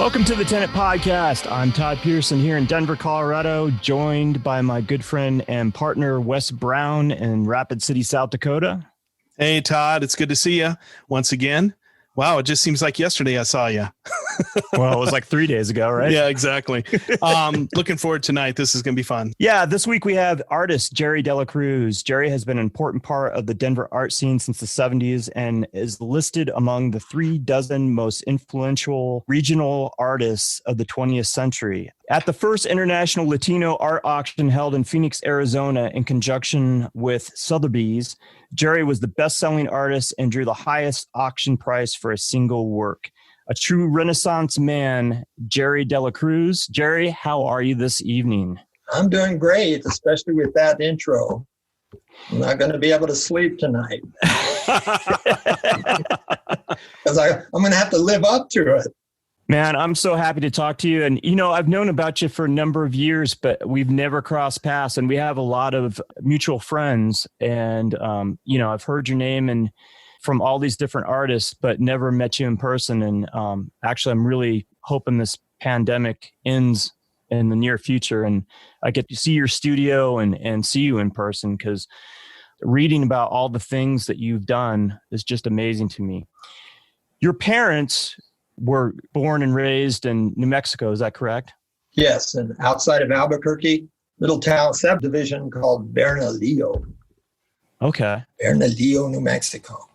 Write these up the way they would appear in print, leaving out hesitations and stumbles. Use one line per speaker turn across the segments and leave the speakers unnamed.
Welcome to the Tenant Podcast. I'm Todd Pearson here in Denver, Colorado, joined by my good friend and partner, Wes Brown in Rapid City, South Dakota.
Hey, Todd. It's good to see you once again. Wow, it just seems like yesterday I saw you.
Well, it was like 3 days ago, right?
Yeah, exactly. Looking forward tonight. This is going to be fun.
Yeah, this week we have artist Jerry De La Cruz. Jerry has been an important part of the Denver art scene since the 70s and is listed among the 36 most influential regional artists of the 20th century. At the first International Latino Art Auction held in Phoenix, Arizona, in conjunction with Sotheby's, Jerry was the best-selling artist and drew the highest auction price for a single work. A true Renaissance man, Jerry De La Cruz. Jerry, how are you this evening?
I'm doing great, especially with that intro. I'm not going to be able to sleep tonight because I'm going to have to live up to it.
Man, I'm so happy to talk to you. And, you know, I've known about you for a number of years, but we've never crossed paths. And we have a lot of mutual friends. And, you know, I've heard your name and from all these different artists, but never met you in person. And actually, I'm really hoping this pandemic ends in the near future and I get to see your studio and see you in person, because reading about all the things that you've done is just amazing to me. Your parents were born and raised in New Mexico. Is that correct?
Yes. And outside of Albuquerque, little town subdivision called Bernalillo.
Okay.
Bernalillo, New Mexico.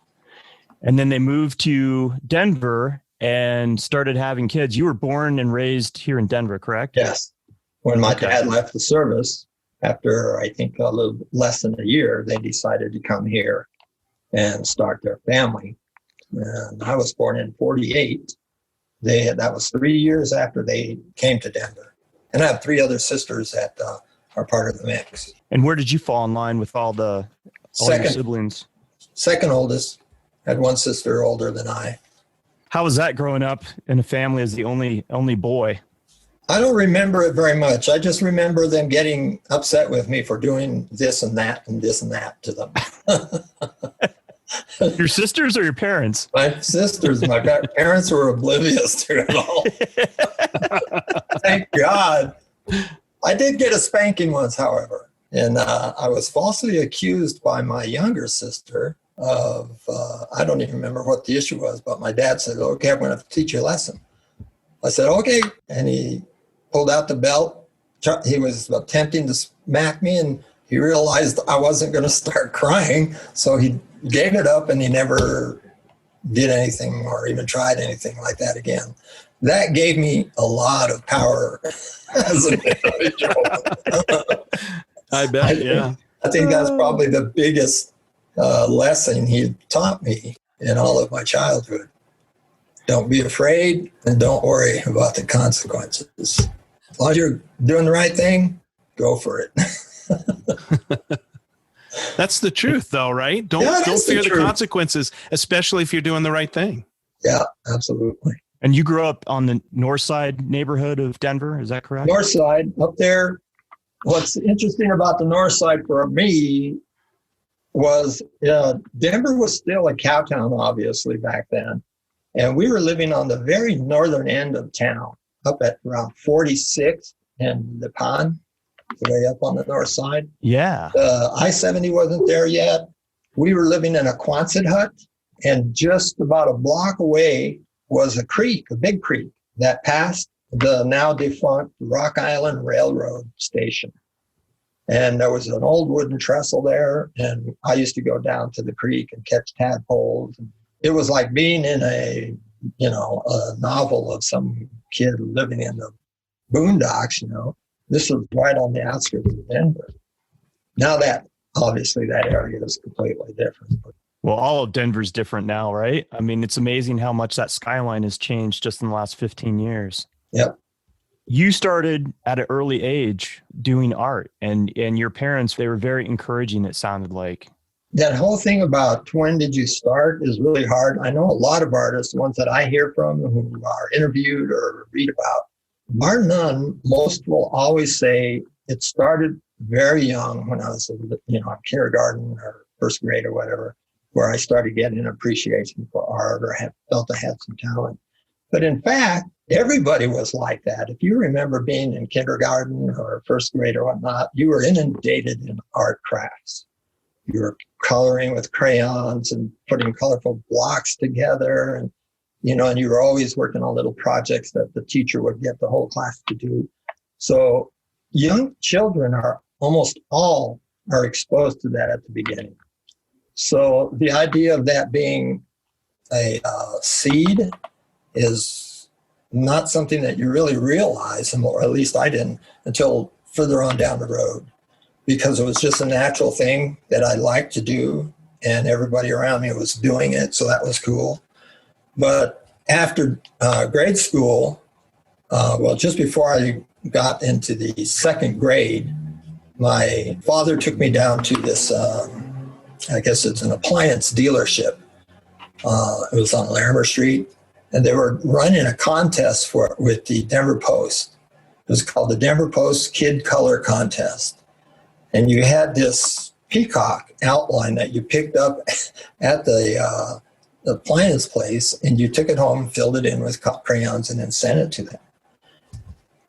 And then they moved to Denver and started having kids. You were born and raised here in Denver, correct?
Yes. When my dad left the service, after I think a little less than a year, they decided to come here and start their family. And I was born in 48. That was 3 years after they came to Denver. And I have three other sisters that are part of the mix.
And where did you fall in line with all your siblings?
Second oldest. Had one sister older than I.
How was that growing up in a family as the only boy?
I don't remember it very much. I just remember them getting upset with me for doing this and that and this and that to them.
Your sisters or your parents?
My sisters, my parents were oblivious to it all. Thank God. I did get a spanking once, however. And I was falsely accused by my younger sister of, I don't even remember what the issue was, but my dad said, okay, I'm going to teach you a lesson. I said, okay. And he pulled out the belt. He was attempting to smack me, and he realized I wasn't going to start crying. So he gave it up, and he never did anything or even tried anything like that again. That gave me a lot of power as an individual.
I bet, yeah.
I think that's probably the biggest lesson he taught me in all of my childhood. Don't be afraid and don't worry about the consequences. As long as you're doing the right thing, go for it.
That's the truth, though, right? Don't fear the consequences, especially if you're doing the right thing.
Yeah, absolutely.
And you grew up on the north side neighborhood of Denver, is that correct?
North side, up there. What's interesting about the north side for me was Denver was still a cow town, obviously, back then. And we were living on the very northern end of town, up at around 46th and the pond, way up on the north side.
Yeah.
I-70 wasn't there yet. We were living in a Quonset hut, and just about a block away was a creek, a big creek, that passed the now defunct Rock Island Railroad station. And there was an old wooden trestle there, and I used to go down to the creek and catch tadpoles. It was like being in a novel of some kid living in the boondocks, This was right on the outskirts of Denver. Now that, obviously, that area is completely different.
Well, all of Denver's different now, right? I mean, it's amazing how much that skyline has changed just in the last 15 years.
Yep.
You started at an early age doing art, and your parents, they were very encouraging, it sounded like.
That whole thing about when did you start is really hard. I know a lot of artists, ones that I hear from who are interviewed or read about, bar none, most will always say it started very young when I was, in kindergarten or first grade or whatever, where I started getting an appreciation for art or felt I had some talent. But in fact, everybody was like that. If you remember being in kindergarten or first grade or whatnot, you were inundated in art crafts. You were coloring with crayons and putting colorful blocks together. And, and you were always working on little projects that the teacher would get the whole class to do. So young children almost all are exposed to that at the beginning. So the idea of that being a seed is not something that you really realize, or at least I didn't, until further on down the road, because it was just a natural thing that I liked to do, and everybody around me was doing it, so that was cool. But after grade school, just before I got into the second grade, my father took me down to this, I guess it's an appliance dealership. It was on Larimer Street, and they were running a contest with the Denver Post. It was called the Denver Post Kid Color Contest. And you had this peacock outline that you picked up at the appliance place, and you took it home, filled it in with crayons, and then sent it to them.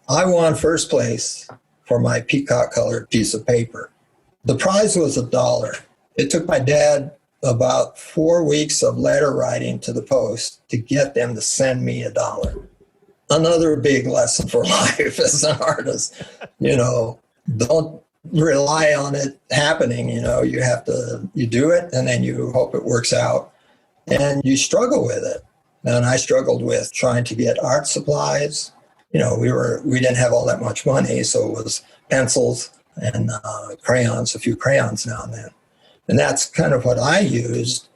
I won first place for my peacock colored piece of paper. The prize was $1. It took my dad about 4 weeks of letter writing to the Post to get them to send me $1. Another big lesson for life as an artist. Don't rely on it happening. You do it, and then you hope it works out, and you struggle with it. And I struggled with trying to get art supplies. We didn't have all that much money, so it was pencils and crayons, a few crayons now and then. And that's kind of what I used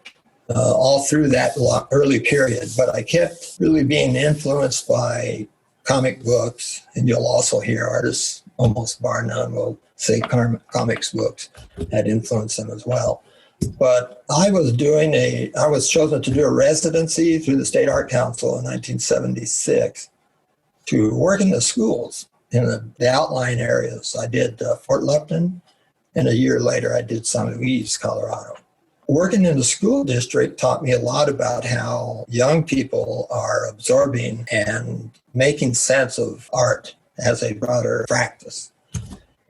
all through that early period. But I kept really being influenced by comic books, and you'll also hear artists, almost bar none, will say comics books had influenced them as well. But I was chosen to do a residency through the State Art Council in 1976 to work in the schools in the outlying areas. I did Fort Lupton, and a year later I did San Luis, Colorado. Working in the school district taught me a lot about how young people are absorbing and making sense of art as a broader practice.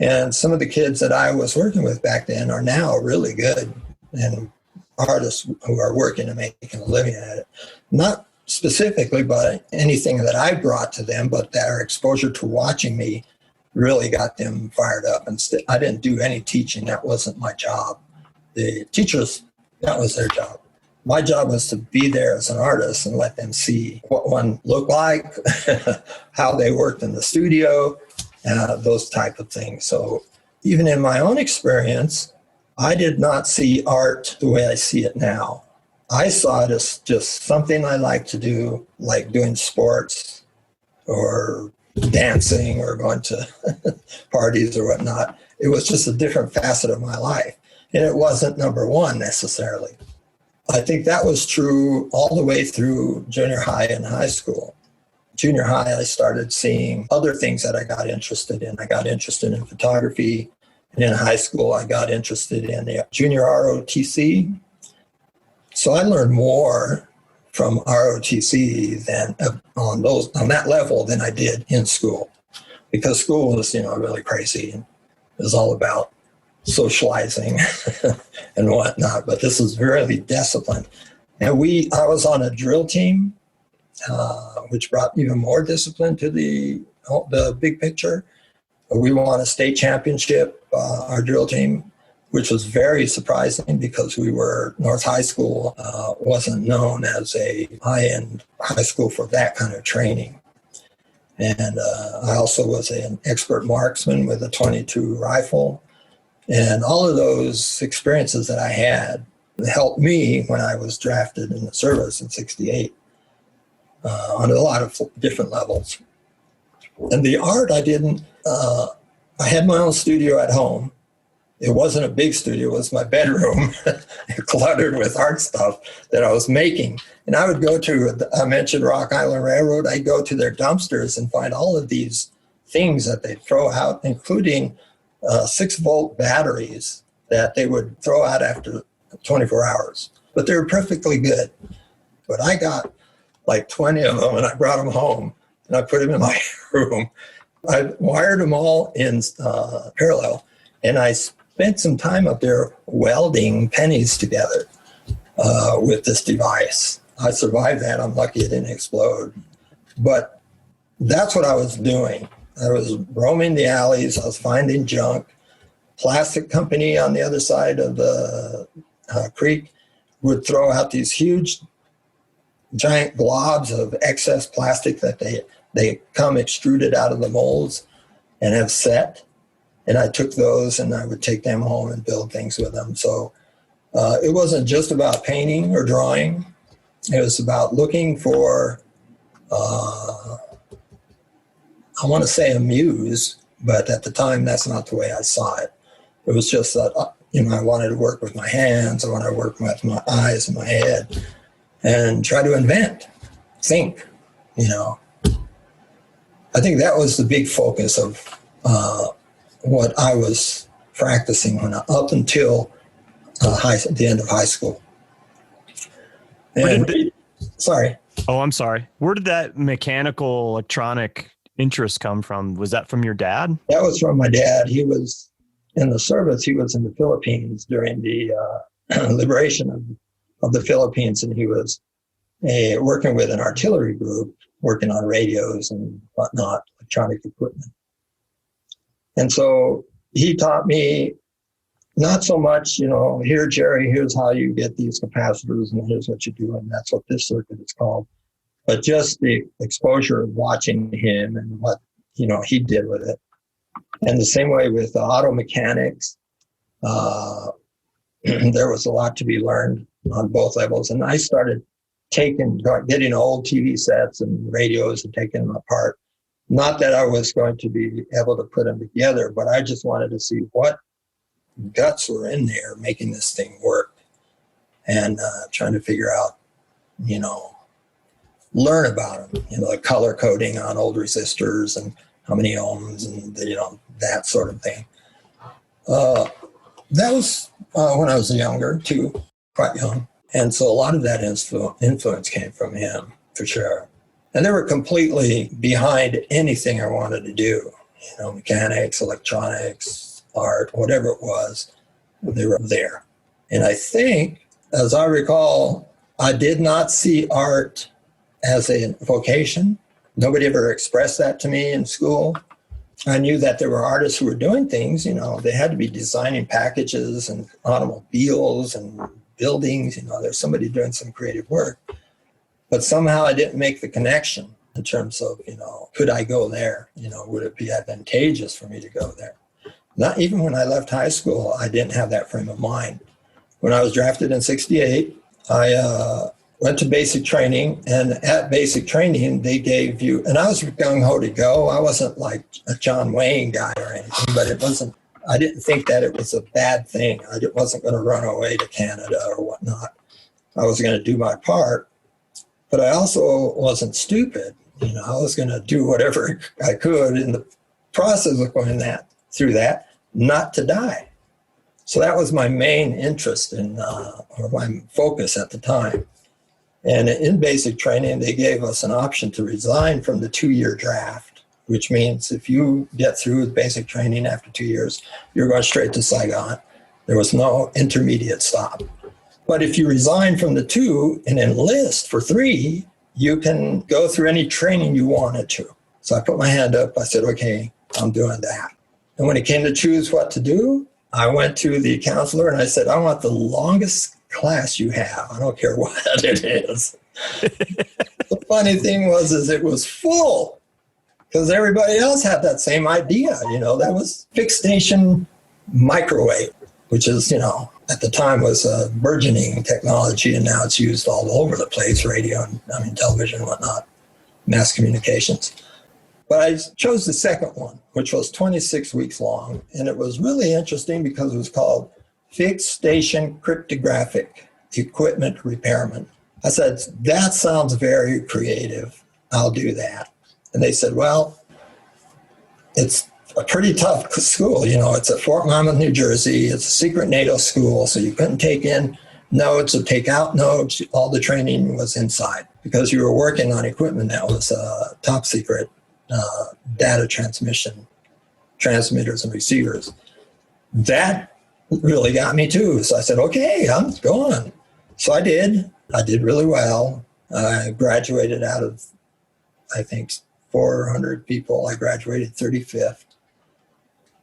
And some of the kids that I was working with back then are now really good and artists who are working and making a living at it. Not specifically by anything that I brought to them, but their exposure to watching me really got them fired up. And I didn't do any teaching. That wasn't my job. The teachers, that was their job. My job was to be there as an artist and let them see what one looked like, how they worked in the studio, those type of things. So even in my own experience, I did not see art the way I see it now. I saw it as just something I like to do, like doing sports or dancing or going to parties or whatnot. It was just a different facet of my life. And it wasn't number one necessarily. I think that was true all the way through junior high and high school. Junior high, I started seeing other things that I got interested in. I got interested in photography. And in high school, I got interested in the junior ROTC. So I learned more from ROTC than on that level than I did in school, because school was, really crazy, and it was all about socializing and whatnot. But this was really disciplined, and I was on a drill team, which brought even more discipline to the big picture. We won a state championship, our drill team, which was very surprising because North High School wasn't known as a high-end high school for that kind of training. And I also was an expert marksman with a .22 rifle. And all of those experiences that I had helped me when I was drafted in the service in '68 on a lot of different levels. And the art I had my own studio at home. It wasn't a big studio, it was my bedroom, cluttered with art stuff that I was making. And I would go I mentioned Rock Island Railroad, I'd go to their dumpsters and find all of these things that they throw out, including 6-volt batteries that they would throw out after 24 hours. But they were perfectly good. But I got like 20 of them and I brought them home. and I put them in my room. I wired them all in parallel, and I spent some time up there welding pennies together with this device. I survived that. I'm lucky it didn't explode. But that's what I was doing. I was roaming the alleys. I was finding junk. Plastic company on the other side of the creek would throw out these huge, giant globs of excess plastic that they come extruded out of the molds and have set. And I took those and I would take them home and build things with them. So it wasn't just about painting or drawing. It was about looking for, I want to say a muse, but at the time, that's not the way I saw it. It was just that, I wanted to work with my hands. I wanted to work with my eyes and my head and try to invent, think, I think that was the big focus of what I was practicing up until the end of high school. Sorry.
Oh, I'm sorry. Where did that mechanical electronic interest come from? Was that from your dad?
That was from my dad. He was in the service. He was in the Philippines during the liberation of the Philippines, and he was working with an artillery group, working on radios and whatnot, electronic equipment. And so he taught me not so much, here, Jerry, here's how you get these capacitors and here's what you do. And that's what this circuit is called. But just the exposure of watching him and what, he did with it. And the same way with auto mechanics, there was a lot to be learned on both levels. And I started getting old TV sets and radios and taking them apart. Not that I was going to be able to put them together, but I just wanted to see what guts were in there making this thing work, and trying to figure out, learn about them, the color coding on old resistors and how many ohms and, that sort of thing. That was when I was younger too, quite young. And so a lot of that influence came from him, for sure. And they were completely behind anything I wanted to do, mechanics, electronics, art, whatever it was, they were there. And I think, as I recall, I did not see art as a vocation. Nobody ever expressed that to me in school. I knew that there were artists who were doing things, they had to be designing packages and automobiles and buildings, there's somebody doing some creative work. But somehow I didn't make the connection in terms of, could I go there? Would it be advantageous for me to go there? Not even when I left high school, I didn't have that frame of mind. When I was drafted in 1968, I went to basic training, and at basic training, they gave you, and I was gung-ho to go. I wasn't like a John Wayne guy or anything, but I didn't think that it was a bad thing. I wasn't going to run away to Canada or whatnot. I was going to do my part, but I also wasn't stupid. I was going to do whatever I could in the process of going through that, not to die. So that was my main interest or my focus at the time. And in basic training, they gave us an option to resign from the 2-year draft, which means if you get through with basic training after 2 years, you're going straight to Saigon. There was no intermediate stop. But if you resign from the 2 and enlist for 3, you can go through any training you wanted to. So I put my hand up. I said, okay, I'm doing that. And when it came to choose what to do, I went to the counselor and I said, I want the longest class you have. I don't care what it is. The funny thing was it was full because everybody else had that same idea. That was fixed station microwave, which is, at the time was a burgeoning technology, and now it's used all over the place, radio and television and whatnot, mass communications. But I chose the second one, which was 26 weeks long. And it was really interesting because it was called Fixed Station Cryptographic Equipment Repairman. I said, that sounds very creative. I'll do that. And they said, well, it's a pretty tough school. It's at Fort Monmouth, New Jersey. It's a secret NATO school, so you couldn't take in notes or take out notes. All the training was inside. because you were working on equipment that was top secret data transmission, transmitters and receivers. That really got me too. So I said, okay, I'm going. So I did. I did really well. I graduated out of, I think, 400 people. I graduated 35th.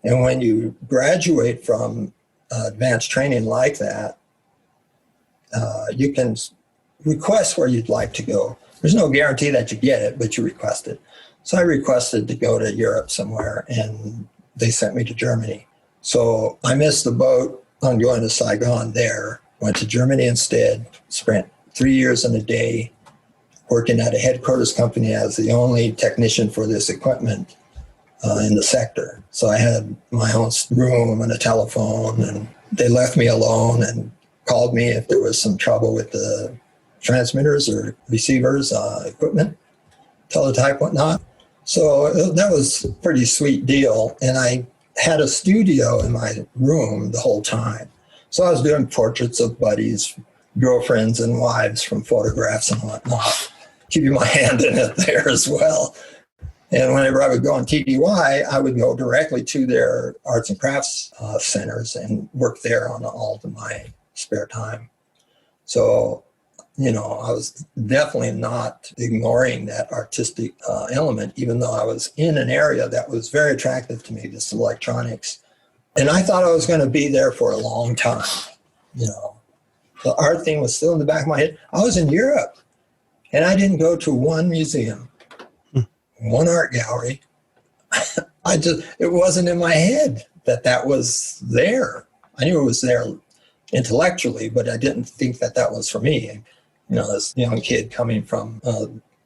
And when you graduate from advanced training like that, you can request where you'd like to go. There's no guarantee that you get it, but you request it. So I requested to go to Europe somewhere, and they sent me to Germany. So I missed the boat on going to Saigon there, went to Germany instead, spent 3 years and a day working at a headquarters company as the only technician for this equipment in the sector. So I had my own room and a telephone, and they left me alone and called me if there was some trouble with the transmitters or receivers, equipment, teletype, whatnot. So that was a pretty sweet deal. And I had a studio in my room the whole time. So I was doing portraits of buddies, girlfriends and wives from photographs and whatnot, keeping my hand in it there as well. And whenever I would go on TDY, I would go directly to their arts and crafts centers and work there on all of my spare time. So, you know, I was definitely not ignoring that artistic element, even though I was in an area that was very attractive to me, this electronics. And I thought I was going to be there for a long time. You know, the art thing was still in the back of my head. I was in Europe, and I didn't go to one museum, one art gallery. It wasn't in my head that was there. I knew it was there intellectually, but I didn't think that was for me. You know, this young kid coming from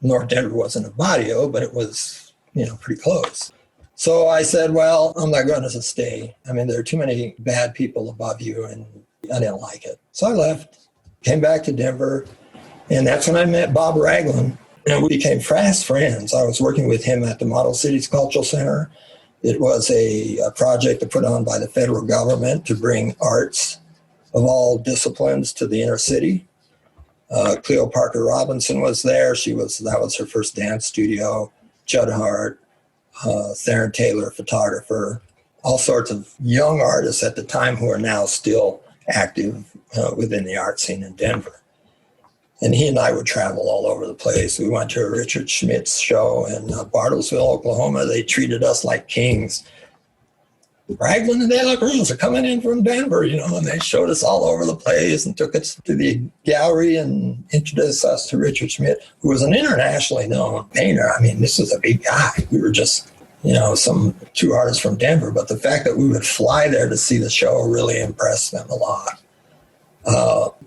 North Denver wasn't a barrio, but it was, you know, pretty close. So I said, well, I'm not going to stay. I mean, there are too many bad people above you, and I didn't like it. So I left, came back to Denver, and that's when I met Bob Ragland, and we became fast friends. I was working with him at the Model Cities Cultural Center. It was a project put on by the federal government to bring arts of all disciplines to the inner city. Cleo Parker Robinson was there. That was her first dance studio. Judd Hart, Theron Taylor, photographer, all sorts of young artists at the time who are now still active within the art scene in Denver. And he and I would travel all over the place. We went to a Richard Schmidt's show in Bartlesville, Oklahoma. They treated us like kings. Ragland and De La Cruz are coming in from Denver, you know, and they showed us all over the place and took us to the gallery and introduced us to Richard Schmidt, who was an internationally known painter. I mean, this was a big guy. We were just, you know, two artists from Denver, but the fact that we would fly there to see the show really impressed them a lot.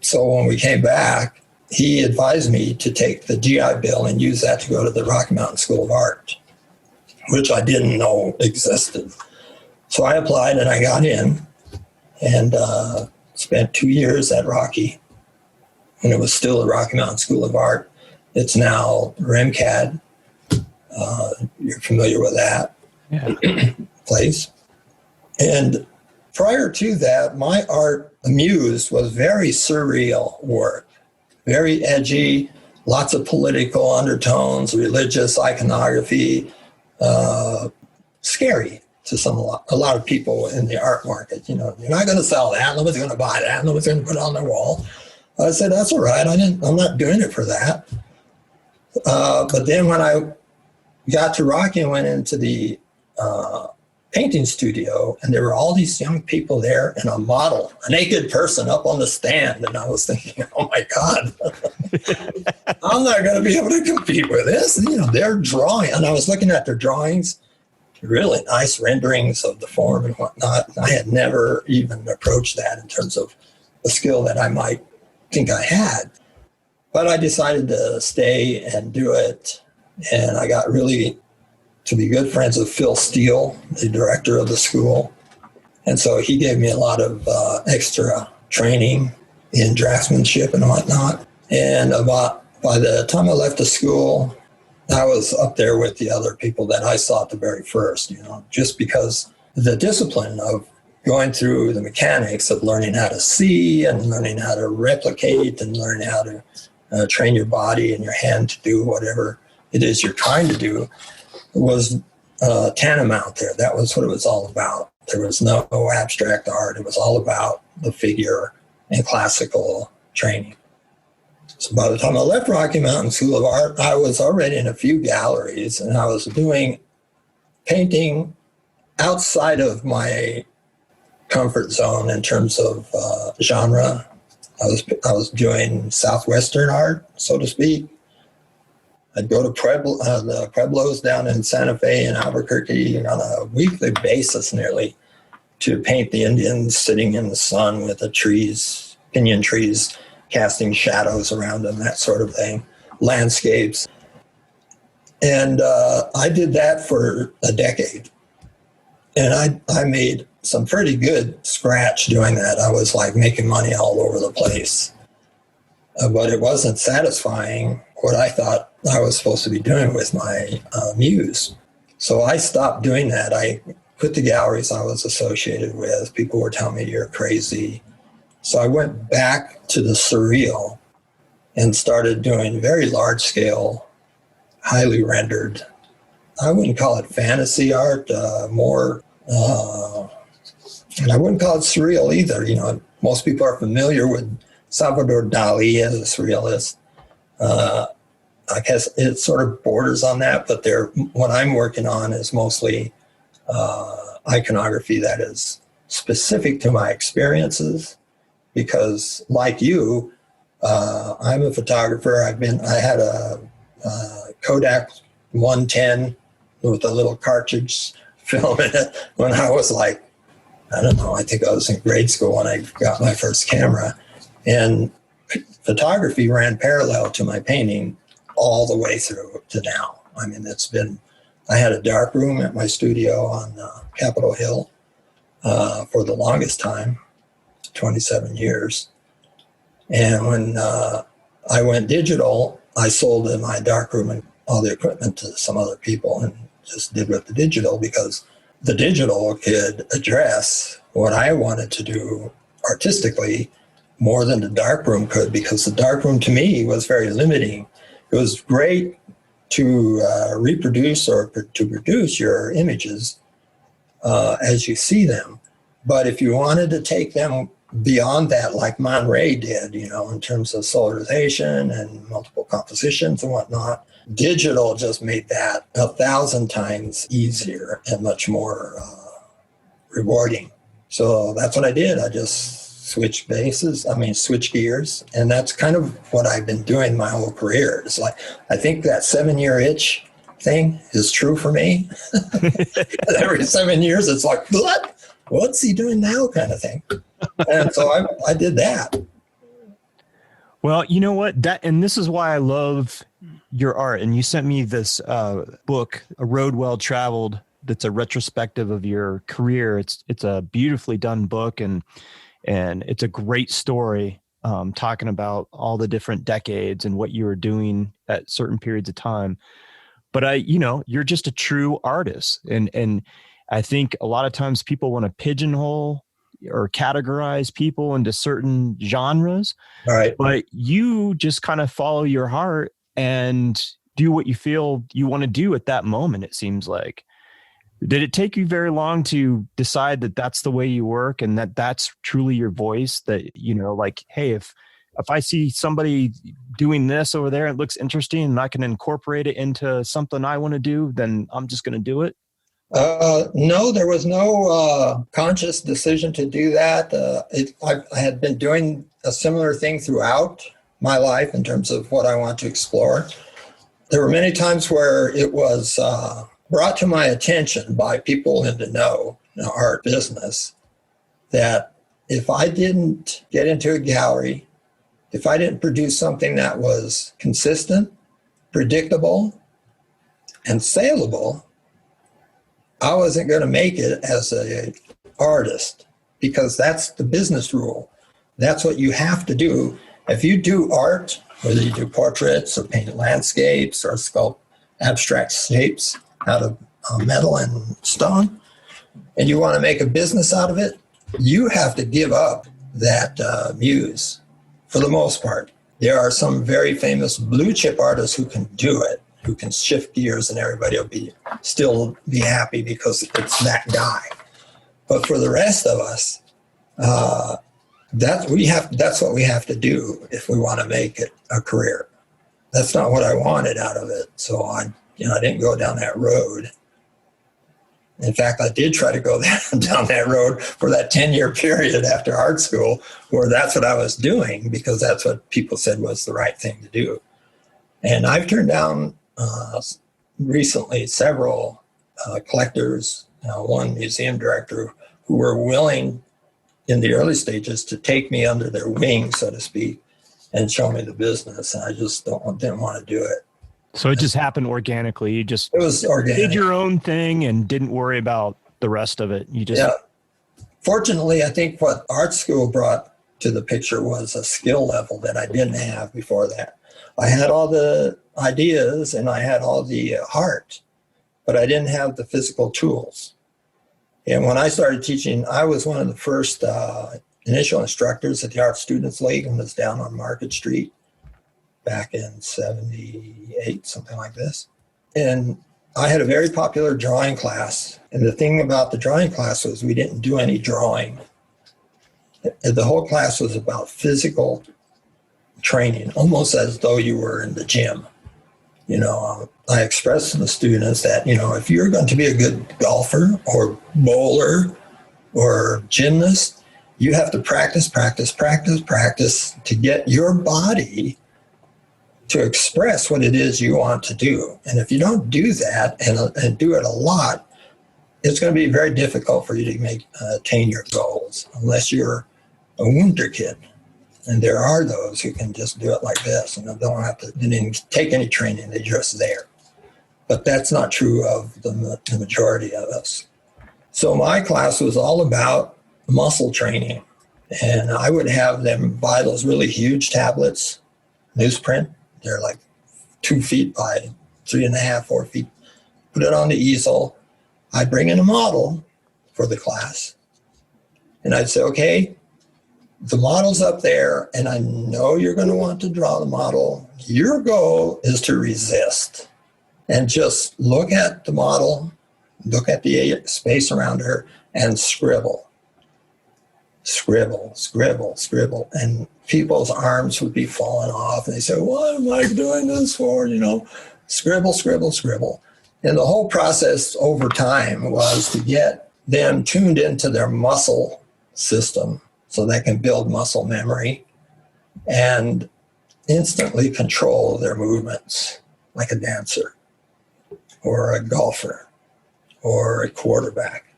So when we came back, he advised me to take the GI Bill and use that to go to the Rocky Mountain School of Art, which I didn't know existed. So I applied and I got in and spent 2 years at Rocky. And it was still the Rocky Mountain School of Art. It's now REMCAD. You're familiar with that place. And prior to that, my art muse was very surreal work, very edgy, lots of political undertones, religious iconography, scary to a lot of people in the art market. You know, you're not going to sell that. Nobody's going to buy that. Nobody's going to put it on their wall. I said, that's all right. I'm not doing it for that. But then when I got to Rocky and went into the painting studio, and there were all these young people there and a model, a naked person up on the stand. And I was thinking, oh my God, I'm not going to be able to compete with this. And, you know, they're drawing. And I was looking at their drawings, really nice renderings of the form and whatnot. I had never even approached that in terms of a skill that I might think I had. But I decided to stay and do it. And I got really to be good friends with Phil Steele, the director of the school. And so he gave me a lot of extra training in draftsmanship and whatnot. And by the time I left the school, I was up there with the other people that I saw at the very first, you know, just because the discipline of going through the mechanics of learning how to see and learning how to replicate and learning how to train your body and your hand to do whatever it is you're trying to do, was tantamount there. That was what it was all about. There was no abstract art. It was all about the figure and classical training. So by the time I left Rocky Mountain School of Art, I was already in a few galleries, and I was doing painting outside of my comfort zone in terms of genre. I was doing Southwestern art, so to speak. I'd go to the Pueblos down in Santa Fe and Albuquerque on a weekly basis nearly to paint the Indians sitting in the sun with the trees, pinyon trees, casting shadows around them, that sort of thing, landscapes. And I did that for a decade. And I made some pretty good scratch doing that. I was like making money all over the place. But it wasn't satisfying what I thought I was supposed to be doing with my muse. So I stopped doing that. I quit the galleries I was associated with. People were telling me, you're crazy. So I went back to the surreal and started doing very large scale, highly rendered. I wouldn't call it fantasy art, more, and I wouldn't call it surreal either. You know, most people are familiar with Salvador Dali as a surrealist. I guess it sort of borders on that, but what I'm working on is mostly iconography that is specific to my experiences. Because, like you, I'm a photographer. I had a Kodak 110 with a little cartridge film in it when I was like, I don't know, I think I was in grade school when I got my first camera. And photography ran parallel to my painting all the way through to now. I mean, I had a dark room at my studio on Capitol Hill for the longest time, 27 years. And when I went digital, I sold in my darkroom and all the equipment to some other people and just did with the digital, because the digital could address what I wanted to do artistically more than the darkroom could, because the darkroom to me was very limiting. It was great to reproduce or to produce your images as you see them. But if you wanted to take them beyond that, like Man Ray did, you know, in terms of solarization and multiple compositions and whatnot, digital just made that 1,000 times easier and much more rewarding. So that's what I did. I just switched gears. And that's kind of what I've been doing my whole career. It's like, I think that 7-year itch thing is true for me. Every 7 years, it's like, what? What's he doing now kind of thing. And so I did that.
Well, you know what? And this is why I love your art. And you sent me this book, A Road Well Traveled, that's a retrospective of your career. It's a beautifully done book, and it's a great story, talking about all the different decades and what you were doing at certain periods of time. But you're just a true artist. And I think a lot of times people want to pigeonhole or categorize people into certain genres.
All right.
But you just kind of follow your heart and do what you feel you want to do at that moment, it seems like. Did it take you very long to decide that that's the way you work and that that's truly your voice? That, like, hey, if I see somebody doing this over there, it looks interesting and I can incorporate it into something I want to do, then I'm just going to do it?
No, there was no conscious decision to do that. I had been doing a similar thing throughout my life in terms of what I want to explore. There were many times where it was brought to my attention by people in the art business, that if I didn't get into a gallery, if I didn't produce something that was consistent, predictable, and saleable, I wasn't going to make it as an artist, because that's the business rule. That's what you have to do. If you do art, whether you do portraits or paint landscapes or sculpt abstract shapes out of metal and stone, and you want to make a business out of it, you have to give up that muse for the most part. There are some very famous blue chip artists who can do it, who can shift gears, and everybody will still be happy because it's that guy. But for the rest of us, that's what we have to do if we want to make it a career. That's not what I wanted out of it. So I didn't go down that road. In fact, I did try to go down that road for that 10-year period after art school, where that's what I was doing because that's what people said was the right thing to do. And I've turned down recently several collectors, one museum director who were willing in the early stages to take me under their wing, so to speak, and show me the business. And I just didn't want to do it.
So it just happened organically. It
was organic.
Did your own thing and didn't worry about the rest of it.
Fortunately, I think what art school brought to the picture was a skill level that I didn't have before that. I had all the ideas and I had all the heart, but I didn't have the physical tools. And when I started teaching, I was one of the first initial instructors at the Art Students League and was down on Market Street back in 78, something like this. And I had a very popular drawing class. And the thing about the drawing class was we didn't do any drawing. The whole class was about physical training, almost as though you were in the gym. I expressed to the students that, if you're going to be a good golfer or bowler or gymnast, you have to practice to get your body to express what it is you want to do. And if you don't do that and do it a lot, it's going to be very difficult for you to attain your goals unless you're a wonder kid. And there are those who can just do it like this and don't have to didn't take any training. They're just there. But that's not true of the majority of us. So my class was all about muscle training. And I would have them buy those really huge tablets, newsprint. They're like 2 feet by 3.5, 4 feet. Put it on the easel. I'd bring in a model for the class. And I'd say, okay, the model's up there, and I know you're going to want to draw the model. Your goal is to resist and just look at the model, look at the space around her, and scribble. Scribble. And people's arms would be falling off, and they say, what am I doing this for? Scribble. And the whole process over time was to get them tuned into their muscle system so they can build muscle memory and instantly control their movements like a dancer or a golfer or a quarterback.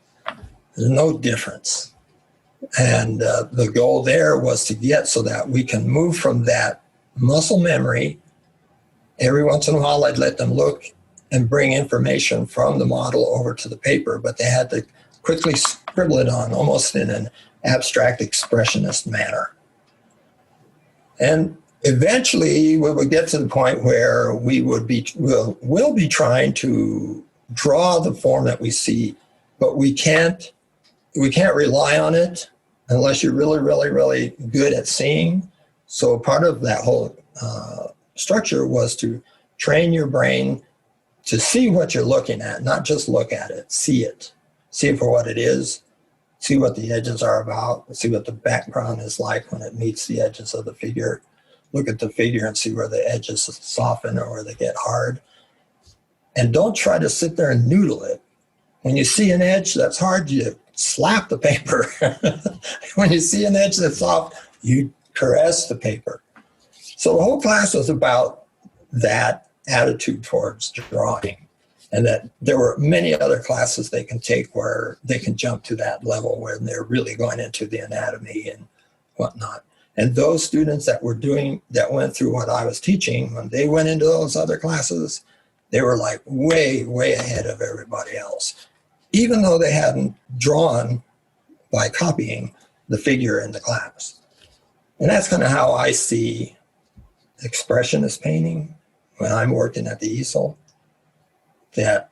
There's no difference. And the goal there was to get so that we can move from that muscle memory. Every once in a while, I'd let them look and bring information from the model over to the paper, but they had to quickly scribble it on almost in an abstract expressionist manner. And eventually we would get to the point where we'll be trying to draw the form that we see, but we can't rely on it unless you're really, really, really good at seeing. So part of that whole structure was to train your brain to see what you're looking at, not just look at it, see it for what it is, see what the edges are about, see what the background is like when it meets the edges of the figure. Look at the figure and see where the edges soften or where they get hard. And don't try to sit there and noodle it. When you see an edge that's hard, you slap the paper. When you see an edge that's soft, you caress the paper. So the whole class was about that attitude towards drawing. And that there were many other classes they can take where they can jump to that level where they're really going into the anatomy and whatnot. And those students that went through what I was teaching, when they went into those other classes, they were like way, way ahead of everybody else, even though they hadn't drawn by copying the figure in the class. And that's kind of how I see expressionist painting when I'm working at the easel. That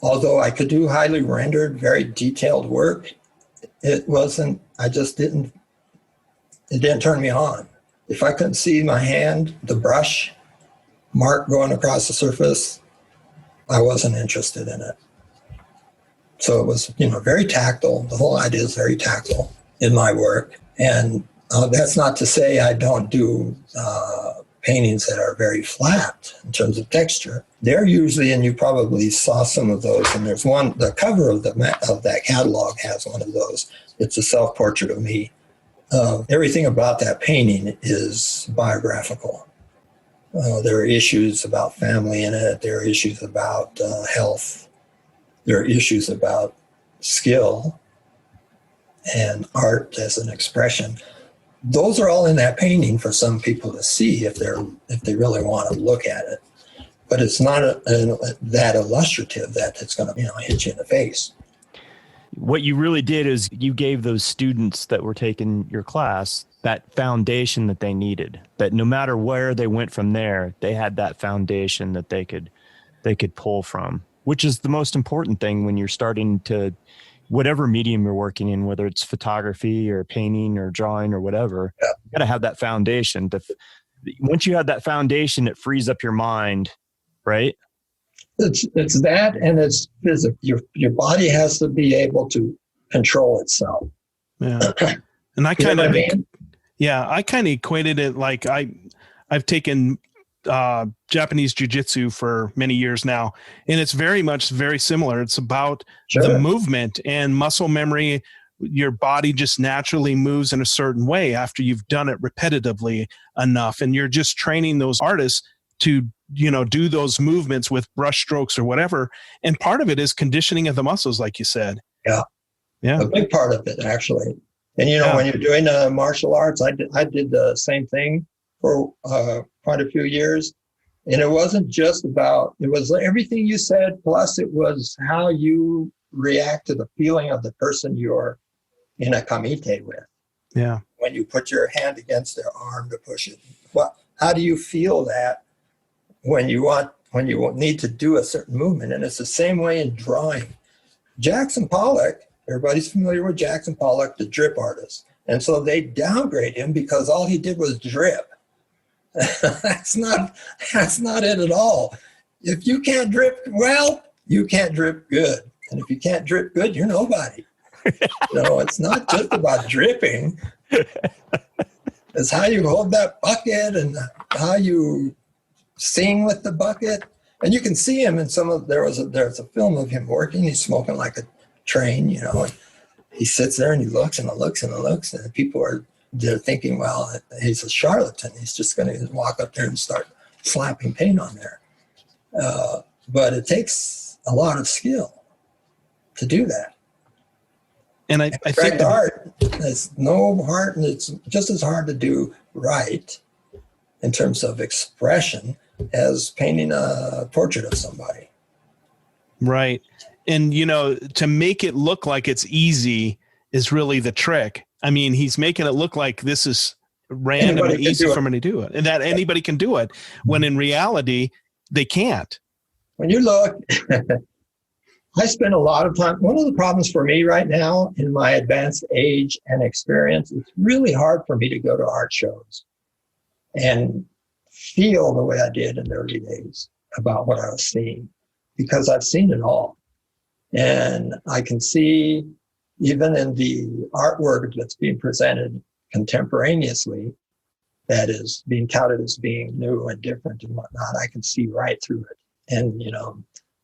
although I could do highly rendered, very detailed work, it didn't turn me on. If I couldn't see my hand, the brush mark going across the surface, I wasn't interested in it. So it was, very tactile. The whole idea is very tactile in my work. And that's not to say I don't do paintings that are very flat in terms of texture. They're usually, and you probably saw some of those, and there's one, the cover of that catalog has one of those. It's a self-portrait of me. Everything about that painting is biographical. There are issues about family in it. There are issues about health. There are issues about skill and art as an expression. Those are all in that painting for some people to see if they really want to look at it. But it's not that illustrative that it's going to hit you in the face.
What you really did is you gave those students that were taking your class that foundation that they needed, that no matter where they went from there, they had that foundation that they could pull from, which is the most important thing when you're starting to, whatever medium you're working in, whether it's photography or painting or drawing or whatever, you got to have that foundation. Once you have that foundation, it frees up your mind, right?
It's that, and it's physical. Your body has to be able to control itself.
Yeah, and I kind of, I kind of equated it like I've taken Japanese jiu-jitsu for many years now, and it's very similar. It's about the movement and muscle memory. Your body just naturally moves in a certain way after you've done it repetitively enough, and you're just training those artists to do those movements with brush strokes or whatever. And part of it is conditioning of the muscles, like you said.
Yeah. A big part of it, actually. And when you're doing martial arts, I did the same thing for quite a few years. And it wasn't just about, it was everything you said, plus it was how you react to the feeling of the person you're in a kamite with.
Yeah.
When you put your hand against their arm to push it. How do you feel that when you need to do a certain movement? And it's the same way in drawing. Jackson Pollock, everybody's familiar with Jackson Pollock, the drip artist. And so they downgrade him because all he did was drip. That's not it at all. If you can't drip well, you can't drip good. And if you can't drip good, you're nobody. It's not just about dripping. It's how you hold that bucket and how you sing with the bucket. And you can see him in there's a film of him working. He's smoking like a train, and he sits there and he looks and looks and looks, and they're thinking, well, he's a charlatan. He's just going to walk up there and start slapping paint on there. But it takes a lot of skill to do that.
And I think
art, it's no hard, and it's just as hard to do right in terms of expression as painting a portrait of somebody.
Right. And, to make it look like it's easy is really the trick. I mean, he's making it look like this is random and easy for me to do it, and that anybody can do it, when in reality, they can't.
When you look, I spend a lot of time. One of the problems for me right now in my advanced age and experience, it's really hard for me to go to art shows and feel the way I did in the early days about what I was seeing, because I've seen it all. And I can see, even in the artwork that's being presented contemporaneously, that is being touted as being new and different and whatnot, I can see right through it. And,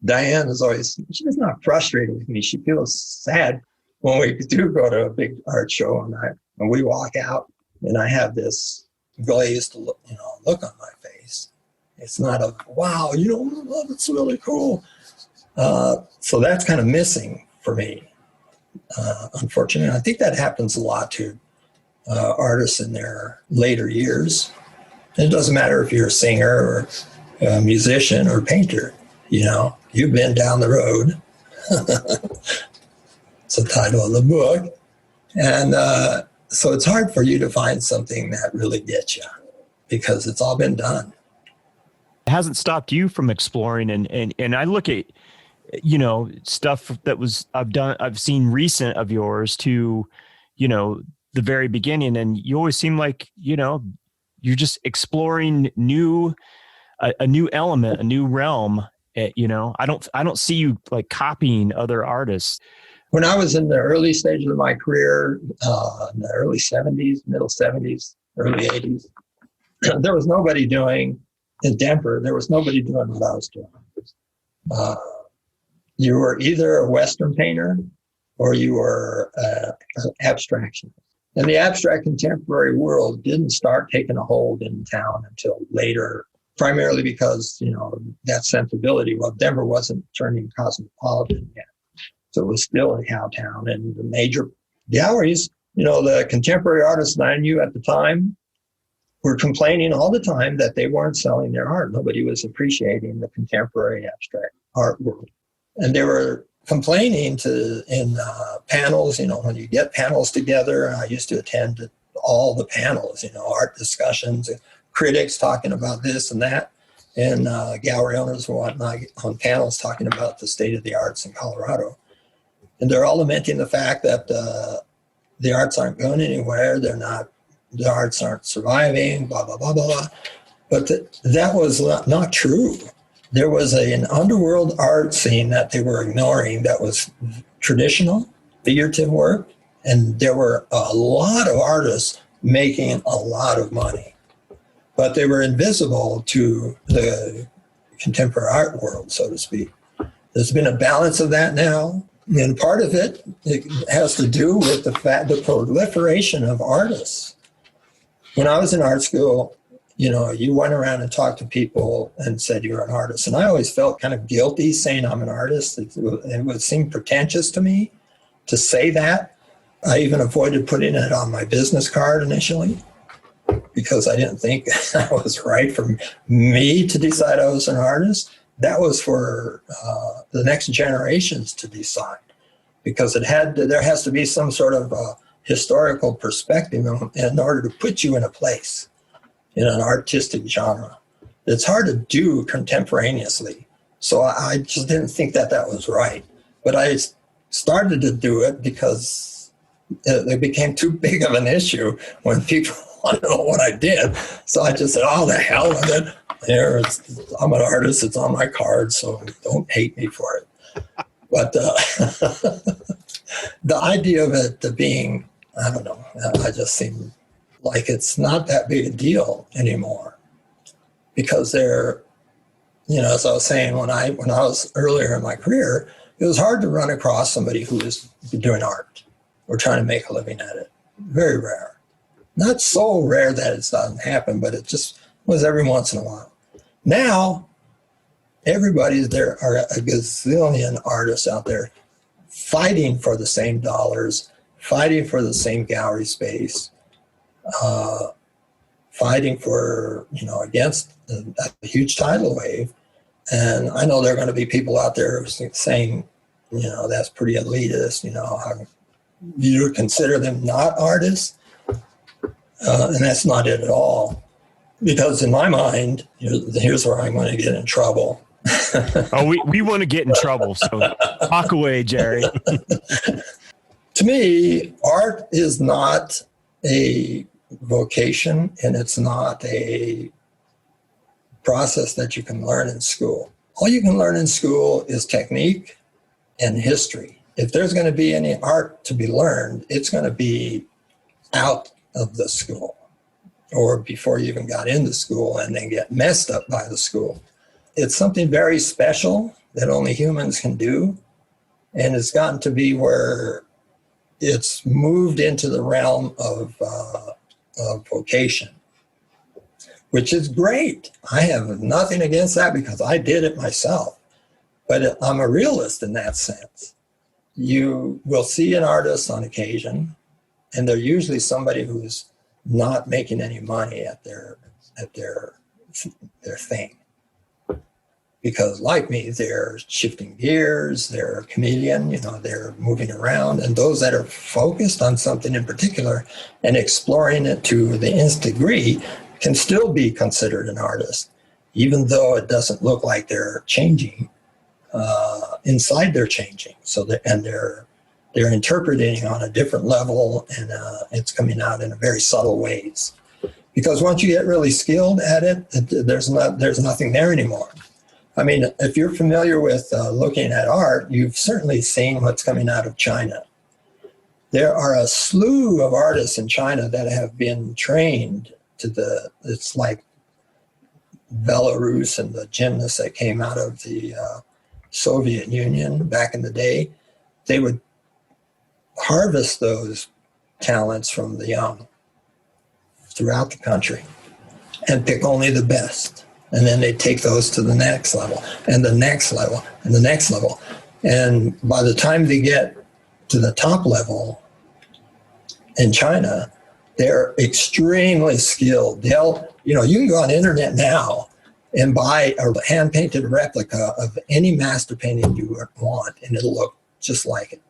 Diane she's not frustrated with me. She feels sad when we do go to a big art show and we walk out and I have this glazed look on my face. It's not a, wow, it's really cool. So that's kind of missing for me, unfortunately. I think that happens a lot to artists in their later years. And it doesn't matter if you're a singer or a musician or painter, you've been down the road. It's the title of the book. And so it's hard for you to find something that really gets you because it's all been done.
It hasn't stopped you from exploring. And I look at, stuff that I've seen recent of yours to, the very beginning. And you always seem like, you're just exploring a new element, a new realm. You know, I don't see you like copying other artists.
When I was in the early stages of my career, in the early 70s, middle 70s, early 80s, there was nobody doing, in Denver, there was nobody doing what I was doing. You were either a Western painter or you were an abstractionist. And the abstract contemporary world didn't start taking a hold in town until later, primarily because, you know, that sensibility, well, Denver wasn't turning cosmopolitan yet. So it was still a cow town. And the major galleries, you know, the contemporary artists that I knew at the time were complaining all the time that they weren't selling their art. Nobody was appreciating the contemporary abstract art world. And they were complaining in panels, you know, when you get panels together, I used to attend all the panels, you know, art discussions, and critics talking about this and that, and gallery owners and whatnot on panels talking about the state of the arts in Colorado. And they're all lamenting the fact that the arts aren't going anywhere. The arts aren't surviving, blah, blah, blah, blah, blah. But that was not true. There was an underworld art scene that they were ignoring that was traditional, figurative work. And there were a lot of artists making a lot of money. But they were invisible to the contemporary art world, so to speak. There's been a balance of that now. And part of it has to do with the proliferation of artists. When I was in art school, you know, you went around and talked to people and said you're an artist. And I always felt kind of guilty saying I'm an artist. It would seem pretentious to me to say that. I even avoided putting it on my business card initially because I didn't think that was right for me to decide I was an artist. That was for the next generations to decide, because there has to be some sort of historical perspective in order to put you in a place in an artistic genre. It's hard to do contemporaneously. So I just didn't think that was right. But I started to do it because it became too big of an issue when people want to know what I did. So I just said, oh, the hell with it. I'm an artist. It's on my card, so don't hate me for it. But the idea of it being, I don't know, I just seem like it's not that big a deal anymore. Because they're, you know, as I was saying, when I was earlier in my career, it was hard to run across somebody who was doing art or trying to make a living at it. Very rare. Not so rare that it doesn't happen, but it just was every once in a while. Now, there are a gazillion artists out there fighting for the same dollars, fighting for the same gallery space, fighting for, you know, against a huge tidal wave. And I know there are going to be people out there saying, you know, that's pretty elitist, you know, how you consider them not artists. And that's not it at all. Because in my mind, here's where I'm going to get in trouble.
Oh, we want to get in trouble, so talk away, Jerry.
To me, art is not a vocation, and it's not a process that you can learn in school. All you can learn in school is technique and history. If there's going to be any art to be learned, it's going to be out of the school, or before you even got into school and then get messed up by the school. It's something very special that only humans can do. And it's gotten to be where it's moved into the realm of vocation, which is great. I have nothing against that because I did it myself. But I'm a realist in that sense. You will see an artist on occasion, and they're usually somebody who's not making any money at their thing. Because like me, they're shifting gears, they're a chameleon, you know, they're moving around. And those that are focused on something in particular and exploring it to the nth degree can still be considered an artist, even though it doesn't look like they're changing. Inside they're changing. So they're interpreting on a different level, and it's coming out in very subtle ways. Because once you get really skilled at it, there's nothing there anymore. I mean, if you're familiar with looking at art, you've certainly seen what's coming out of China. There are a slew of artists in China that have been trained it's like Belarus and the gymnasts that came out of the Soviet Union back in the day. They would harvest those talents from the young throughout the country and pick only the best. And then they take those to the next level and the next level and the next level. And by the time they get to the top level in China, they're extremely skilled. You can go on the internet now and buy a hand-painted replica of any master painting you want, and it'll look just like it.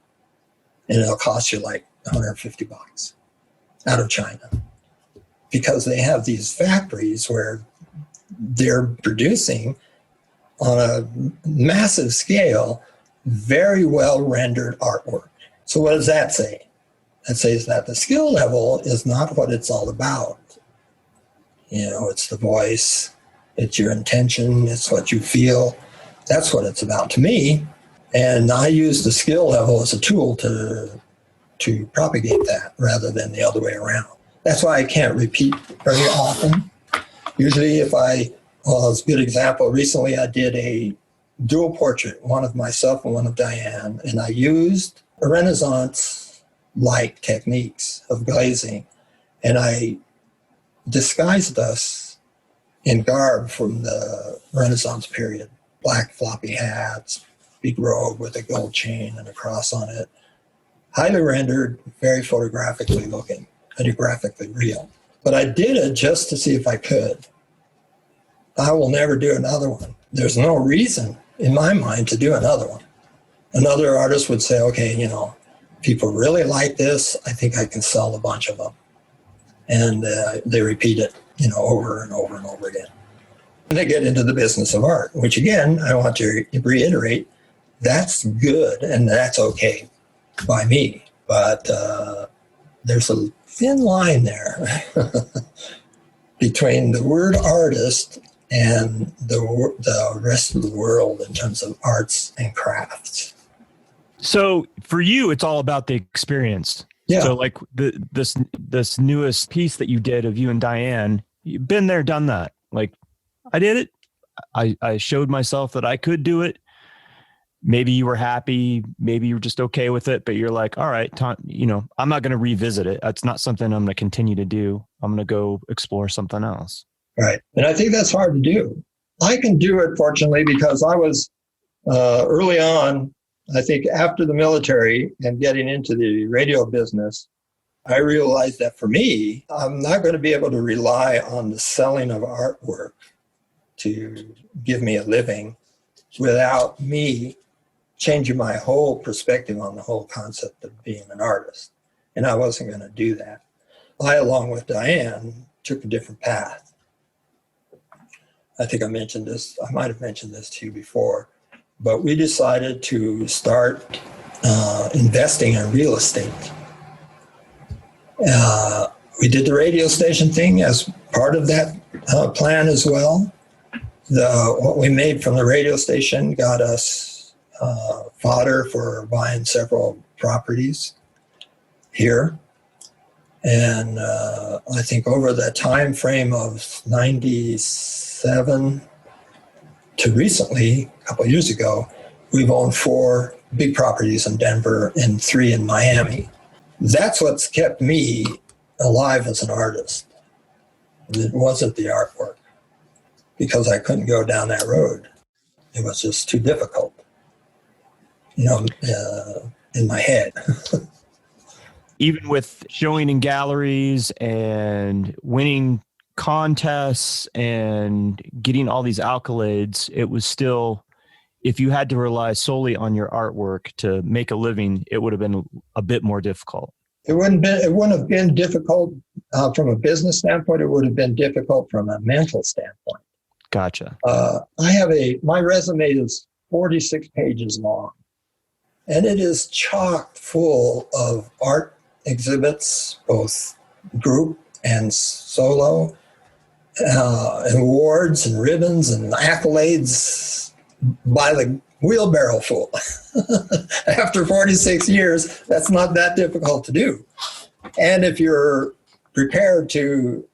And it'll cost you like $150 out of China, because they have these factories where they're producing on a massive scale very well rendered artwork. So what does that say? That says that the skill level is not what it's all about. It's the voice, it's your intention, it's what you feel. That's what it's about to me. And I use the skill level as a tool to propagate that rather than the other way around. That's why I can't repeat very often. Usually it's a good example. Recently I did a dual portrait, one of myself and one of Diane, and I used a Renaissance-like techniques of glazing, and I disguised us in garb from the Renaissance period. Black floppy hats, big robe with a gold chain and a cross on it. Highly rendered, very photographically looking, photographically real. But I did it just to see if I could. I will never do another one. There's no reason in my mind to do another one. Another artist would say, okay, people really like this. I think I can sell a bunch of them. And they repeat it, over and over and over again. And they get into the business of art, which again, I want to reiterate, that's good and that's okay by me. But there's a thin line there between the word artist and the rest of the world in terms of arts and crafts.
So for you, it's all about the experience.
Yeah.
So like this newest piece that you did of you and Diane, you've been there, done that. Like, I did it. I showed myself that I could do it. Maybe you were happy. Maybe you were just okay with it, but you're like, all right, I'm not going to revisit it. That's not something I'm going to continue to do. I'm going to go explore something else.
Right. And I think that's hard to do. I can do it, fortunately, because I was early on, I think after the military and getting into the radio business, I realized that for me, I'm not going to be able to rely on the selling of artwork to give me a living without me changing my whole perspective on the whole concept of being an artist. And I wasn't going to do that. I, along with Diane, took a different path. I think I mentioned this. I might have mentioned this to you before, but we decided to start investing in real estate. We did the radio station thing as part of that plan as well. What we made from the radio station got us fodder for buying several properties here. And I think over the time frame of 97 to recently, a couple of years ago, we've owned 4 big properties in Denver and 3 in Miami. That's what's kept me alive as an artist. It wasn't the artwork, because I couldn't go down that road. It was just too difficult, in my head.
Even with showing in galleries and winning contests and getting all these accolades, it was still, if you had to rely solely on your artwork to make a living, it would have been a bit more difficult.
It wouldn't have been difficult from a business standpoint. It would have been difficult from a mental standpoint.
Gotcha.
My resume is 46 pages long, and it is chock full of art exhibits, both group and solo, and awards and ribbons and accolades by the wheelbarrow full. After 46 years, that's not that difficult to do. And if you're prepared to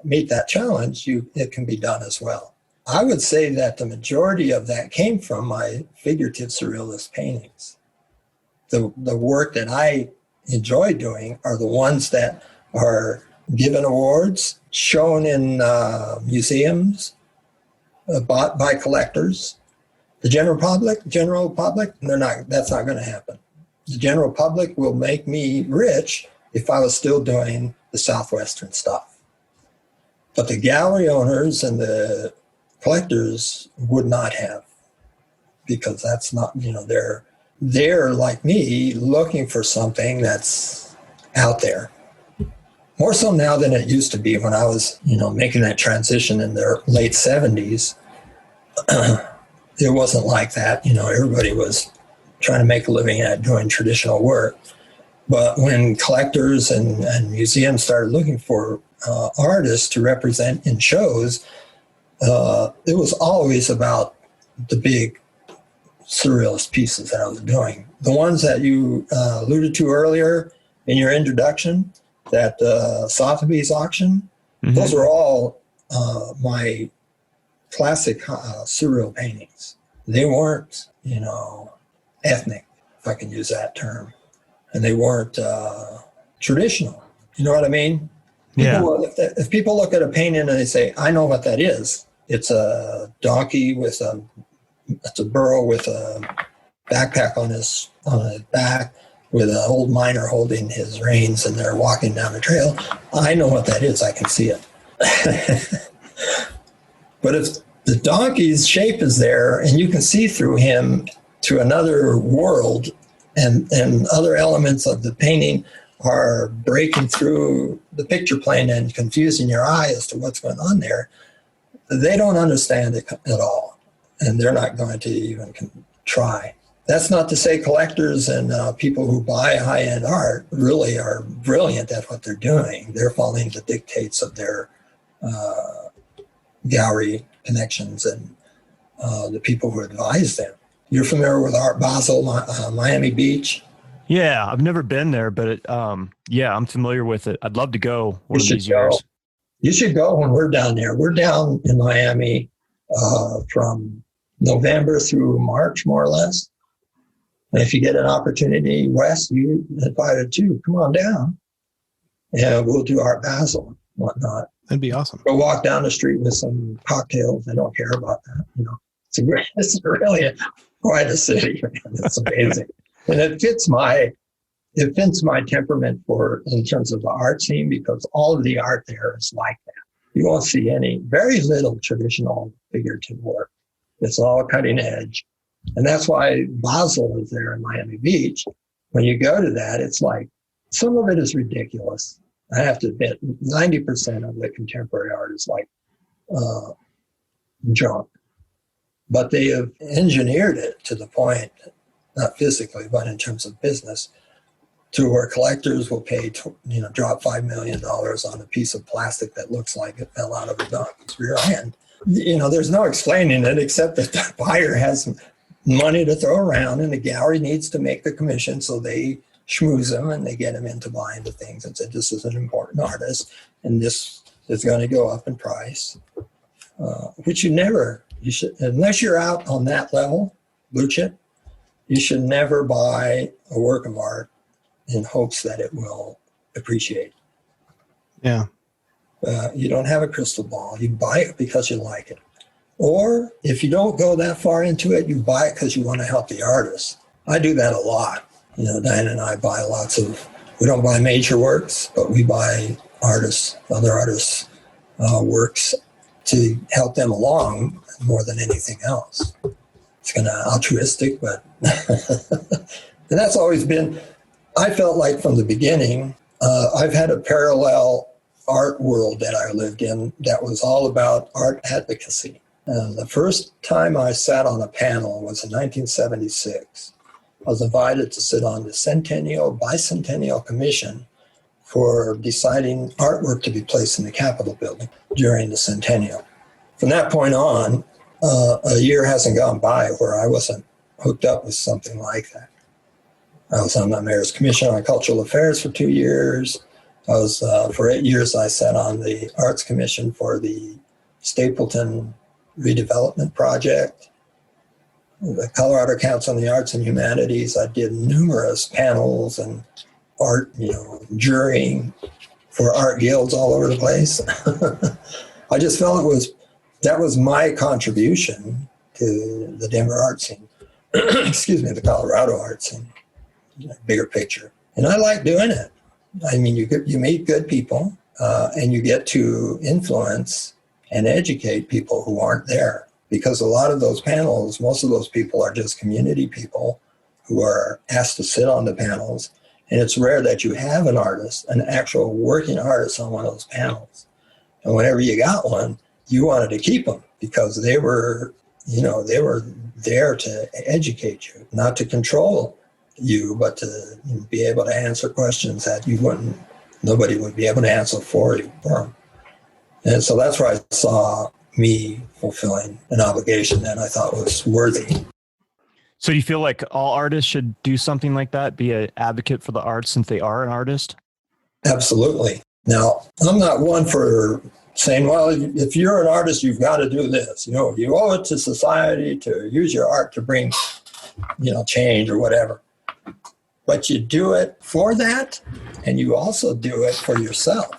meet that challenge, it can be done as well. I would say that the majority of that came from my figurative surrealist paintings. The work that I enjoy doing are the ones that are given awards, shown in museums, bought by collectors. The general public, that's not going to happen. The general public will make me rich if I was still doing the Southwestern stuff. But the gallery owners and the collectors would not have, because that's not, they're like me looking for something that's out there. More so now than it used to be when I was, making that transition in the late 70s. It wasn't like that. Everybody was trying to make a living at doing traditional work. But when collectors and museums started looking for artists to represent in shows, it was always about the big surrealist pieces that I was doing. The ones that you alluded to earlier in your introduction, that Sotheby's auction, those are all my classic surreal paintings. They weren't, ethnic, if I can use that term. And they weren't traditional. You know what I mean?
Yeah.
If people look at a painting and they say, I know what that is. It's a donkey it's a burro with a backpack on his back, with an old miner holding his reins, and they're walking down the trail. I know what that is. I can see it. But if the donkey's shape is there and you can see through him to another world, and other elements of the painting are breaking through the picture plane and confusing your eye as to what's going on there, they don't understand it at all. And they're not going to even try. That's not to say collectors and people who buy high-end art really are brilliant at what they're doing. They're following the dictates of their gallery connections and the people who advise them. You're familiar with Art Basel, Miami Beach?
Yeah, I've never been there, but I'm familiar with it. I'd love to go one of these years.
You should go when we're down there. We're down in Miami from November through March, more or less. And if you get an opportunity, Wes, you invited too. Come on down, and we'll do Art Basel and whatnot.
That'd be awesome.
Go walk down the street with some cocktails. I don't care about that. It's really quite a city, man. It's amazing. And it fits my temperament in terms of the art scene, because all of the art there is like that. You won't see very little traditional figurative work. It's all cutting edge. And that's why Basel is there in Miami Beach. When you go to that, it's like, some of it is ridiculous. I have to admit, 90% of the contemporary art is like junk. But they have engineered it to the point, not physically, but in terms of business, to where collectors will pay, drop $5 million on a piece of plastic that looks like it fell out of a donkey's rear end. There's no explaining it except that the buyer has money to throw around and the gallery needs to make the commission, so they schmooze them and they get them into buying the things and say, this is an important artist and this is going to go up in price, which you should, unless you're out on that level, blue chip, you should never buy a work of art in hopes that it will appreciate.
Yeah.
You don't have a crystal ball. You buy it because you like it. Or if you don't go that far into it, you buy it because you want to help the artist. I do that a lot. Diane and I buy we don't buy major works, but we buy other artists' works to help them along more than anything else. It's kind of altruistic, but and that's always been, I felt like from the beginning, I've had a parallel art world that I lived in that was all about art advocacy. And the first time I sat on a panel was in 1976. I was invited to sit on the Bicentennial Commission for deciding artwork to be placed in the Capitol building during the centennial. From that point on, a year hasn't gone by where I wasn't hooked up with something like that. I was on the Mayor's Commission on Cultural Affairs for 2 years. I was, for 8 years, I sat on the Arts Commission for the Stapleton Redevelopment Project, the Colorado Council on the Arts and Humanities. I did numerous panels and art, jurying for art guilds all over the place. I just felt that was my contribution to the Denver art scene. Excuse me, the Colorado art scene, bigger picture. And I like doing it. I mean, you meet good people, and you get to influence and educate people who aren't there. Because a lot of those panels, most of those people are just community people who are asked to sit on the panels. And it's rare that you have an artist, an actual working artist on one of those panels. And whenever you got one, you wanted to keep them because they were there to educate you, not to control you, but to be able to answer questions that nobody would be able to answer for you. And so that's where I saw me fulfilling an obligation that I thought was worthy.
So do you feel like all artists should do something like that, be an advocate for the arts since they are an artist?
Absolutely. Now, I'm not one for saying, well, if you're an artist, you've got to do this. You owe it to society to use your art to bring, change or whatever. But you do it for that, and you also do it for yourself,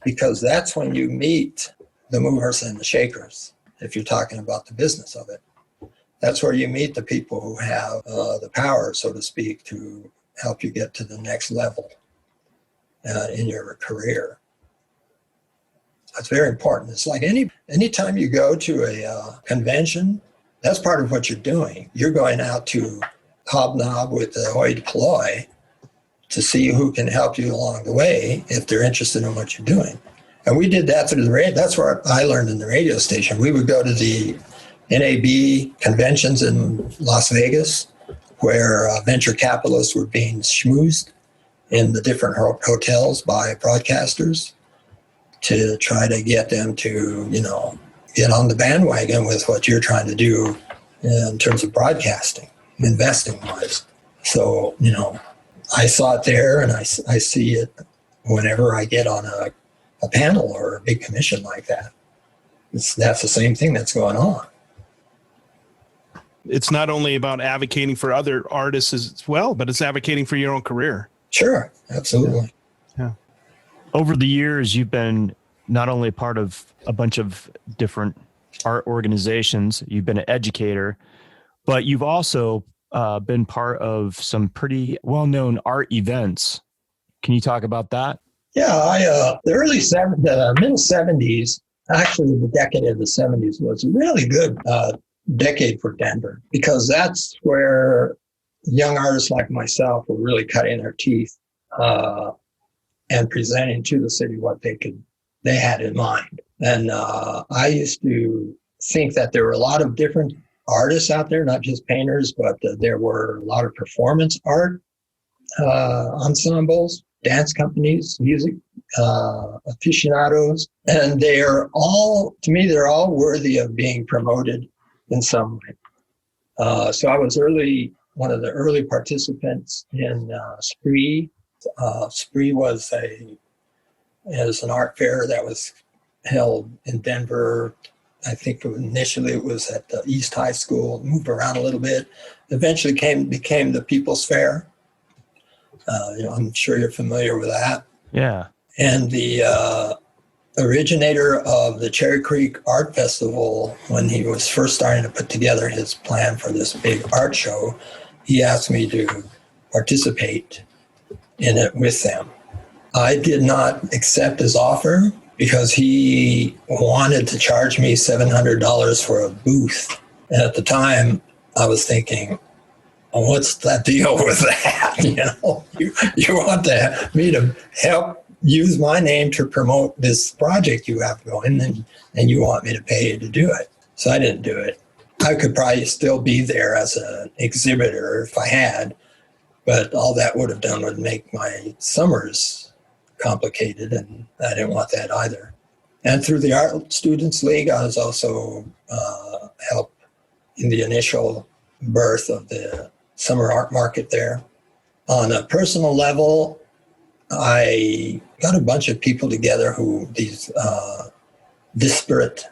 because that's when you meet the movers and the shakers, if you're talking about the business of it. That's where you meet the people who have the power, so to speak, to help you get to the next level in your career. That's very important. It's like anytime you go to a convention, that's part of what you're doing. You're going out to hobnob with the hoi polloi to see who can help you along the way if they're interested in what you're doing. And we did that through the radio. That's where I learned in the radio station. We would go to the NAB conventions in Las Vegas, where venture capitalists were being schmoozed in the different hotels by broadcasters to try to get them to, get on the bandwagon with what you're trying to do in terms of broadcasting, investing-wise. So, I saw it there, and I see it whenever I get on a panel or a big commission like that. That's the same thing that's going on.
It's not only about advocating for other artists as well, but it's advocating for your own career.
Sure, absolutely.
Yeah.
Over the years, you've been not only part of a bunch of different art organizations, you've been an educator, but you've also been part of some pretty well-known art events. Can you talk about that?
Yeah, the middle 70s, actually the decade of the 70s was a really good decade for Denver, because that's where young artists like myself were really cutting their teeth and presenting to the city what they had in mind. And I used to think that there were a lot of different artists out there, not just painters, but there were a lot of performance art ensembles, dance companies, music aficionados, and they're all worthy of being promoted in some way. So I was one of the early participants in Spree. Spree was an art fair that was held in Denver. I think initially it was at the East High School, moved around a little bit, eventually became the People's Fair. I'm sure you're familiar with that.
Yeah.
And the originator of the Cherry Creek Art Festival, when he was first starting to put together his plan for this big art show, he asked me to participate in it with them. I did not accept his offer because he wanted to charge me $700 for a booth. And at the time, I was thinking, what's the deal with that? You want me to help use my name to promote this project you have going, and you want me to pay you to do it. So I didn't do it. I could probably still be there as an exhibitor if I had, But all that would have done would make my summers complicated, and I didn't want that either. And through the Art Students League, I was also helped in the initial birth of the summer art market there. On a personal level, I got a bunch of people together who, these disparate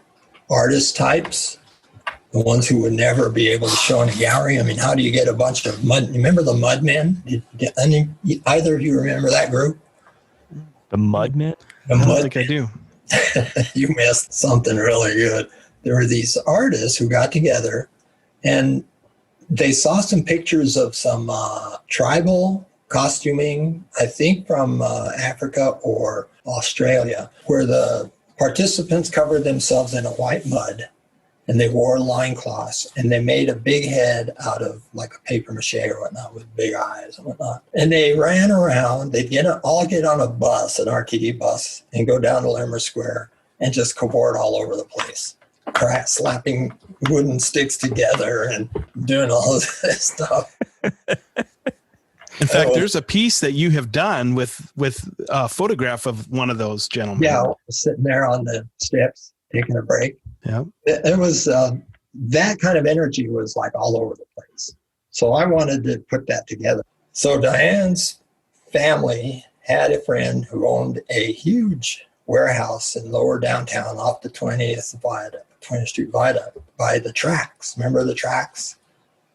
artist types, the ones who would never be able to show in a gallery. I mean, how do you get a bunch of remember the Mudmen? Either of you remember that group?
The Mudmen?
I don't think I do.
You missed something really good. There were these artists who got together and they saw some pictures of some tribal costuming, I think from Africa or Australia, where the participants covered themselves in a white mud and they wore loincloths and they made a big head out of like a paper mache or whatnot with big eyes and whatnot. And they ran around, they'd all get on a bus, an RTD bus, and go down to Limmer Square and just cavort all over the place, slapping wooden sticks together and doing all of this stuff.
In fact, there's a piece that you have done with a photograph of one of those gentlemen.
Yeah, I was sitting there on the steps taking a break.
Yeah,
it was that kind of energy was like all over the place. So I wanted to put that together. So Diane's family had a friend who owned a huge warehouse in lower downtown off the 20th Street Viaduct by the Tracks. Remember the Tracks?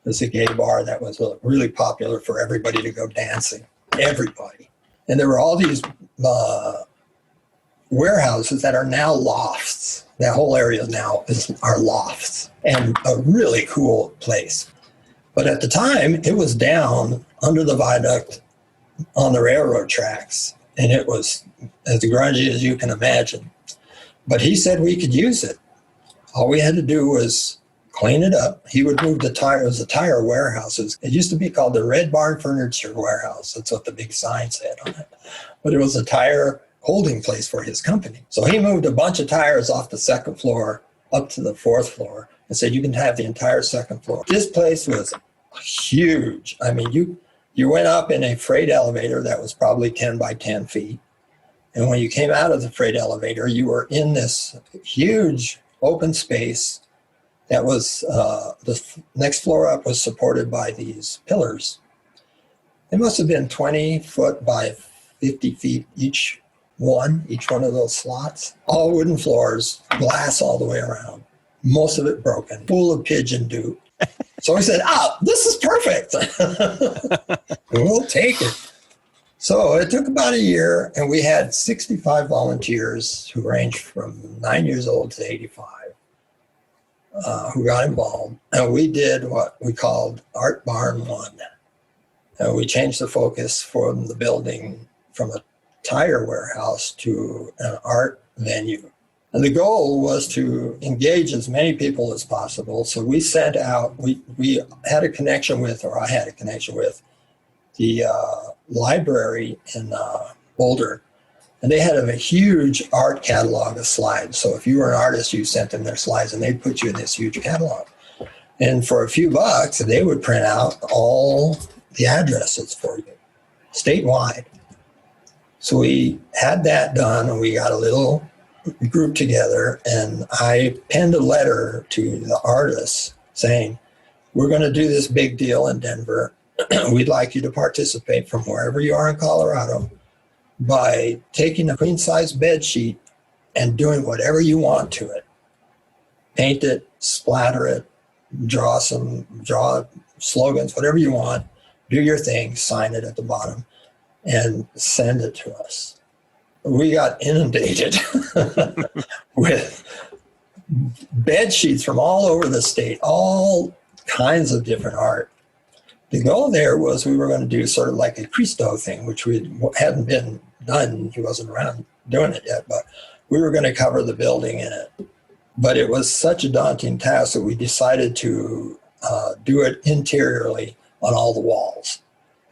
It was a gay bar that was really popular for everybody to go dancing. Everybody. And there were all these warehouses that are now lofts. That whole area now are lofts and a really cool place. But at the time, it was down under the viaduct on the railroad tracks. And it was as grungy as you can imagine. But he said we could use it. All we had to do was clean it up. He would move the tire. It was a tire warehouse. It used to be called the Red Barn Furniture Warehouse. That's what the big sign said on it. But it was a tire holding place for his company. So he moved a bunch of tires off the second floor up to the fourth floor and said, you can have the entire second floor. This place was huge. I mean, you went up in a freight elevator that was probably 10 by 10 feet. And when you came out of the freight elevator, you were in this huge open space that was, the next floor up was supported by these pillars. It must have been 20 foot by 50 feet each one of those slots. All wooden floors, glass all the way around. Most of it broken, full of pigeon dew. So we said, this is perfect. We'll take it. So it took about a year, and we had 65 volunteers who ranged from 9 years old to 85 who got involved. And we did what we called Art Barn 1. And we changed the focus from the building from a tire warehouse to an art venue. And the goal was to engage as many people as possible. So we sent out, we had a connection with, or I had a connection with, the library in Boulder. And they had a huge art catalog of slides. So if you were an artist, you sent them their slides and they'd put you in this huge catalog. And for a few bucks, they would print out all the addresses for you, statewide. So we had that done, and we got a little group together, and I penned a letter to the artists saying, we're going to do this big deal in Denver. We'd like you to participate from wherever you are in Colorado by taking a queen-size bed sheet and doing whatever you want to it. Paint it, splatter it, draw slogans, whatever you want, do your thing, sign it at the bottom, and send it to us. We got inundated with bed sheets from all over the state, all kinds of different art. The goal there was we were going to do sort of like a Christo thing, which hadn't been done. He wasn't around doing it yet, but we were going to cover the building in it. But it was such a daunting task that we decided to do it interiorly on all the walls,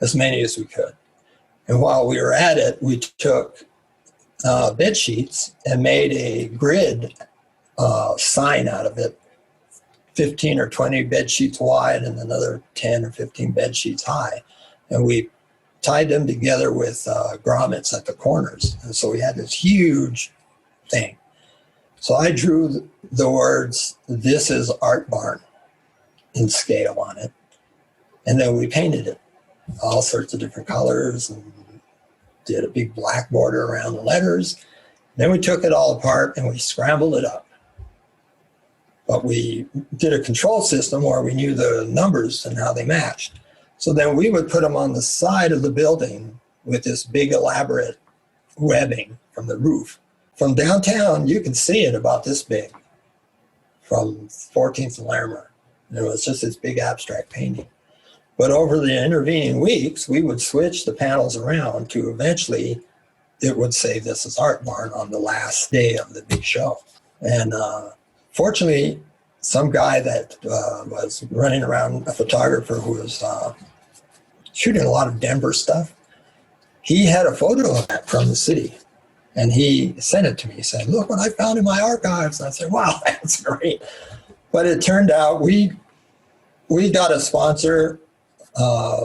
as many as we could. And while we were at it, we took bed sheets and made a grid sign out of it, 15 or 20 bed sheets wide and another 10 or 15 bed sheets high. And we tied them together with grommets at the corners. And so we had this huge thing. So I drew the words, "This is Art Barn," in scale on it. And then we painted it all sorts of different colors and did a big black border around the letters. Then we took it all apart and we scrambled it up. But we did a control system where we knew the numbers and how they matched. So then we would put them on the side of the building with this big elaborate webbing from the roof. From downtown, you could see it about this big from 14th and Larimer. And it was just this big abstract painting. But over the intervening weeks, we would switch the panels around to eventually it would say "This is Art Barn" on the last day of the big show. And fortunately, some guy that was running around, a photographer who was shooting a lot of Denver stuff, he had a photo of that from the city. And he sent it to me. He said, "Look what I found in my archives." And I said, "Wow, that's great." But it turned out we got a sponsor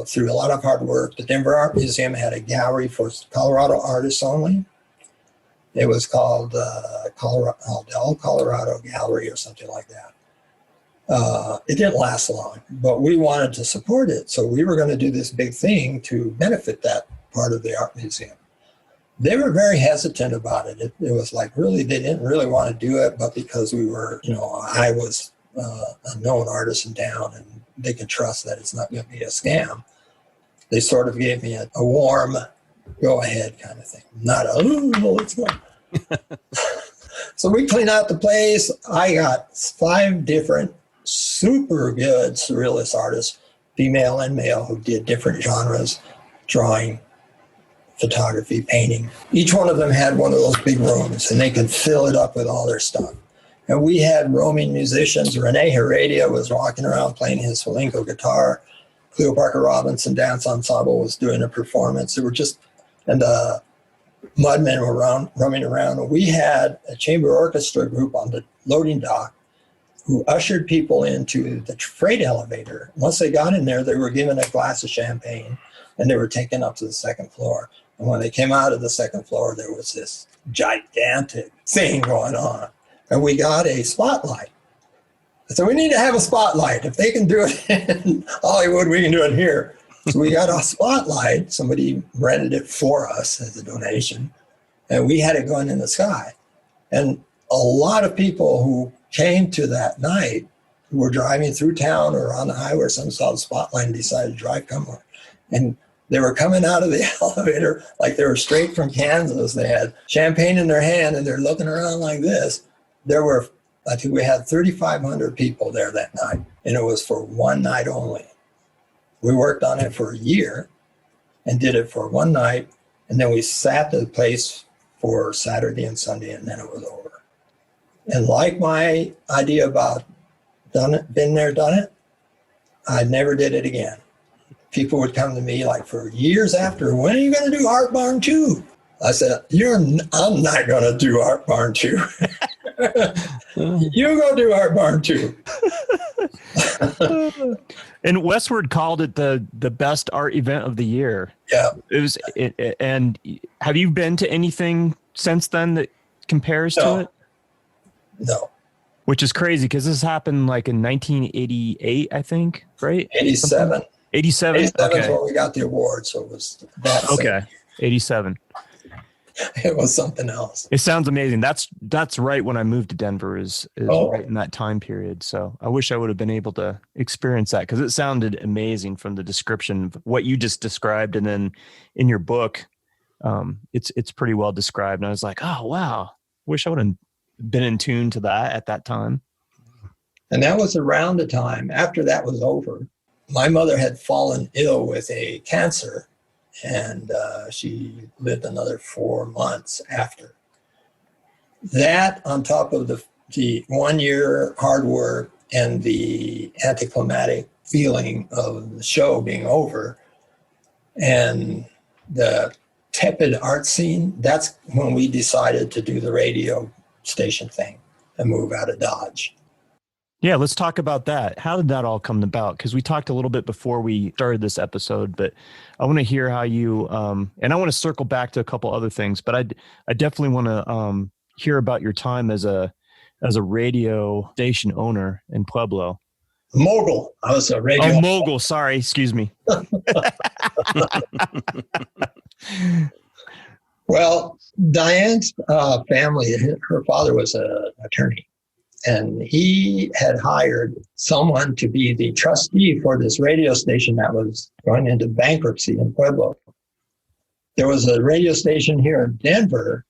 through a lot of hard work. The Denver Art Museum had a gallery for Colorado artists only. It was called Colorado Gallery or something like that. It didn't last long, but we wanted to support it. So we were going to do this big thing to benefit that part of the art museum. They were very hesitant about it. It was like really, they didn't really want to do it, but because we were, I was a known artist in town and they could trust that it's not going to be a scam, they sort of gave me a warm go ahead kind of thing. Not a, "Ooh, let's go." So we cleaned out the place. I got 5 different super good surrealist artists, female and male, who did different genres, drawing, photography, painting. Each one of them had one of those big rooms and they could fill it up with all their stuff. And we had roaming musicians. Rene Heredia was walking around playing his flamenco guitar. Cleo Parker Robinson Dance Ensemble was doing a performance. They were just, and the Mudmen were roaming around. And we had a chamber orchestra group on the loading dock who ushered people into the freight elevator. Once they got in there, they were given a glass of champagne and they were taken up to the second floor. And when they came out of the second floor, there was this gigantic thing going on. And we got a spotlight. So we need to have a spotlight. If they can do it in Hollywood, we can do it here. So we got a spotlight. Somebody rented it for us as a donation. And we had it going in the sky. And a lot of people who came to that night, who were driving through town or on the highway, some saw the spotlight and decided to drive somewhere. And they were coming out of the elevator like they were straight from Kansas. They had champagne in their hand and they're looking around like this. There were, I think we had 3,500 people there that night, and it was for one night only. We worked on it for a year and did it for one night, and then we sat the place for Saturday and Sunday, and then it was over. And like my idea about done it, been there, done it, I never did it again. People would come to me like for years after, "When are you going to do Art Barn 2? I said, I'm not going to do Art Barn 2. You go do Art Barn 2.
And Westward called it the best art event of the year.
Yeah.
And have you been to anything since then that compares to it?
No.
Which is crazy because this happened like in 1988, I think, right?
87.
87?
87 is
Okay.
when we got the award, so it was that.
Okay. 87.
It was something else.
It sounds amazing. That's right when I moved to Denver is right in that time period. So I wish I would have been able to experience that because it sounded amazing from the description of what you just described. And then in your book, it's pretty well described. And I was like, oh, wow. Wish I would have been in tune to that at that time.
And that was around the time after that was over. My mother had fallen ill with a cancer, and she lived another 4 months after. That, on top of the 1 year hard work and the anticlimactic feeling of the show being over, and the tepid art scene, that's when we decided to do the radio station thing and move out of Dodge.
Yeah, let's talk about that. How did that all come about? Because we talked a little bit before we started this episode, but I want to hear how you, and I want to circle back to a couple other things, but I definitely want to hear about your time as a radio station owner in Pueblo.
Mogul. I was a radio.
Oh, mogul. Sorry. Excuse me.
Well, Diane's family, her father was an attorney, and he had hired someone to be the trustee for this radio station that was going into bankruptcy in Pueblo. There was a radio station here in Denver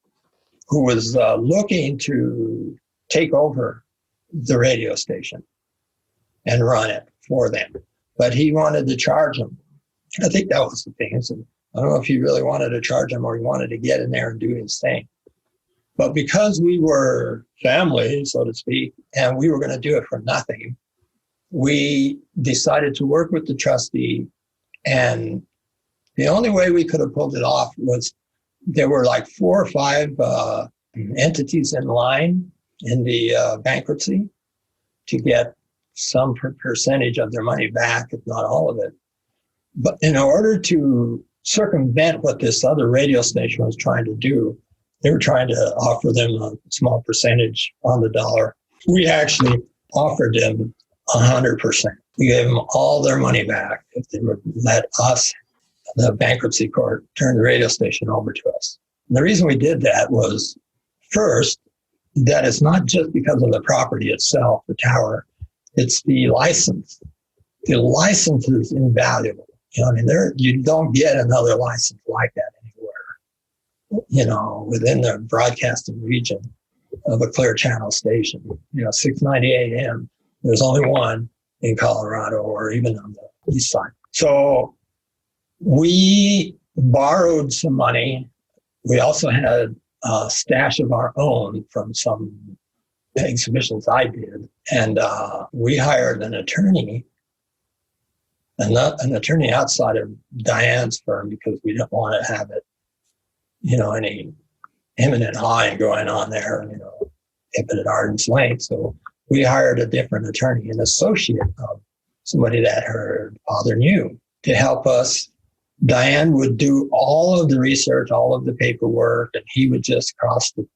who was looking to take over the radio station and run it for them, but he wanted to charge them. I think that was the thing. So I don't know if he really wanted to charge them or he wanted to get in there and do his thing. But because we were family, so to speak, and we were going to do it for nothing, we decided to work with the trustee. And the only way we could have pulled it off was there were like 4 or 5 entities in line in the bankruptcy to get some percentage of their money back, if not all of it. But in order to circumvent what this other radio station was trying to do, they were trying to offer them a small percentage on the dollar. We actually offered them 100%. We gave them all their money back if they would let us, the bankruptcy court, turn the radio station over to us. And the reason we did that was, first, that it's not just because of the property itself, the tower, it's the license. The license is invaluable. You know, I mean, you don't get another license like that anywhere, you know, within the broadcasting region of a clear channel station. You know, 690 AM, there's only one in Colorado or even on the east side. So we borrowed some money. We also had a stash of our own from some exhibitions I did. And we hired an attorney, and not an attorney outside of Diane's firm, because we didn't want to have it, you know, any imminent harm going on there, you know, keep it at arm's length. So we hired a different attorney, an associate of somebody that her father knew, to help us. Diane would do all of the research, all of the paperwork, and he would just cross the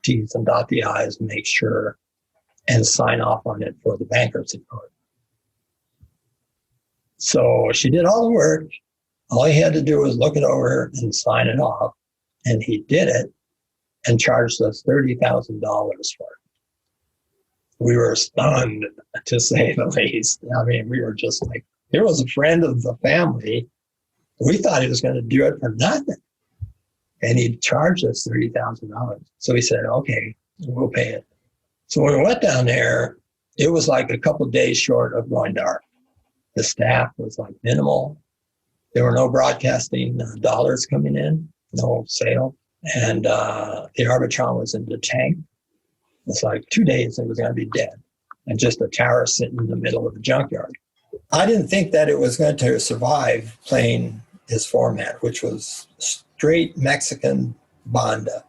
T's and dot the I's and make sure and sign off on it for the bankruptcy court. So she did all the work. All he had to do was look it over and sign it off. And he did it and charged us $30,000 for it. We were stunned, to say the least. I mean, we were just like, here was a friend of the family. We thought he was going to do it for nothing. And he charged us $30,000. So we said, okay, we'll pay it. So when we went down there, it was like a couple of days short of going dark. The staff was like minimal. There were no broadcasting dollars coming in, no sale. And the Arbitron was in the tank. It's like 2 days it was going to be dead. And just a tower sitting in the middle of the junkyard. I didn't think that it was going to survive playing this format, which was straight Mexican banda,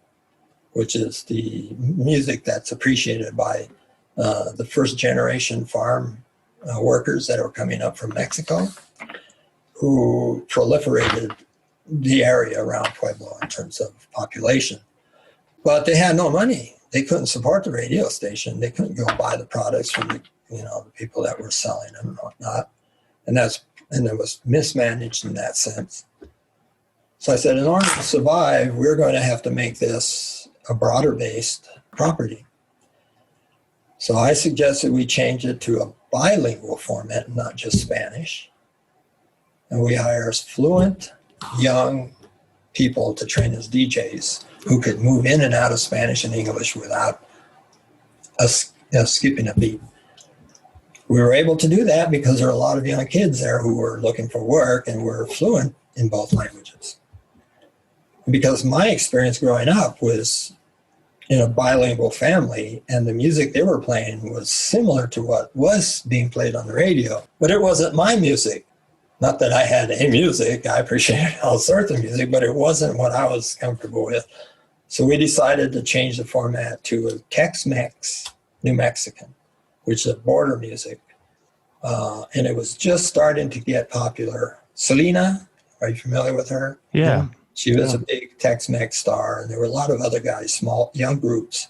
which is the music that's appreciated by the first generation farm workers that are coming up from Mexico, who proliferated the area around Pueblo in terms of population. But they had no money. They couldn't support the radio station. They couldn't go buy the products from the people that were selling them and whatnot. And it was mismanaged in that sense. So I said, in order to survive, we're going to have to make this a broader based property. So I suggested we change it to a bilingual format, not just Spanish. And we hire fluent, young people to train as DJs who could move in and out of Spanish and English without us skipping a beat. We were able to do that because there are a lot of young kids there who were looking for work and were fluent in both languages. Because my experience growing up was in a bilingual family, and the music they were playing was similar to what was being played on the radio, but it wasn't my music. Not that I had any music, I appreciated all sorts of music, but it wasn't what I was comfortable with. So we decided to change the format to a Tex-Mex New Mexican. which is border music. And it was just starting to get popular. Selena, are you familiar with her?
Yeah.
She was a big Tex-Mex star, and there were a lot of other guys, small, young groups.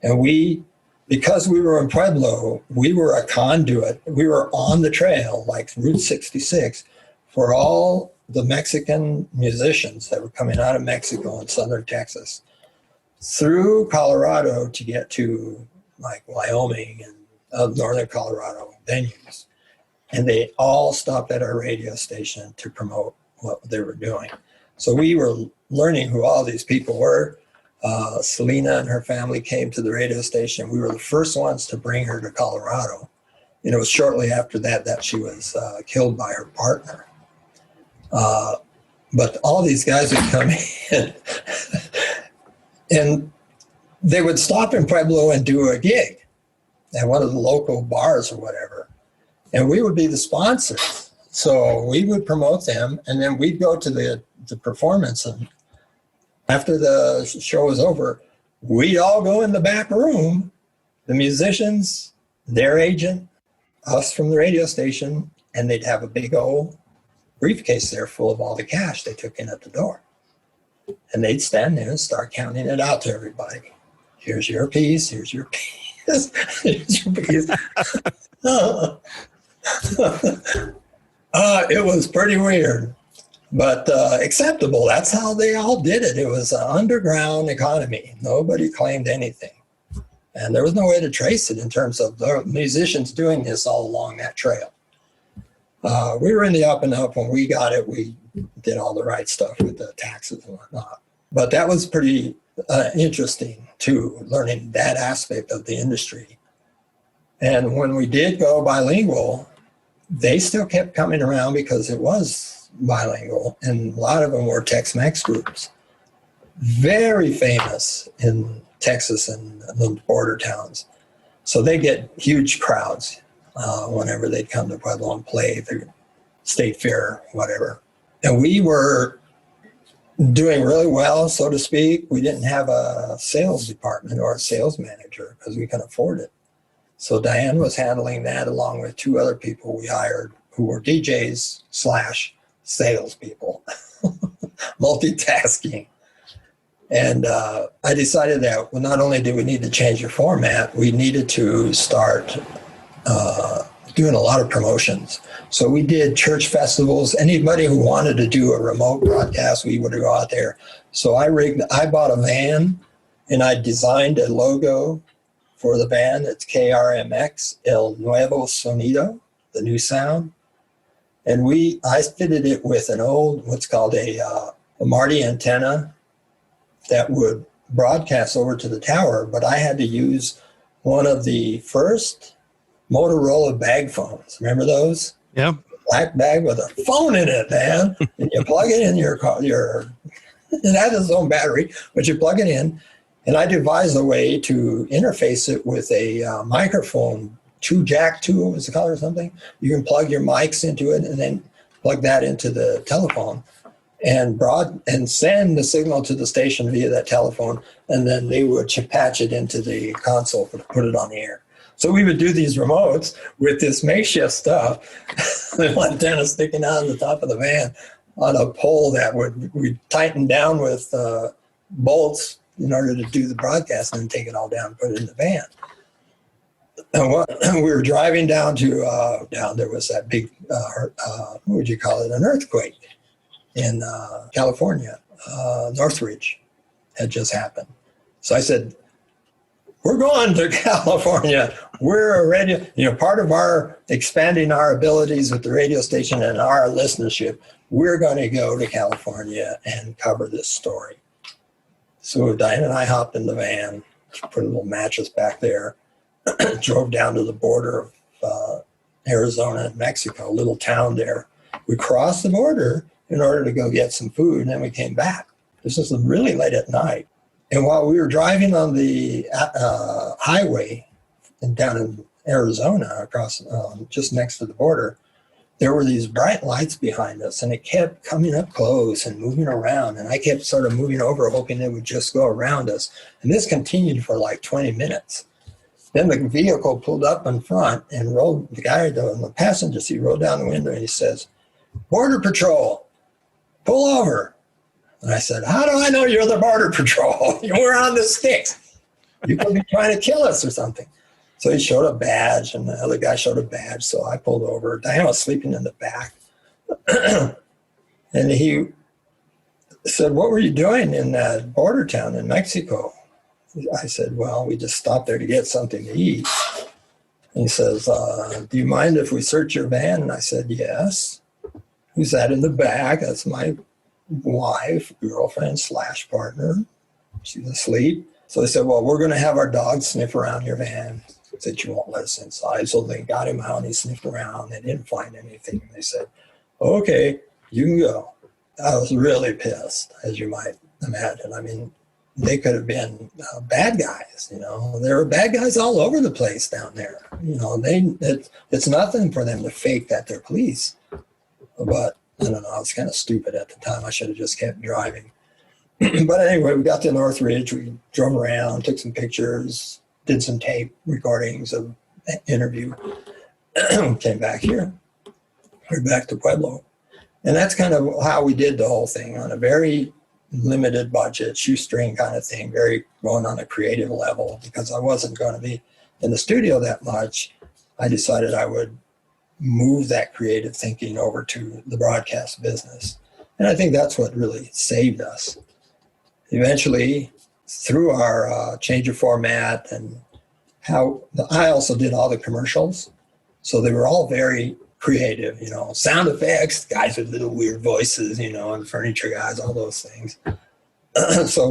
And because we were in Pueblo, we were a conduit. We were on the trail, like Route 66, for all the Mexican musicians that were coming out of Mexico and southern Texas through Colorado to get to like Wyoming and northern Colorado venues. And they all stopped at our radio station to promote what they were doing. So we were learning who all these people were. Selena and her family came to the radio station. We were the first ones to bring her to Colorado. And it was shortly after that she was killed by her partner. But all these guys would come in and they would stop in Pueblo and do a gig at one of the local bars or whatever. And we would be the sponsors. So we would promote them, and then we'd go to the performance. And after the show was over, we'd all go in the back room, the musicians, their agent, us from the radio station, and they'd have a big old briefcase there full of all the cash they took in at the door. And they'd stand there and start counting it out to everybody. Here's your piece, here's your piece, here's your piece. It was pretty weird, but acceptable. That's how they all did it. It was an underground economy. Nobody claimed anything. And there was no way to trace it in terms of the musicians doing this all along that trail. We were in the up and up. When we got it, we did all the right stuff with the taxes and whatnot. But that was pretty interesting, too, learning that aspect of the industry. And when we did go bilingual, they still kept coming around because it was bilingual, and a lot of them were Tex-Mex groups, very famous in Texas and the border towns. So they get huge crowds whenever they'd come to Pueblo and play the state fair, whatever. And we were doing really well, so to speak. We didn't have a sales department or a sales manager because we couldn't afford it. So Diane was handling that along with two other people we hired who were DJs / salespeople, multitasking. And I decided that not only did we need to change the format, we needed to start doing a lot of promotions. So we did church festivals. Anybody who wanted to do a remote broadcast, we would go out there. So I bought a van and I designed a logo for the band. It's KRMX, El Nuevo Sonido, the new sound. And I fitted it with an old, what's called a Marty antenna that would broadcast over to the tower, but I had to use one of the first Motorola bag phones. Remember those?
Yep.
Black bag with a phone in it, man. And you plug it in your car. It has its own battery, but you plug it in. And I devised a way to interface it with a microphone, jack 2, was it called or something? You can plug your mics into it and then plug that into the telephone and send the signal to the station via that telephone, and then they would patch it into the console to put it on the air. So we would do these remotes with this makeshift stuff, the antenna sticking out of the top of the van on a pole that we'd tighten down with bolts in order to do the broadcast and then take it all down and put it in the van. And we were driving down to, there was that big, what would you call it, an earthquake in California. Northridge had just happened. So I said, we're going to California. We're ready. Part of our expanding our abilities with the radio station and our listenership, we're going to go to California and cover this story. So Diane and I hopped in the van, put a little mattress back there, drove down to the border of Arizona and Mexico, a little town there. We crossed the border in order to go get some food, and then we came back. This was really late at night. And while we were driving on the highway down in Arizona, across just next to the border, there were these bright lights behind us, and it kept coming up close and moving around. And I kept sort of moving over, hoping it would just go around us. And this continued for like 20 minutes. Then the vehicle pulled up in front and the guy in the passenger seat rolled down the window and he says, "Border Patrol, pull over." And I said, "How do I know you're the Border Patrol? We're on the sticks. You could be trying to kill us or something." So he showed a badge and the other guy showed a badge. So I pulled over. Diana was sleeping in the back. And he said, "What were you doing in that border town in Mexico?" I said, "Well, we just stopped there to get something to eat." And he says, "Do you mind if we search your van?" And I said, "Yes." "Who's that in the back?" "That's my wife, girlfriend / partner. She's asleep." So they said, "Well, we're going to have our dogs sniff around your van. Said you won't let us inside." So they got him out and he sniffed around. They didn't find anything. And they said, "Okay, you can go." I was really pissed, as you might imagine. I mean, they could have been bad guys, you know. There were bad guys all over the place down there. You know, it's nothing for them to fake that they're police. But I don't know, I was kind of stupid at the time. I should have just kept driving. But anyway, we got to Northridge. We drove around, took some pictures, did some tape recordings of the interview. Came back here. We're back to Pueblo. And that's kind of how we did the whole thing, on a very limited budget, shoestring kind of thing, very going on a creative level. Because I wasn't going to be in the studio that much, I decided I would move that creative thinking over to the broadcast business. And I think that's what really saved us. Eventually, through our change of format and I also did all the commercials. So they were all very creative, you know, sound effects, guys with little weird voices, you know, and furniture guys, all those things. So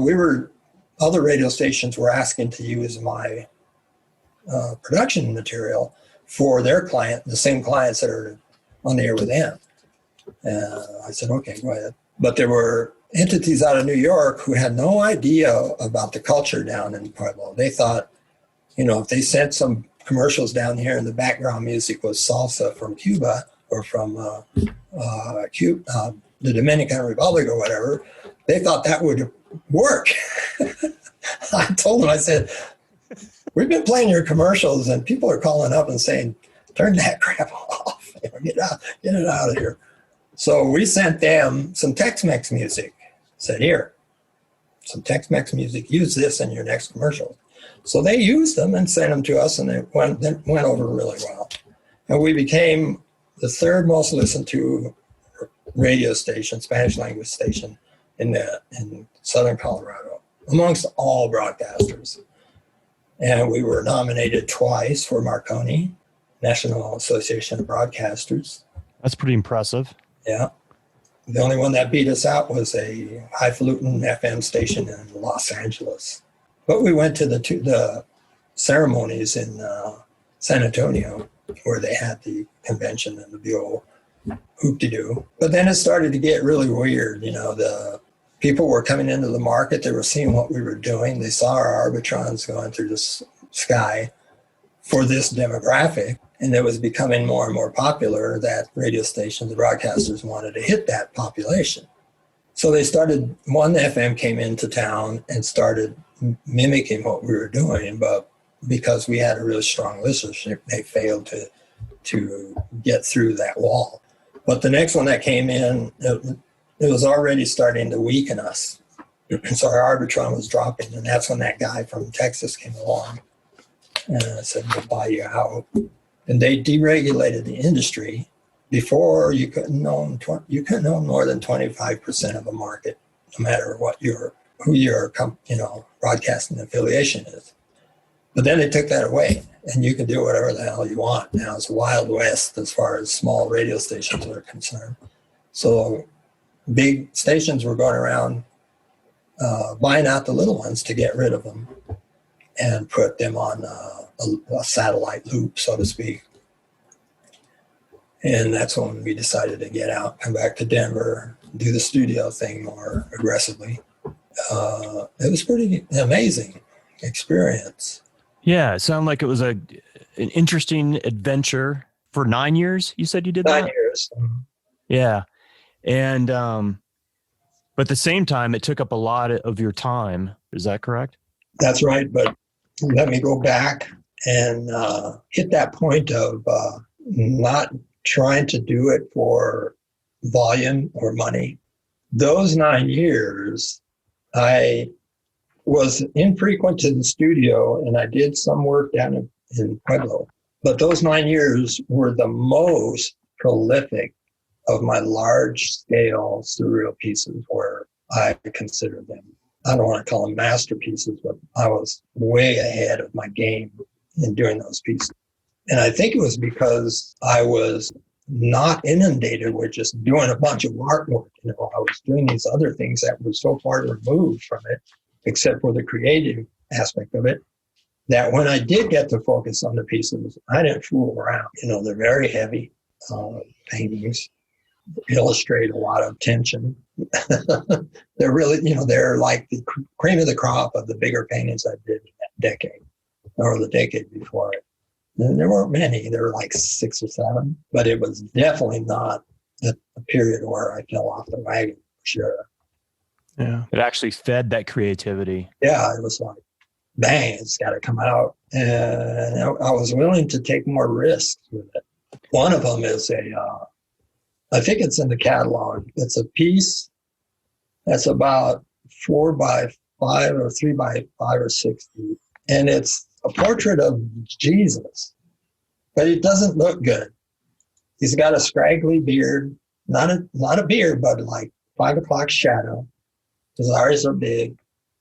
other radio stations were asking to use my production material for their client, the same clients that are on the air with them. I said, "Okay, go ahead." But there were entities out of New York who had no idea about the culture down in Pueblo. They thought, you know, if they sent some commercials down here and the background music was salsa from Cuba or from the Dominican Republic or whatever, they thought that would work. I told them, I said, "We've been playing your commercials and people are calling up and saying, 'Turn that crap off. You know, get it out of here.'" So we sent them some Tex-Mex music. Said, "Here, some Tex-Mex music. Use this in your next commercial." So they used them and sent them to us, and it went over really well. And we became the third most listened to radio station, Spanish language station in Southern Colorado, amongst all broadcasters. And we were nominated twice for Marconi, National Association of Broadcasters.
That's pretty impressive.
Yeah. The only one that beat us out was a highfalutin FM station in Los Angeles. But we went to the ceremonies in San Antonio where they had the convention and the big old hoop-de-doo. But then it started to get really weird. You know, the people were coming into the market. They were seeing what we were doing. They saw our arbitrons going through the sky for this demographic. And it was becoming more and more popular that radio stations, the broadcasters wanted to hit that population. So they started, one FM came into town and started mimicking what we were doing, but because we had a really strong listenership, they failed to get through that wall. But the next one that came in, it was already starting to weaken us. So our arbitron was dropping, and that's when that guy from Texas came along and said, "We'll buy you out." And they deregulated the industry. Before, you couldn't own more than 25% of a market, no matter who your broadcasting affiliation is. But then they took that away, and you can do whatever the hell you want. Now it's Wild West as far as small radio stations are concerned. So big stations were going around buying out the little ones to get rid of them and put them on a satellite loop, so to speak. And that's when we decided to get out, come back to Denver, do the studio thing more aggressively. It was pretty amazing experience.
Yeah, it sounded like it was an interesting adventure for 9 years. You said you did that?
9 years.
Yeah. And but at the same time, it took up a lot of your time. Is that correct?
That's right. But let me go back and hit that point of not trying to do it for volume or money. Those 9 years, I was infrequent to the studio, and I did some work down in Pueblo. But those 9 years were the most prolific of my large-scale surreal pieces, where I consider them, I don't want to call them masterpieces, but I was way ahead of my game in doing those pieces. And I think it was because I was not inundated with just doing a bunch of artwork. I was doing these other things that were so far removed from it, except for the creative aspect of it, that when I did get to focus on the pieces, I didn't fool around. They're very heavy paintings, illustrate a lot of tension. They're really, they're like the cream of the crop of the bigger paintings I did in that decade, or the decade before it. And there weren't many. There were like 6 or 7, but it was definitely not a period where I fell off the wagon, for sure.
Yeah. It actually fed that creativity.
Yeah, it was like, bang, it's got to come out. And I was willing to take more risks with it. One of them is I think it's in the catalog. It's a piece that's about 4 by 5 or 3 by 5 or 6 feet. And it's a portrait of Jesus, but it doesn't look good. He's got a scraggly beard, not a beard, but like 5 o'clock shadow. His eyes are big.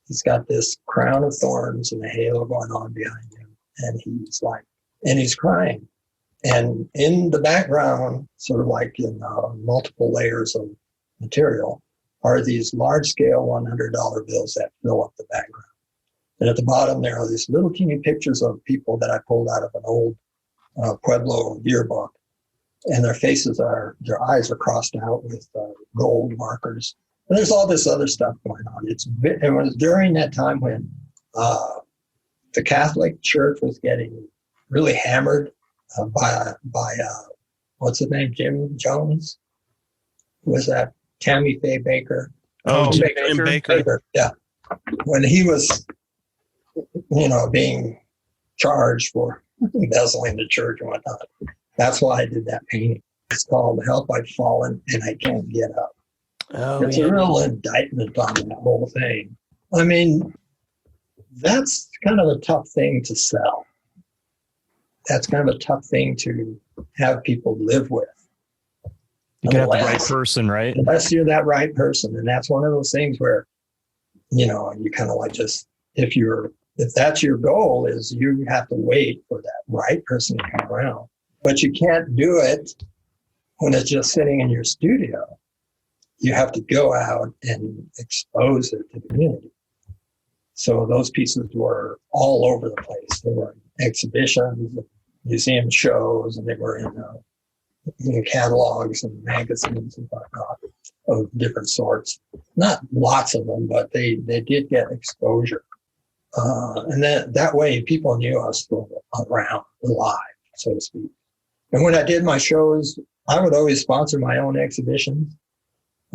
He's got this crown of thorns and a halo going on behind him. And he's crying. And in the background, sort of like in multiple layers of material, are these large scale $100 bills that fill up the background. And at the bottom, there are these little teeny pictures of people that I pulled out of an old Pueblo yearbook. And their eyes are crossed out with gold markers. And there's all this other stuff going on. It was during that time when the Catholic Church was getting really hammered by what's his name, Jim Jones? Who was that? Tammy Faye Baker.
Oh, Jim Baker.
Yeah. When he was, being charged for embezzling the church and whatnot. That's why I did that painting. It's called Help I've Fallen and I Can't Get Up. Oh, it's a real indictment on that whole thing. I mean, that's kind of a tough thing to sell. That's kind of a tough thing to have people live with.
You got the right person, right?
Unless you're that right person. And that's one of those things where, you kind of like just, if that's your goal, is you have to wait for that right person to come around. But you can't do it when it's just sitting in your studio. You have to go out and expose it to the community. So those pieces were all over the place. They were in exhibitions, museum shows, and they were in catalogs and magazines and whatnot of different sorts. Not lots of them, but they did get exposure. And that way people knew I was still around, alive, so to speak. And when I did my shows, I would always sponsor my own exhibitions.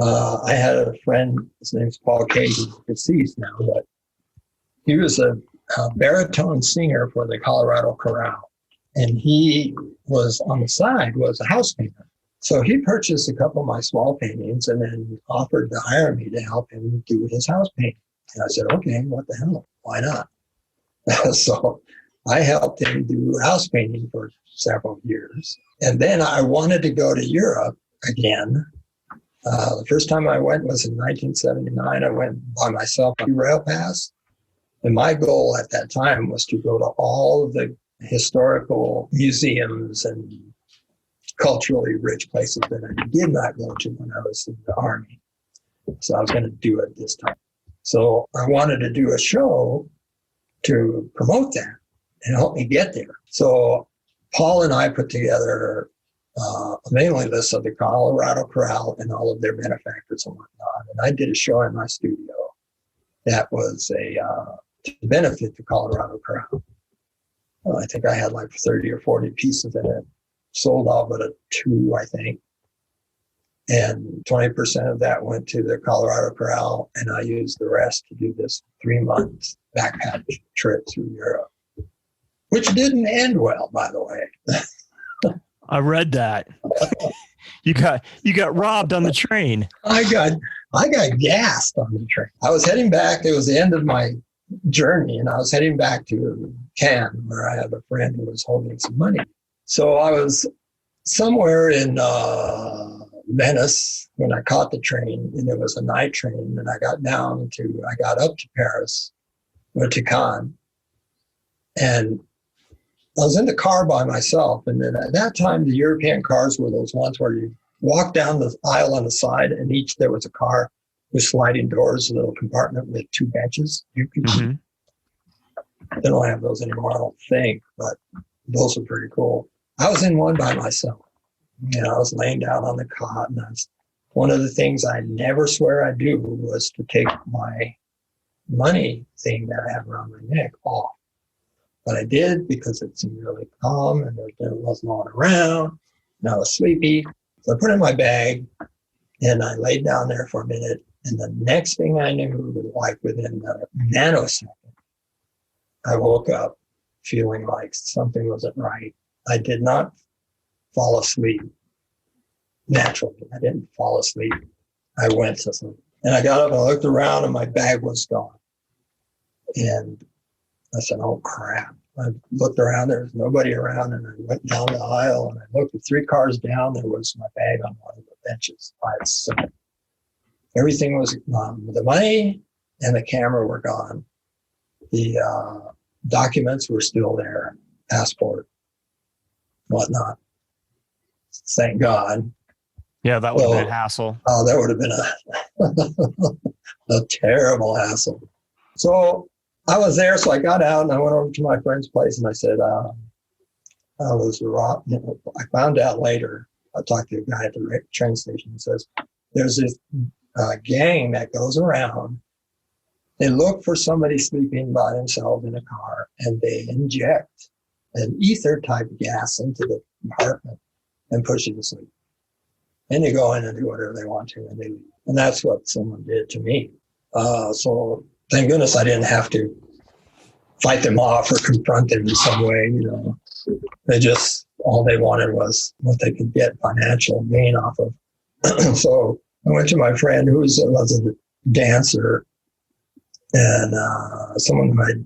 I had a friend, his name's Paul Kay, he's deceased now, but he was a baritone singer for the Colorado Chorale. And he was on the side, was a house painter. So he purchased a couple of my small paintings and then offered to hire me to help him do his house painting. And I said, okay, what the hell? Why not? So I helped him do house painting for several years. And then I wanted to go to Europe again. The first time I went was in 1979. I went by myself on rail pass. And my goal at that time was to go to all of the historical museums and culturally rich places that I did not go to when I was in the Army. So I was going to do it this time. So I wanted to do a show to promote that and help me get there. So Paul and I put together a mailing list of the Colorado Chorale and all of their benefactors and whatnot. And I did a show in my studio that was to benefit the Colorado Chorale. I think I had like 30 or 40 pieces in it. Sold all but 2, I think. And 20% of that went to the Colorado Chorale, and I used the rest to do this 3-month backpack trip through Europe. which didn't end well, by the way.
I read that. You got robbed on the train.
I got gassed on the train. I was heading back. It was the end of my journey, and I was heading back to Cannes, where I had a friend who was holding some money. So I was somewhere in Venice when I caught the train, and it was a night train. And I got up to Paris, went to Cannes, and I was in the car by myself. And then at that time, the European cars were those ones where you walk down the aisle on the side, and there was a car with sliding doors, a little compartment with 2 benches. You could, They don't have those anymore, I don't think, but those are pretty cool. I was in one by myself. I was laying down on the cot, and one of the things I never swear I do was to take my money thing that I have around my neck off. But I did because it seemed really calm, and there wasn't no one around, and I was sleepy. So I put it in my bag, and I laid down there for a minute, and the next thing I knew, like within a nanosecond, I woke up feeling like something wasn't right. I did not fall asleep naturally. I didn't fall asleep. I went to sleep. And I got up and I looked around, and my bag was gone. And I said, oh, crap. I looked around. There was nobody around. And I went down the aisle, and I looked at 3 cars down. There was my bag on one of the benches by itself. Everything was gone. The money and the camera were gone. The documents were still there, passport, whatnot. Thank God.
Yeah, that would have been a hassle.
Oh, that would have been a terrible hassle. So I was there, so I got out and I went over to my friend's place, and I said, I was robbed. I found out later, I talked to a guy at the train station. He says, there's this gang that goes around. They look for somebody sleeping by themselves in a car, and they inject an ether type gas into the compartment and push you to sleep. And they go in and do whatever they want to, and they leave. And that's what someone did to me. So thank goodness I didn't have to fight them off or confront them in some way. They just, all they wanted was what they could get financial gain off of. So I went to my friend who was a dancer, and someone who I'd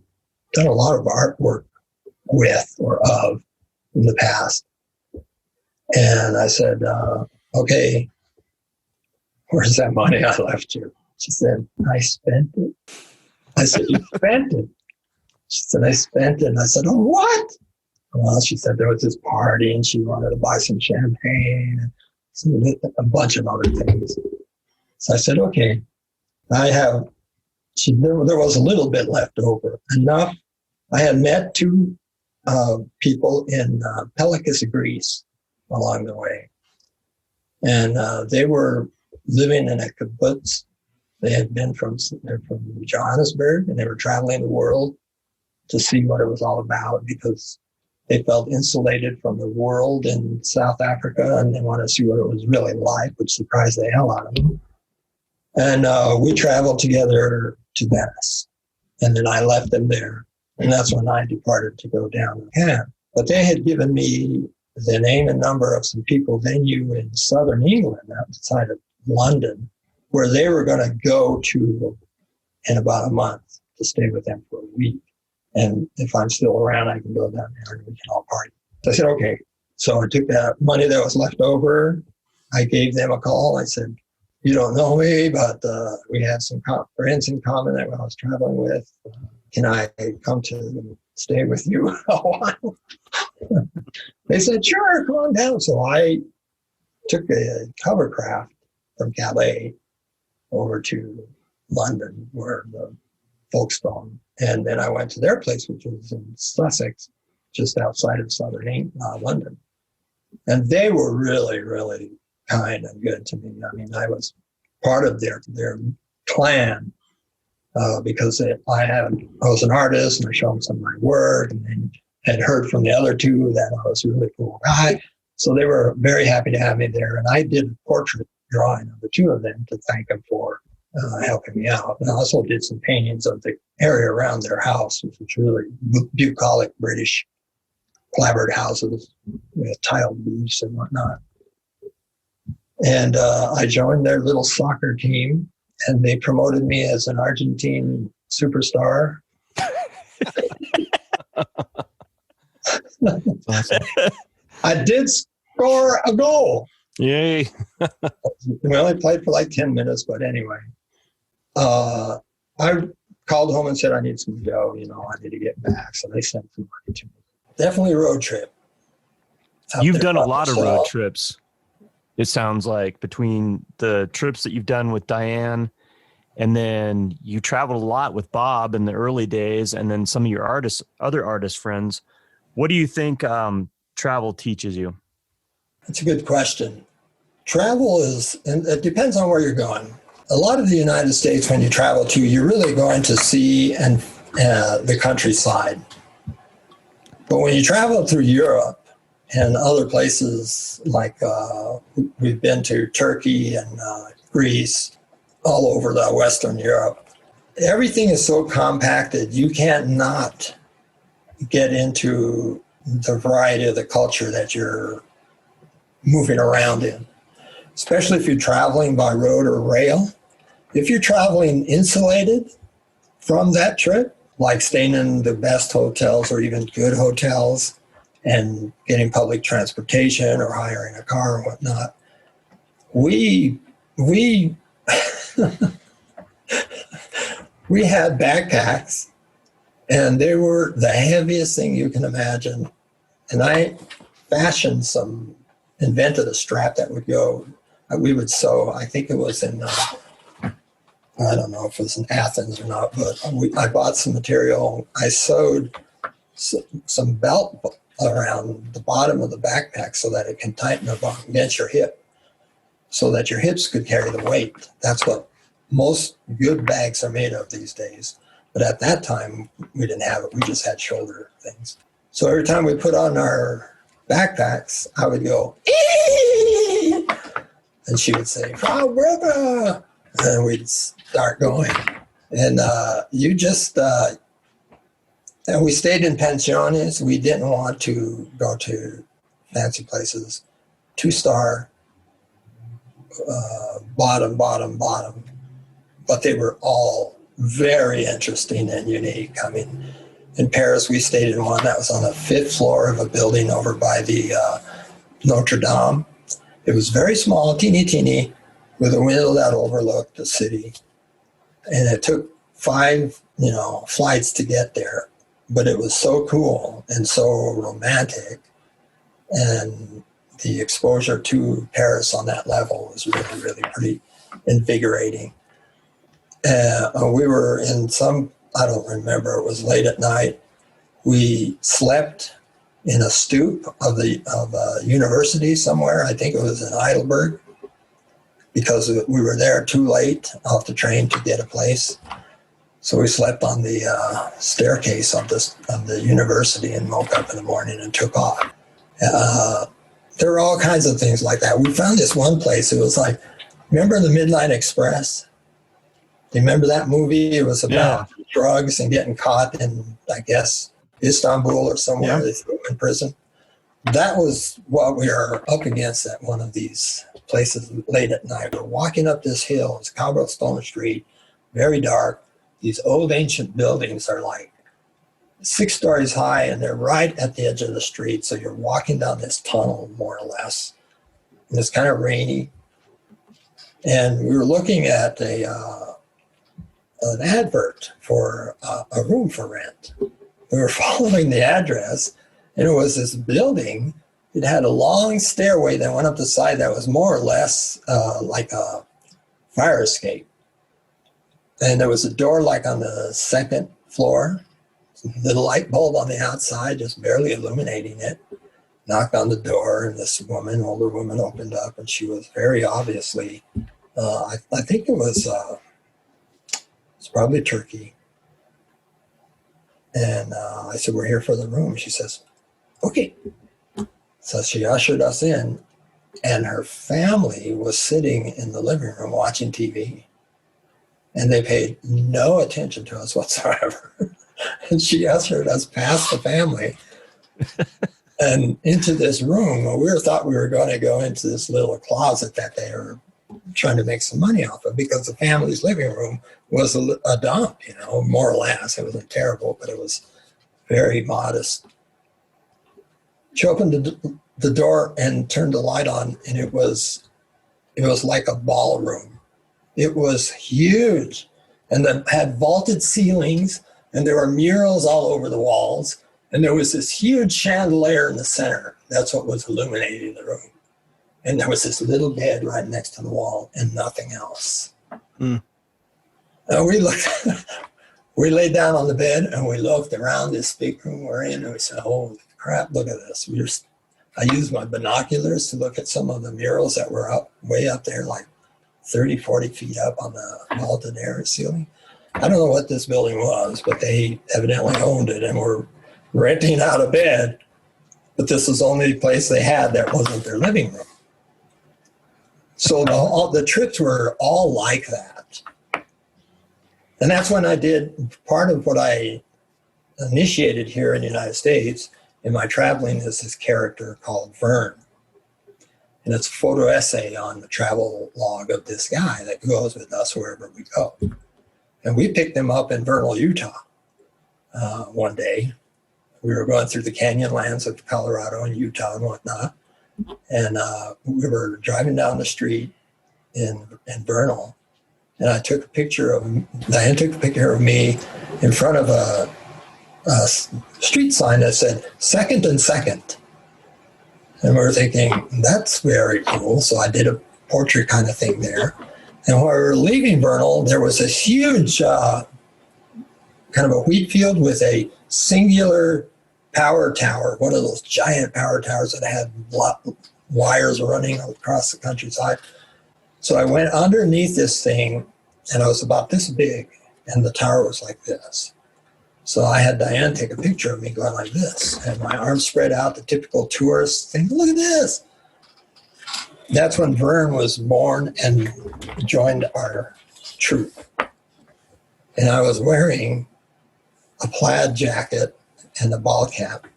done a lot of artwork with or of in the past. And I said, okay, where's that money I left you? She said, I spent it. I said, you spent it? She said, I spent it. And I said, oh, what? Well, she said there was this party and she wanted to buy some champagne and a bunch of other things. So I said, okay, there was a little bit left over, enough. I had met 2 people in Pelican, Greece along the way. And they were living in a kibbutz. They had been from Johannesburg, and they were traveling the world to see what it was all about because they felt insulated from the world in South Africa, and they wanted to see what it was really like, which surprised the hell out of them. And we traveled together to Venice, and then I left them there. And that's when I departed to go down to Cannes. But they had given me the name and number of some people they knew in southern England, outside of London, where they were going to go to in about a month to stay with them for a week. And if I'm still around, I can go down there and we can all party. So I said, okay. So I took that money that was left over. I gave them a call. I said, you don't know me, but we have some friends in common that I was traveling with. Can I come to stay with you a while? They said, sure, come on down. So I took a hovercraft from Calais over to London, where the folks from. And then I went to their place, which was in Sussex, just outside of southern London. And they were really, really kind and good to me. I mean, I was part of their clan because I was an artist, and I showed them some of my work, and then had heard from the other 2 that I was a really cool guy. So they were very happy to have me there. And I did a portrait drawing of the 2 of them to thank them for helping me out. And I also did some paintings of the area around their house, which was really bucolic British clapboard houses with tiled roofs and whatnot. And I joined their little soccer team, and they promoted me as an Argentine superstar.
Awesome.
I did score a goal.
Yay.
We only played for like 10 minutes, but anyway. I called home and said, I need some dough, I need to get back. So they sent some money to me. Definitely road trip.
You've done a lot of road trips, it sounds like, between the trips that you've done with Diane, and then you traveled a lot with Bob in the early days, and then some of your other artist friends. What do you think travel teaches you?
That's a good question. Travel and it depends on where you're going. A lot of the United States, when you travel to, you're really going to see the countryside. But when you travel through Europe and other places, like we've been to Turkey and Greece, all over the Western Europe, everything is so compacted, you can't not get into the variety of the culture that you're moving around in, especially if you're traveling by road or rail. If you're traveling insulated from that trip, like staying in the best hotels or even good hotels and getting public transportation or hiring a car or whatnot, we we had backpacks, and they were the heaviest thing you can imagine. And I invented a strap that would go, we would sew, I think it was in, I don't know if it was in Athens or not, but I bought some material. I sewed some belt around the bottom of the backpack so that it can tighten up against your hip, so that your hips could carry the weight. That's what most good bags are made of these days. But at that time, we didn't have it. We just had shoulder things. So every time we put on our backpacks, I would go, "Ee!" And she would say, "Frau Brother," and we'd start going. And and we stayed in pensiones. We didn't want to go to fancy places. 2-star, bottom. But they were all very interesting and unique. I mean, in Paris, we stayed in one that was on the 5th floor of a building over by the Notre Dame. It was very small, teeny, with a window that overlooked the city. And it took 5, flights to get there. But it was so cool and so romantic. And the exposure to Paris on that level was really, really pretty invigorating. We were in I don't remember, it was late at night. We slept in a stoop of a university somewhere. I think it was in Heidelberg, because we were there too late off the train to get a place. So we slept on the staircase of the university and woke up in the morning and took off. There were all kinds of things like that. We found this one place. It was like, remember the Midnight Express? Do you remember that movie? It was about drugs and getting caught in, I guess, Istanbul or somewhere. They threw them in prison. That was what we were up against at one of these places late at night. We're walking up this hill. It's cobblestone street, very dark. These old ancient buildings are like 6 stories high, and they're right at the edge of the street. So you're walking down this tunnel, more or less. And it's kind of rainy. And we were looking at an advert for a room for rent. We were following the address, and it was this building. It had a long stairway that went up the side that was more or less like a fire escape. And there was a door like on the 2nd floor, little light bulb on the outside, just barely illuminating it. Knocked on the door, and this older woman, opened up, and she was very obviously, I think it was, it's probably Turkey. And I said, "We're here for the room." She says, "Okay." So she ushered us in, and her family was sitting in the living room watching TV. And they paid no attention to us whatsoever. And she ushered us past the family and into this room. Well, thought we were going to go into this little closet that they were trying to make some money off of, because the family's living room was a dump, more or less. It wasn't terrible, but it was very modest. She opened the door and turned the light on, and it was like a ballroom. It was huge, and it had vaulted ceilings, and there were murals all over the walls, and there was this huge chandelier in the center. That's what was illuminating the room. And there was this little bed right next to the wall and nothing else. And we laid down on the bed and we looked around this big room we're in, and we said, holy crap, look at this. I used my binoculars to look at some of the murals that were way up there, like 30, 40 feet up on the vaulted air ceiling. I don't know what this building was, but they evidently owned it and were renting out a bed. But this was the only place they had that wasn't their living room. So the trips were all like that. And that's when I did part of what I initiated here in the United States in my traveling is this character called Vern. And it's a photo essay on the travel log of this guy that goes with us wherever we go. And we picked him up in Vernal, Utah one day. We were going through the canyon lands of Colorado and Utah and whatnot. And we were driving down the street in Vernal. And Diane took a picture of me in front of a street sign that said, "Second and Second." And we were thinking, that's very cool. So I did a portrait kind of thing there. And while we were leaving Vernal, there was this huge kind of a wheat field with a singular power tower, one of those giant power towers that had wires running across the countryside. So I went underneath this thing, and I was about this big, and the tower was like this. So I had Diane take a picture of me going like this, and my arms spread out, the typical tourist thing. Look at this. That's when Vern was born and joined our troop. And I was wearing a plaid jacket and a ball cap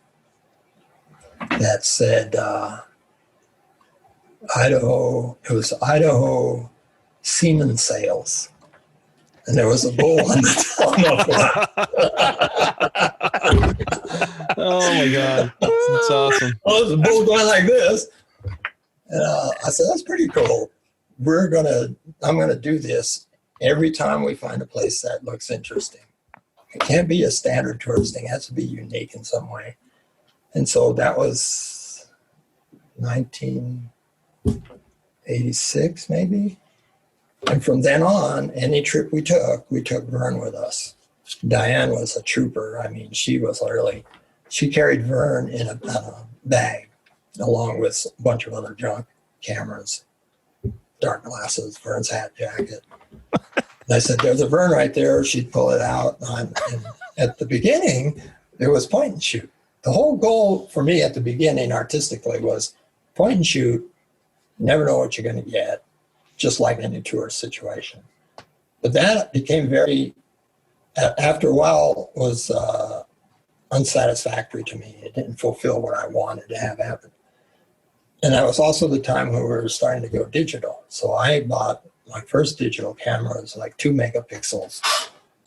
that said Idaho. It was Idaho Seaman Sales. And there was a bull on the front.
Oh my God. That's awesome.
Well, there's a bull going like this. And I said, that's pretty cool. I'm gonna do this every time we find a place that looks interesting. It can't be a standard tourist thing. It has to be unique in some way. And so that was 1986, maybe. And from then on, any trip we took Vern with us. Diane was a trooper. I mean, she carried Vern in a bag, along with a bunch of other junk, cameras, dark glasses, Vern's hat, jacket. And I said, there's a Vern right there. She'd pull it out. And at the beginning, it was point and shoot. The whole goal for me at the beginning artistically was point and shoot, never know what you're going to get, just like any tourist situation. But that became after a while, was unsatisfactory to me. It didn't fulfill what I wanted to have happen. And that was also the time when we were starting to go digital. So I bought my first digital camera. It was like 2 megapixels.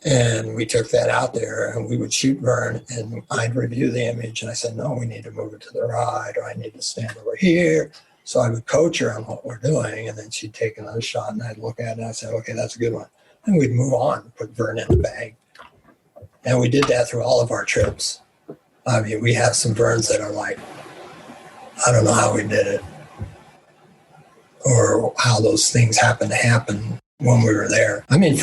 And we took that out there and we would shoot Vern and I'd review the image. And I said, no, we need to move it to the right, or I need to stand over here. So I would coach her on what we're doing. And then she'd take another shot and I'd look at it and I'd say, okay, that's a good one. And we'd move on, put Vern in the bag. And we did that through all of our trips. I mean, we have some Verns that are like, I don't know how we did it, or how those things happened to happen when we were there. I mean,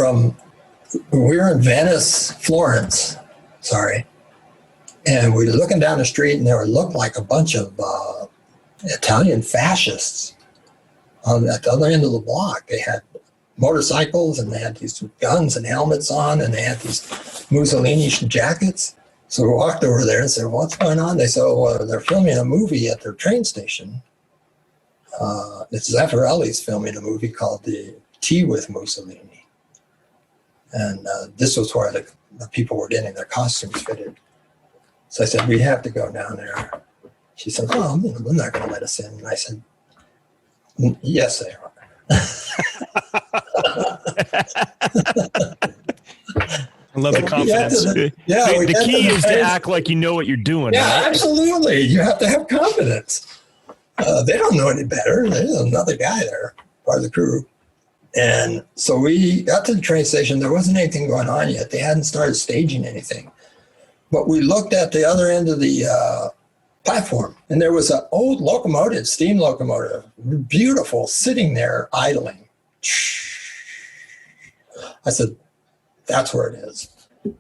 we were in Venice, Florence, and we were looking down the street and there looked like a bunch of Italian fascists at the other end of the block. They had motorcycles and they had these guns and helmets on, and they had these Mussolini jackets. So we walked over there and said, what's going on? They said, well, they're filming a movie at their train station. It's Zeffirelli's filming a movie called The Tea with Mussolini. And this was where the people were getting their costumes fitted. So I said, we have to go down there. She said, oh, they're not going to let us in. And I said, yes, they are.
I love the confidence.
The key is to act like you know what you're doing.
Yeah,
right?
Absolutely. You have to have confidence. They don't know any better. There's another guy there, part of the crew. And so we got to the train station. There wasn't anything going on yet. They hadn't started staging anything. But we looked at the other end of the platform, and there was an old locomotive, steam locomotive, beautiful, sitting there idling. I said, that's where it is.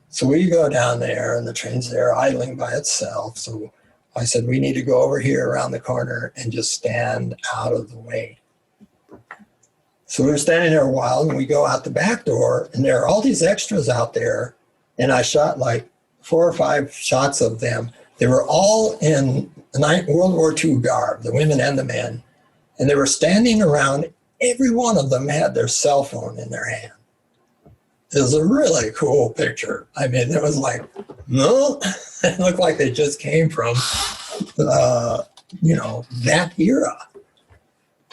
So we go down there, and the train's there idling by itself. So I said, we need to go over here around the corner and just stand out of the way. So we were standing there a while, and we go out the back door, and there are all these extras out there. And I shot like 4 or 5 shots of them. They were all in World War II garb, the women and the men. And they were standing around. Every one of them had their cell phone in their hand. It was a really cool picture. I mean, it was like, no, it looked like they just came from, that era.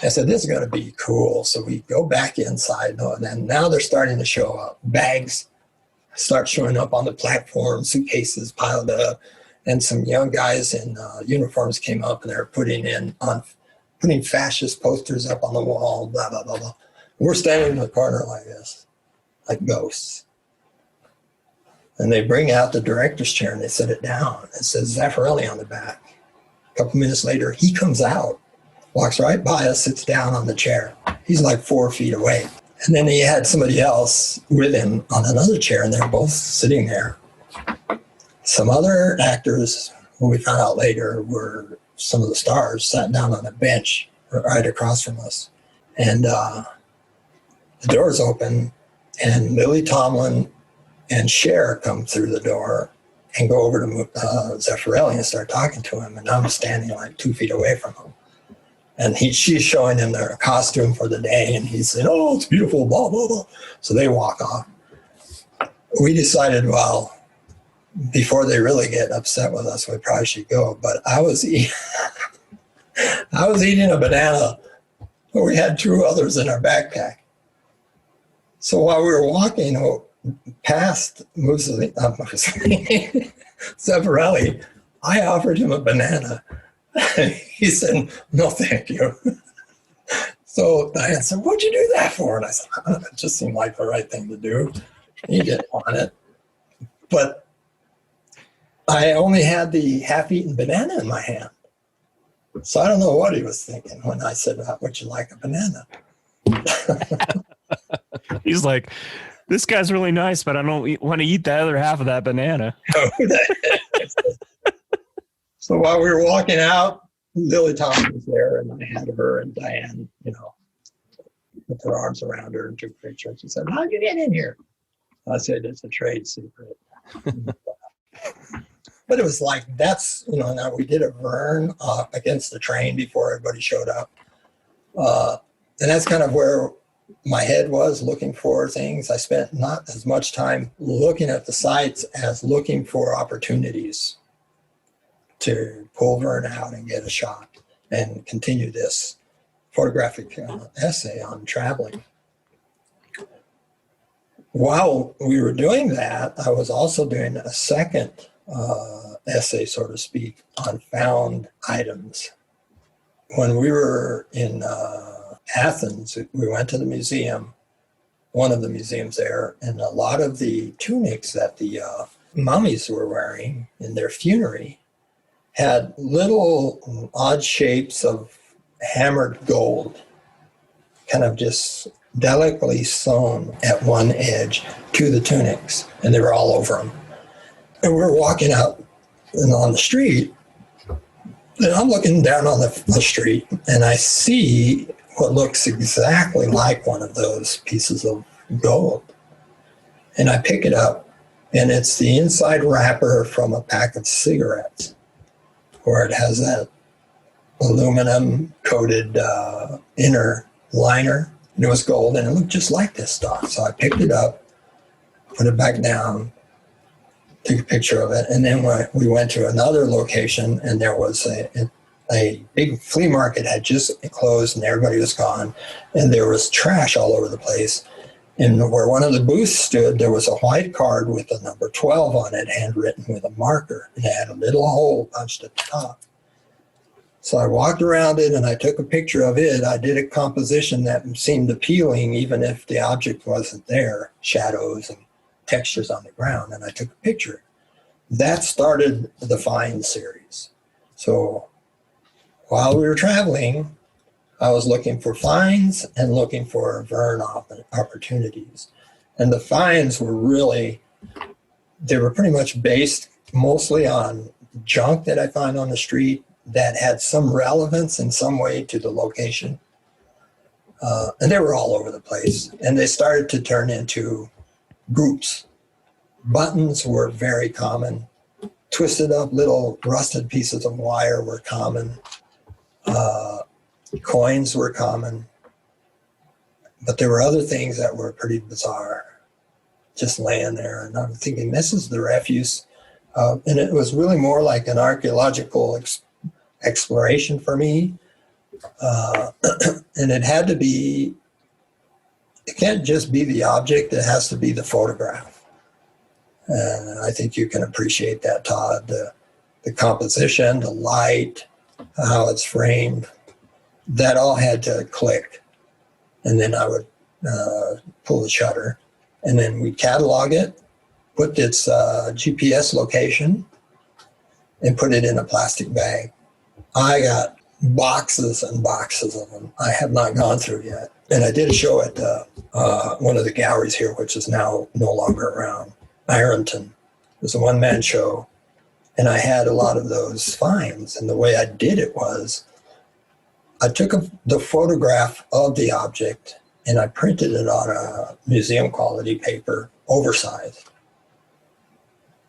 I said, this is going to be cool. So we go back inside, and then now they're starting to show up. Bags start showing up on the platform, suitcases piled up, and some young guys in uniforms came up, and they're putting fascist posters up on the wall, blah, blah, blah, blah. We're standing in the corner like this, like ghosts. And they bring out the director's chair, and they sit it down. It says Zaffarelli on the back. A couple minutes later, he comes out, walks right by us, sits down on the chair. He's like 4 feet away. And then he had somebody else with him on another chair, and they're both sitting there. Some other actors, who we found out later were some of the stars, sat down on a bench right across from us. And the doors open, and Lily Tomlin and Cher come through the door and go over to Zaffarelli and start talking to him. And I'm standing like 2 feet away from him. And she's showing him their costume for the day, and he's saying, oh, it's beautiful, blah, blah, blah. So they walk off. We decided, well, before they really get upset with us, we probably should go. But I was eating a banana, but we had 2 others in our backpack. So while we were walking past Zaffarelli, I offered him a banana. He said, no, thank you. So Diane said, what'd you do that for? And I said, it just seemed like the right thing to do. He didn't want it. But I only had the half-eaten banana in my hand. So I don't know what he was thinking when I said, would you like a banana?
He's like, this guy's really nice, but I don't want to eat the other half of that banana.
So while we were walking out, Lily Thompson was there, and I had her and Diane, with her arms around her and took a picture. And she said, how'd you get in here? I said, it's a trade secret. But it was like, now we did a Vern against the train before everybody showed up. And that's kind of where my head was, looking for things. I spent not as much time looking at the sites as looking for opportunities to pull Vern out and get a shot and continue this photographic essay on traveling. While we were doing that, I was also doing a second essay, so to speak, on found items. When we were in Athens, we went to the museum, one of the museums there, and a lot of the tunics that the mummies were wearing in their funerary had little odd shapes of hammered gold, kind of just delicately sewn at one edge to the tunics, and they were all over them. And we were walking out on the street, and I'm looking down on the street, and I see what looks exactly like one of those pieces of gold. And I pick it up, and it's the inside wrapper from a pack of cigarettes, where it has that aluminum coated inner liner, and it was gold, and it looked just like this stuff. So I picked it up, put it back down to took a picture of it. And then we went to another location, and there was a big flea market had just closed and everybody was gone. And there was trash all over the place. And where one of the booths stood, there was a white card with the number 12 on it, handwritten with a marker. And it had a little hole punched at the top. So I walked around it and I took a picture of it. I did a composition that seemed appealing, even if the object wasn't there, shadows and textures on the ground. And I took a picture. That started the Find series. So while we were traveling, I was looking for finds and looking for Vern opportunities. And the finds were they were pretty much based mostly on junk that I find on the street that had some relevance in some way to the location. And they were all over the place. And they started to turn into groups. Buttons were very common. Twisted up little rusted pieces of wire were common. Coins were common. But there were other things that were pretty bizarre, just laying there. And I'm thinking, this is the refuse. And it was really more like an archaeological exploration for me. And it had to be, it can't just be the object, it has to be the photograph. And I think you can appreciate that, Todd, the composition, the light, how it's framed, that all had to click. And then I would pull the shutter, and then we'd catalog it, put its GPS location, and put it in a plastic bag. I got boxes and boxes of them I have not gone through yet. And I did a show at one of the galleries here, which is now no longer around, Ironton. It was a one-man show. And I had a lot of those finds. And the way I did it was I took the photograph of the object and I printed it on a museum quality paper, oversized.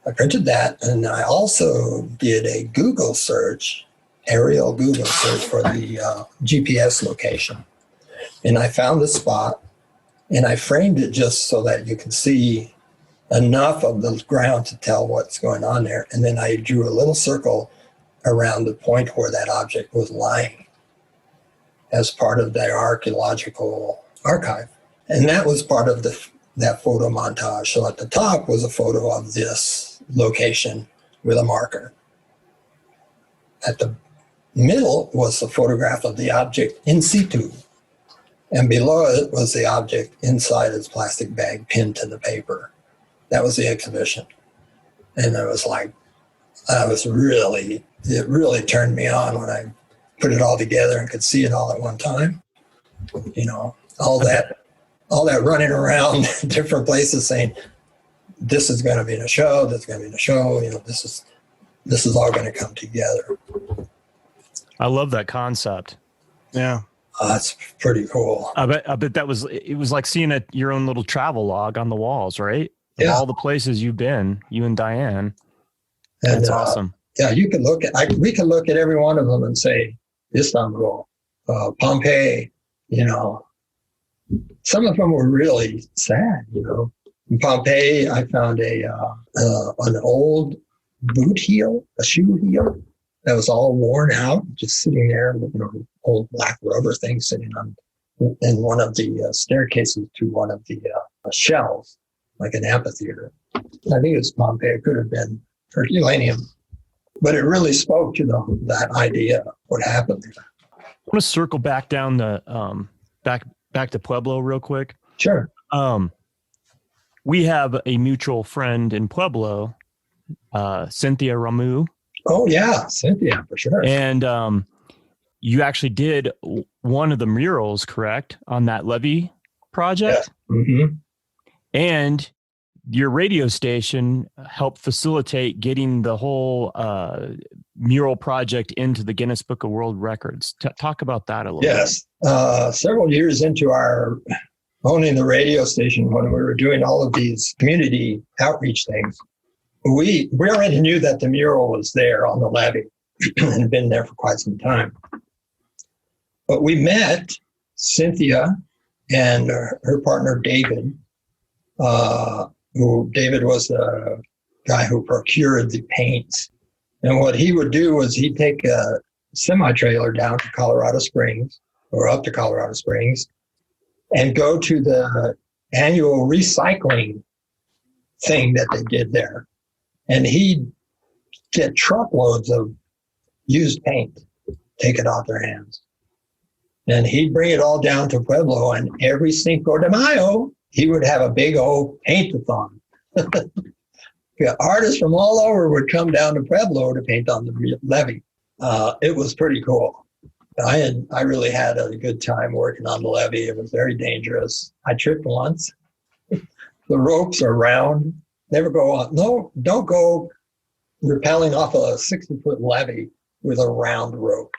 I printed that, and I also did a Google search, aerial Google search for the GPS location. And I found the spot, and I framed it just so that you could see enough of the ground to tell what's going on there. And then I drew a little circle around the point where that object was lying as part of their archaeological archive. And that was part of that photo montage. So at the top was a photo of this location with a marker. At the middle was a photograph of the object in situ. And below it was the object inside its plastic bag pinned to the paper. That was the exhibition. And it was like, it really turned me on when I put it all together and could see it all at one time. You know, all that running around different places saying, this is going to be in a show, this is going to be in a show, you know, this is all going to come together.
I love that concept.
Yeah.
That's pretty cool.
I bet it was like seeing your own little travel log on the walls, right?
Yeah.
All the places you've been, you and Diane. That's awesome.
Yeah, we can look at every one of them and say, Istanbul, Pompeii, you know. Some of them were really sad, you know. In Pompeii, I found an old boot heel, a shoe heel that was all worn out, just sitting there, you know, old black rubber thing sitting in one of the staircases to one of the shelves, like an amphitheater. I think it was Pompeii. It could have been Herculaneum, but it really spoke to that idea of what happened there.
I want to circle back down back to Pueblo real quick.
Sure.
We have a mutual friend in Pueblo, Cynthia Ramu.
Oh yeah, Cynthia, for sure.
And you actually did one of the murals, correct, on that levee project?
Yeah. Mm-hmm.
And your radio station helped facilitate getting the whole mural project into the Guinness Book of World Records. Talk about that a little bit.
Yes. Several years into our owning the radio station, when we were doing all of these community outreach things, we already knew that the mural was there on the levee and had been there for quite some time. But we met Cynthia and her partner, David, who David was guy who procured the paints. And what he would do was he'd take a semi-trailer down to Colorado Springs or up to Colorado Springs and go to the annual recycling thing that they did there. And he'd get truckloads of used paint, take it off their hands. And he'd bring it all down to Pueblo, and every Cinco de Mayo, he would have a big old paint-a-thon. Artists from all over would come down to Pueblo to paint on the levee. It was pretty cool. I really had a good time working on the levee. It was very dangerous. I tripped once. The ropes are round. Never go on. No, don't go rappelling off a 60-foot levee with a round rope,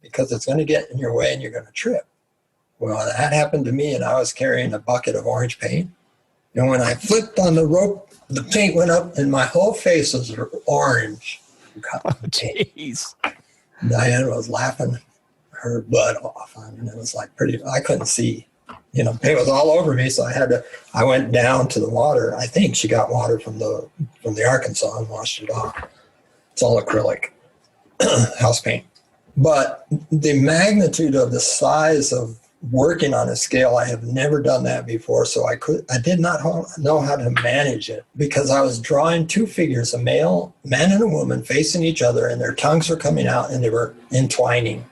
because it's going to get in your way and you're going to trip. Well, that happened to me, and I was carrying a bucket of orange paint. And when I flipped on the rope, the paint went up and my whole face was orange.
Oh, jeez.
Diane was laughing her butt off. I mean, it was like I couldn't see. You know, paint was all over me, so I went down to the water. I think she got water from the Arkansas and washed it off. It's all acrylic house paint. But the magnitude of the size of working on a scale, I have never done that before, so I did not know how to manage it, because I was drawing two figures, a man and a woman facing each other, and their tongues were coming out and they were entwining.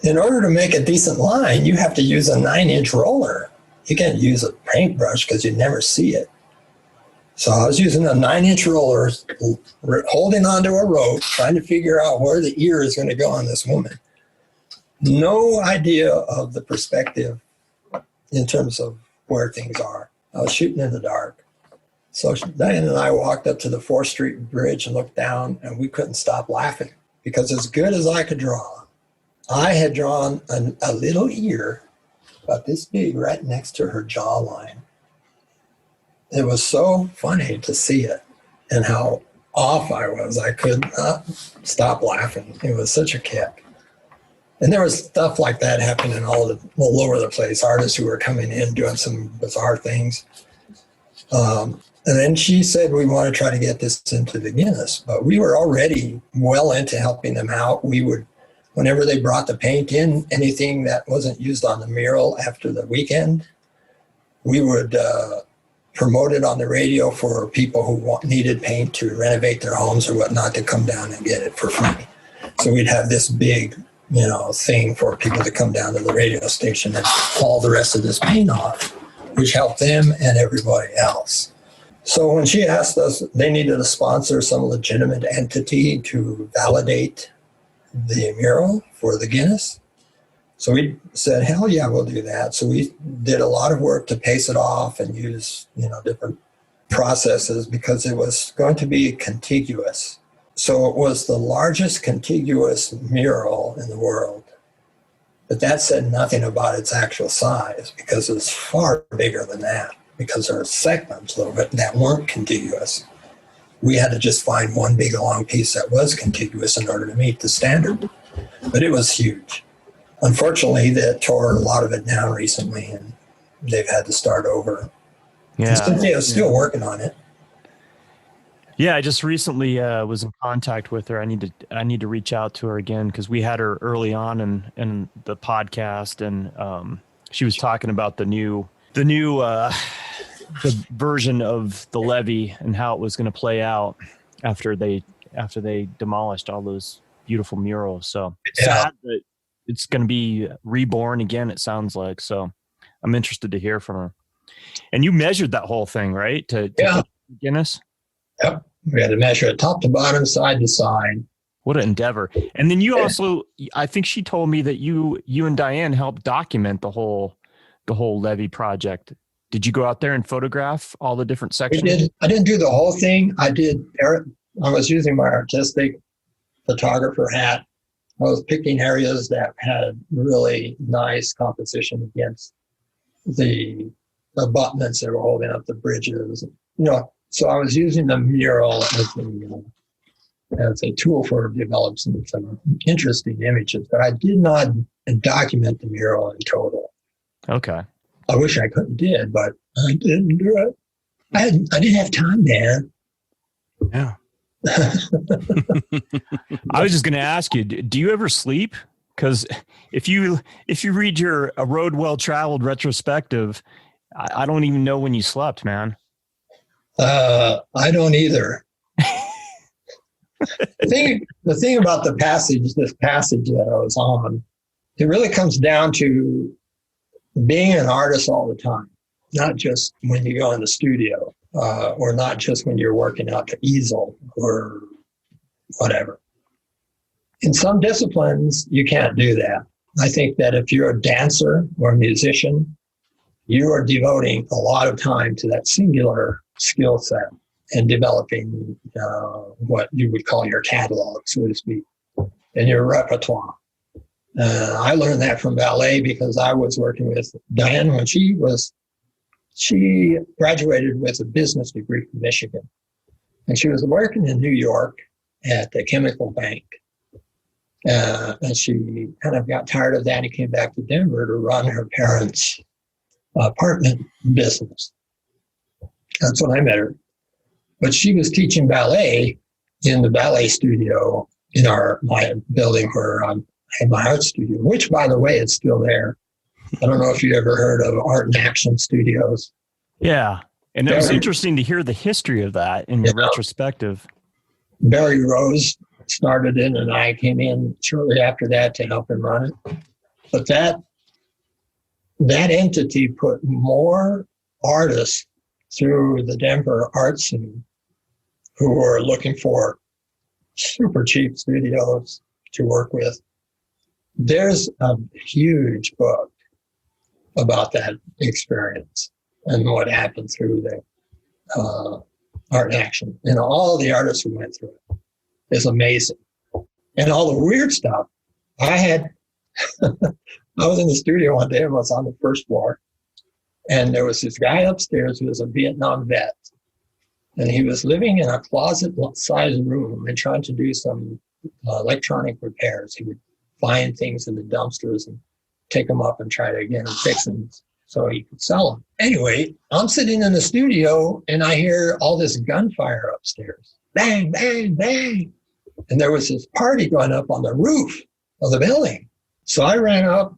In order to make a decent line, you have to use a 9-inch roller. You can't use a paintbrush because you never see it. So I was using a 9-inch roller, holding onto a rope, trying to figure out where the ear is going to go on this woman. No idea of the perspective in terms of where things are. I was shooting in the dark. So Diane and I walked up to the 4th Street Bridge and looked down, and we couldn't stop laughing, because as good as I could draw, I had drawn a little ear about this big right next to her jawline. It was so funny to see it and how off I was. I could not stop laughing. It was such a kick. And there was stuff like that happening all over the place, artists who were coming in doing some bizarre things. And then she said, we want to try to get this into the Guinness. But we were already well into helping them out. We would, whenever they brought the paint in, anything that wasn't used on the mural after the weekend, we would promote it on the radio for people who needed paint to renovate their homes or whatnot, to come down and get it for free. So we'd have this big, thing for people to come down to the radio station and haul the rest of this paint off, which helped them and everybody else. So when she asked us, they needed to sponsor some legitimate entity to validate the mural for the Guinness. So we said, hell yeah, we'll do that. So we did a lot of work to pace it off and use, different processes, because it was going to be contiguous. So it was the largest contiguous mural in the world. But that said nothing about its actual size, because it was far bigger than that, because there are segments a little bit that weren't contiguous. We had to just find one big long piece that was contiguous in order to meet the standard. But it was huge. Unfortunately, they tore a lot of it down recently, and they've had to start over. Yeah, Cynthia's still working on it.
Yeah, I just recently was in contact with her. I need to reach out to her again, because we had her early on in the podcast, and she was talking about the new the version of the levee and how it was going to play out after they demolished all those beautiful murals. So sad that it's going to be reborn again, it sounds like. So I'm interested to hear from her. And you measured that whole thing, right? To Guinness?
Yep. We had to measure it top to bottom, side to side.
What an endeavor. And then you also, I think she told me that you and Diane helped document the whole levee project. Did you go out there and photograph all the different sections?
We did. I didn't do the whole thing. I was using my artistic photographer hat. I was picking areas that had really nice composition against the abutments that were holding up the bridges. So I was using the mural as a tool for developing some interesting images, but I did not document the mural in total.
Okay.
I wish I did, but I didn't do it. I didn't have time, man.
Yeah.
I was just going to ask you, do you ever sleep? Because if you read your A Road Well Traveled retrospective, I don't even know when you slept, man.
I don't either. The thing about this passage that I was on, it really comes down to being an artist all the time, not just when you go in the studio, or not just when you're working out the easel or whatever. In some disciplines, you can't do that. I think that if you're a dancer or a musician, you are devoting a lot of time to that singular skill set and developing what you would call your catalog, so to speak, and your repertoire. I learned that from ballet because I was working with Diane when she graduated with a business degree from Michigan. And she was working in New York at the chemical bank. And she kind of got tired of that and came back to Denver to run her parents' apartment business. That's when I met her. But she was teaching ballet in the ballet studio in my building where I had my art studio, which, by the way, is still there. I don't know if you ever heard of Art and Action Studios.
Yeah. And it was interesting to hear the history of that in your retrospective.
Barry Rose started it, and I came in shortly after that to help him run it. But that entity put more artists through the Denver art scene who were looking for super cheap studios to work with. There's a huge book about that experience and what happened through the art and action. And all the artists who went through it is amazing. And all the weird stuff. I was in the studio one day, I was on the first floor, and there was this guy upstairs who was a Vietnam vet. And he was living in a closet-sized room and trying to do some electronic repairs. He would find things in the dumpsters and take them up and try to get them fixed so he could sell them. Anyway, I'm sitting in the studio and I hear all this gunfire upstairs. Bang, bang, bang. And there was this party going up on the roof of the building. So I ran up,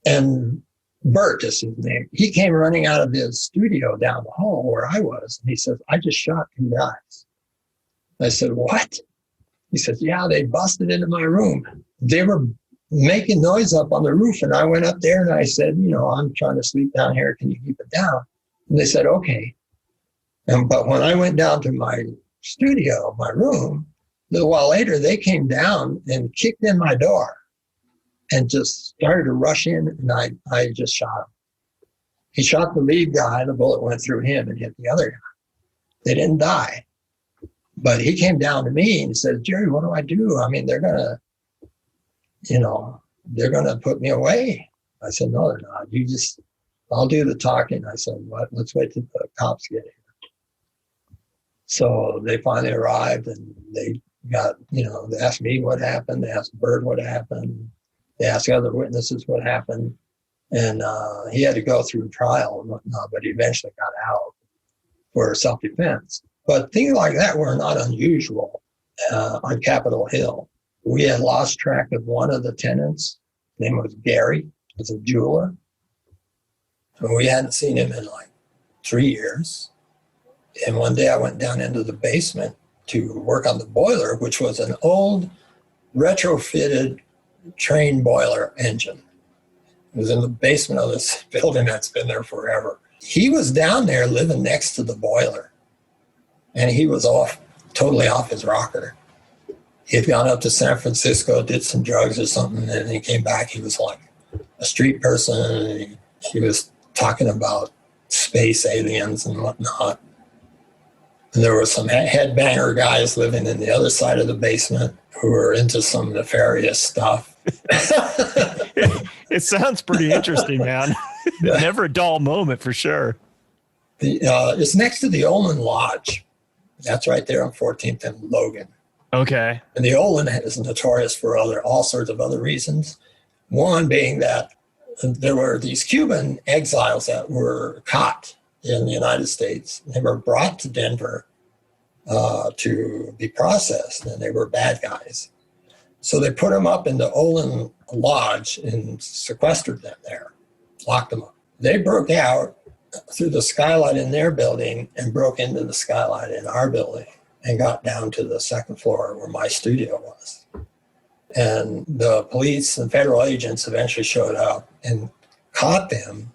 and Bert is his name. He came running out of his studio down the hall where I was. And he says, I just shot 2 guys. I said, what? He says, yeah, they busted into my room. They were making noise up on the roof. And I went up there and I said, I'm trying to sleep down here. Can you keep it down? And they said, okay. But when I went down to my studio, my room, a little while later, they came down and kicked in my door and just started to rush in, and I just shot him. He shot the lead guy, and the bullet went through him and hit the other guy. They didn't die. But he came down to me and said, Jerry, what do I do? I mean, they're going to put me away. I said, no, they're not. I'll do the talking. I said, what? Let's wait till the cops get here. So they finally arrived, and they got, they asked me what happened. They asked Bird what happened. They asked other witnesses what happened. And he had to go through trial and whatnot, but he eventually got out for self-defense. But things like that were not unusual on Capitol Hill. We had lost track of one of the tenants. His name was Gary. He was a jeweler. And we hadn't seen him in like 3 years. And one day I went down into the basement to work on the boiler, which was an old retrofitted train boiler engine. It was in the basement of this building that's been there forever. He was down there living next to the boiler, and he was totally off his rocker. He had gone up to San Francisco, did some drugs or something, and he came back. He was like a street person, and he was talking about space aliens and whatnot. And there were some headbanger guys living in the other side of the basement who were into some nefarious stuff.
It sounds pretty interesting, man. Never a dull moment for sure.
It's next to the Olin Lodge. That's right there on 14th and Logan.
Okay.
And the Olin is notorious for all sorts of other reasons. One being that there were these Cuban exiles that were caught in the United States. They were brought to Denver to be processed, and they were bad guys. So they put them up in the Olin Lodge and sequestered them there, locked them up. They broke out through the skylight in their building and broke into the skylight in our building and got down to the second floor where my studio was. And the police and federal agents eventually showed up and caught them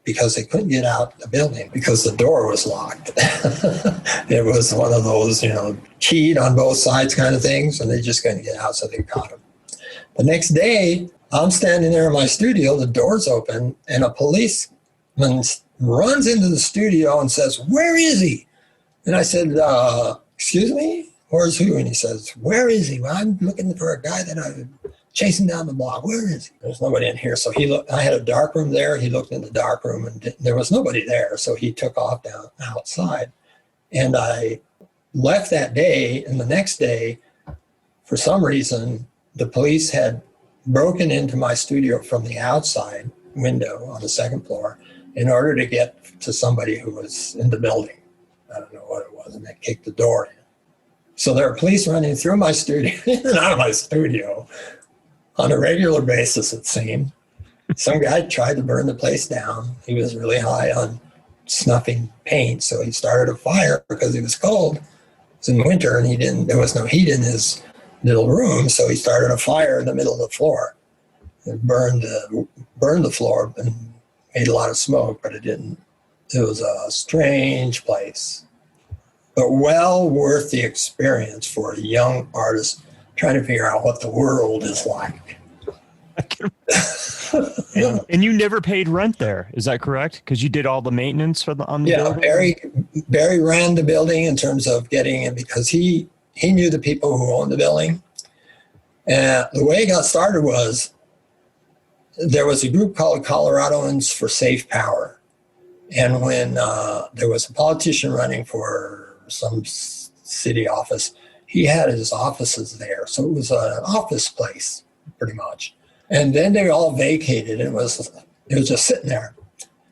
because they couldn't get out the building because the door was locked. It was one of those, keyed on both sides kind of things, and they just couldn't get out, so they caught them. The next day, I'm standing there in my studio, the door's open, and a policeman runs into the studio and says, "Where is he?" And I said, "Excuse me? Where's who?" And he says, "Where is he?" "Well, I'm looking for a guy that I'm chasing down the block. Where is he?" There's nobody in here. So he looked. I had a dark room there. He looked in the dark room, and there was nobody there. So he took off down outside. And I left that day. And the next day, for some reason, the police had broken into my studio from the outside window on the second floor in order to get to somebody who was in the building. I don't know what it was, and they kicked the door in. So there are police running through my studio, in and out of my studio on a regular basis, it seemed. Some guy tried to burn the place down. He was really high on snuffing paint, so he started a fire because it was cold. It was in winter, and there was no heat in his little room, so he started a fire in the middle of the floor. It burned the floor and made a lot of smoke, but it didn't. It was a strange place, but well worth the experience for a young artist trying to figure out what the world is like.
And you never paid rent there, is that correct? Because you did all the maintenance on the building?
Barry ran the building in terms of getting it because he knew the people who owned the building. And the way it got started was there was a group called Coloradoans for Safe Power. And when there was a politician running for some city office, he had his offices there. So it was an office place, pretty much. And then they all vacated, and it was just sitting there.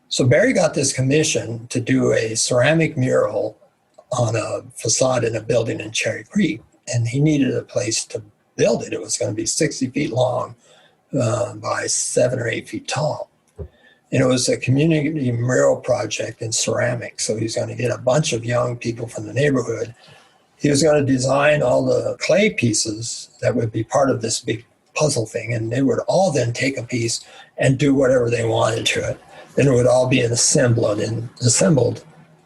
So Barry got this commission to do a ceramic mural on a facade in a building in Cherry Creek. And he needed a place to build it. It was going to be 60 feet long by 7 or 8 feet tall. And it was a community mural project in ceramics. So he's going to get a bunch of young people from the neighborhood. He was going to design all the clay pieces that would be part of this big puzzle thing. And they would all then take a piece and do whatever they wanted to it. Then it would all be assembled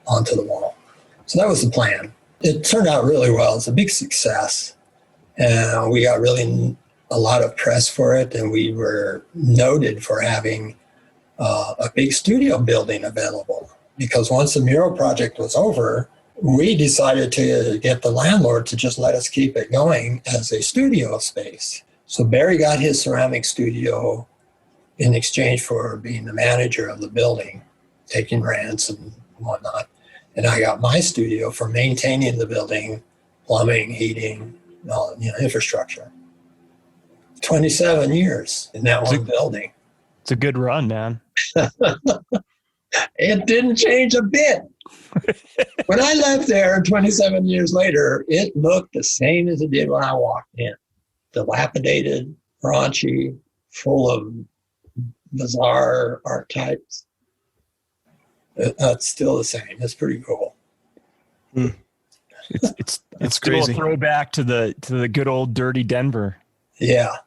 onto the wall. So that was the plan. It turned out really well. It's a big success. And we got really a lot of press for it. And we were noted for having a big studio building available, because once the mural project was over, we decided to get the landlord to just let us keep it going as a studio space. So Barry got his ceramic studio in exchange for being the manager of the building, taking rents and whatnot. And I got my studio for maintaining the building, plumbing, heating, infrastructure. 27 years in that one building.
It's a good run, man.
It didn't change a bit. When I left there 27 years later, it looked the same as it did when I walked in. Dilapidated, raunchy, full of bizarre archetypes. It's still the same. It's pretty cool.
It's still crazy. A throwback to the good old dirty Denver.
Yeah.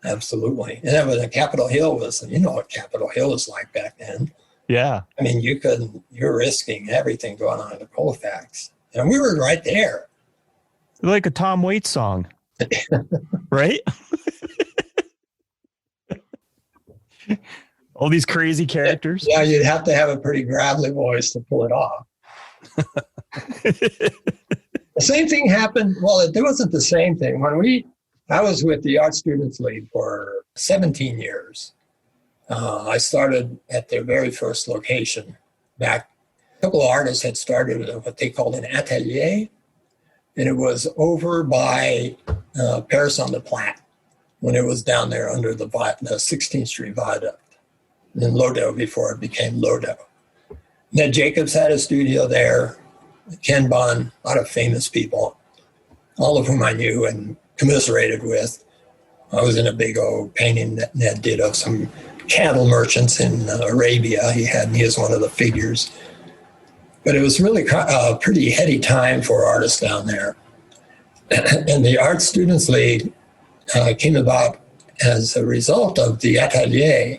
Absolutely. And that was Capitol Hill was, what Capitol Hill was like back then.
Yeah.
I mean, you're risking everything going on in the Colfax. And we were right there.
Like a Tom Waits song. Right? All these crazy characters.
Yeah, you'd have to have a pretty gravelly voice to pull it off. The same thing happened. Well, it wasn't the same thing. I was with the Art Students League for 17 years. I started at their very first location back. A couple of artists had started what they called an atelier, and it was over by Paris on the Platte when it was down there under the 16th Street Viaduct in Lodo before it became Lodo. Ned Jacobs had a studio there, Ken Bunn, a lot of famous people, all of whom I knew and commiserated with. I was in a big old painting that Ned did of some cattle merchants in Arabia. He had me as one of the figures. But it was really a pretty heady time for artists down there. And the Art Students League came about as a result of the atelier.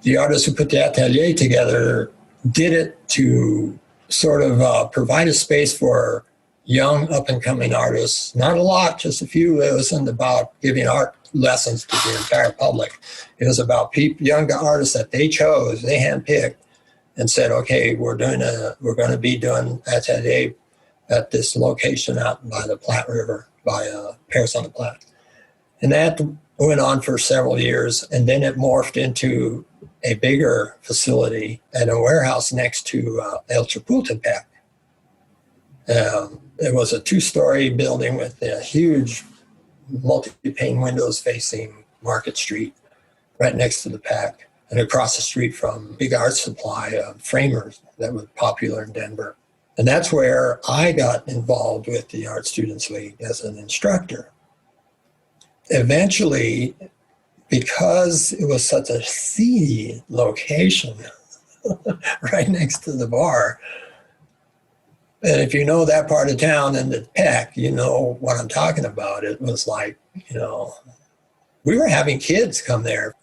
The artists who put the atelier together did it to sort of provide a space for young up-and-coming artists. Not a lot, just a few. It wasn't about giving art lessons to the entire public. It was about young artists that they chose, they handpicked, and said, okay, we're going to be doing atelier at this location out by the Platte River, by Paris on the Platte. And that went on for several years, and then it morphed into a bigger facility and a warehouse next to El Chapultepec. It was a 2-story building with huge multi-pane windows facing Market Street, right next to the PAC, and across the street from Big Art Supply, framers that was popular in Denver. And that's where I got involved with the Art Students League as an instructor. Eventually, because it was such a seedy location right next to the bar, and if you know that part of town and the PAC, you know what I'm talking about. It was like, we were having kids come there.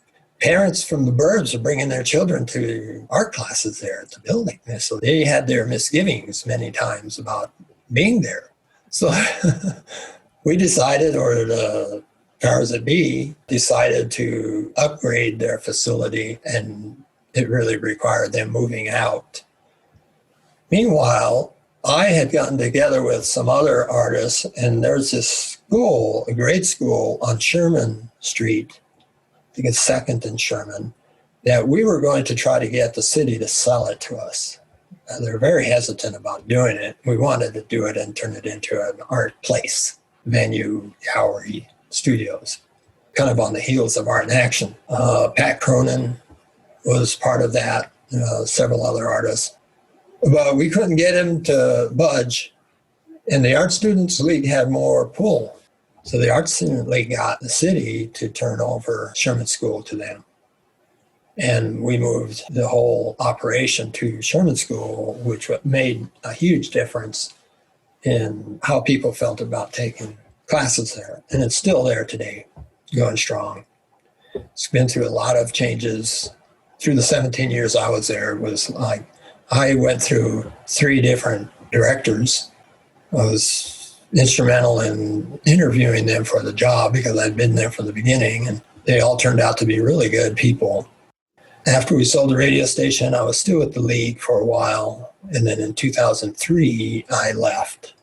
Parents from the burbs are bringing their children to art classes there at the building. And so they had their misgivings many times about being there. So we decided, or the powers that be decided to upgrade their facility, and it really required them moving out. Meanwhile, I had gotten together with some other artists, and there's this school, a grade school on Sherman Street, I think it's 2nd and Sherman, that we were going to try to get the city to sell it to us. They're very hesitant about doing it. We wanted to do it and turn it into an art place, venue, gallery, studios, kind of on the heels of Art in Action. Pat Cronin was part of that, several other artists. But we couldn't get him to budge, and the Art Students League had more pull. So the Art Student League got the city to turn over Sherman School to them. And we moved the whole operation to Sherman School, which made a huge difference in how people felt about taking classes there. And it's still there today, going strong. It's been through a lot of changes. Through the 17 years I was there, it was like I went through 3 different directors. I was instrumental in interviewing them for the job because I'd been there from the beginning, and they all turned out to be really good people. After we sold the radio station, I was still with the league for a while, and then in 2003, I left.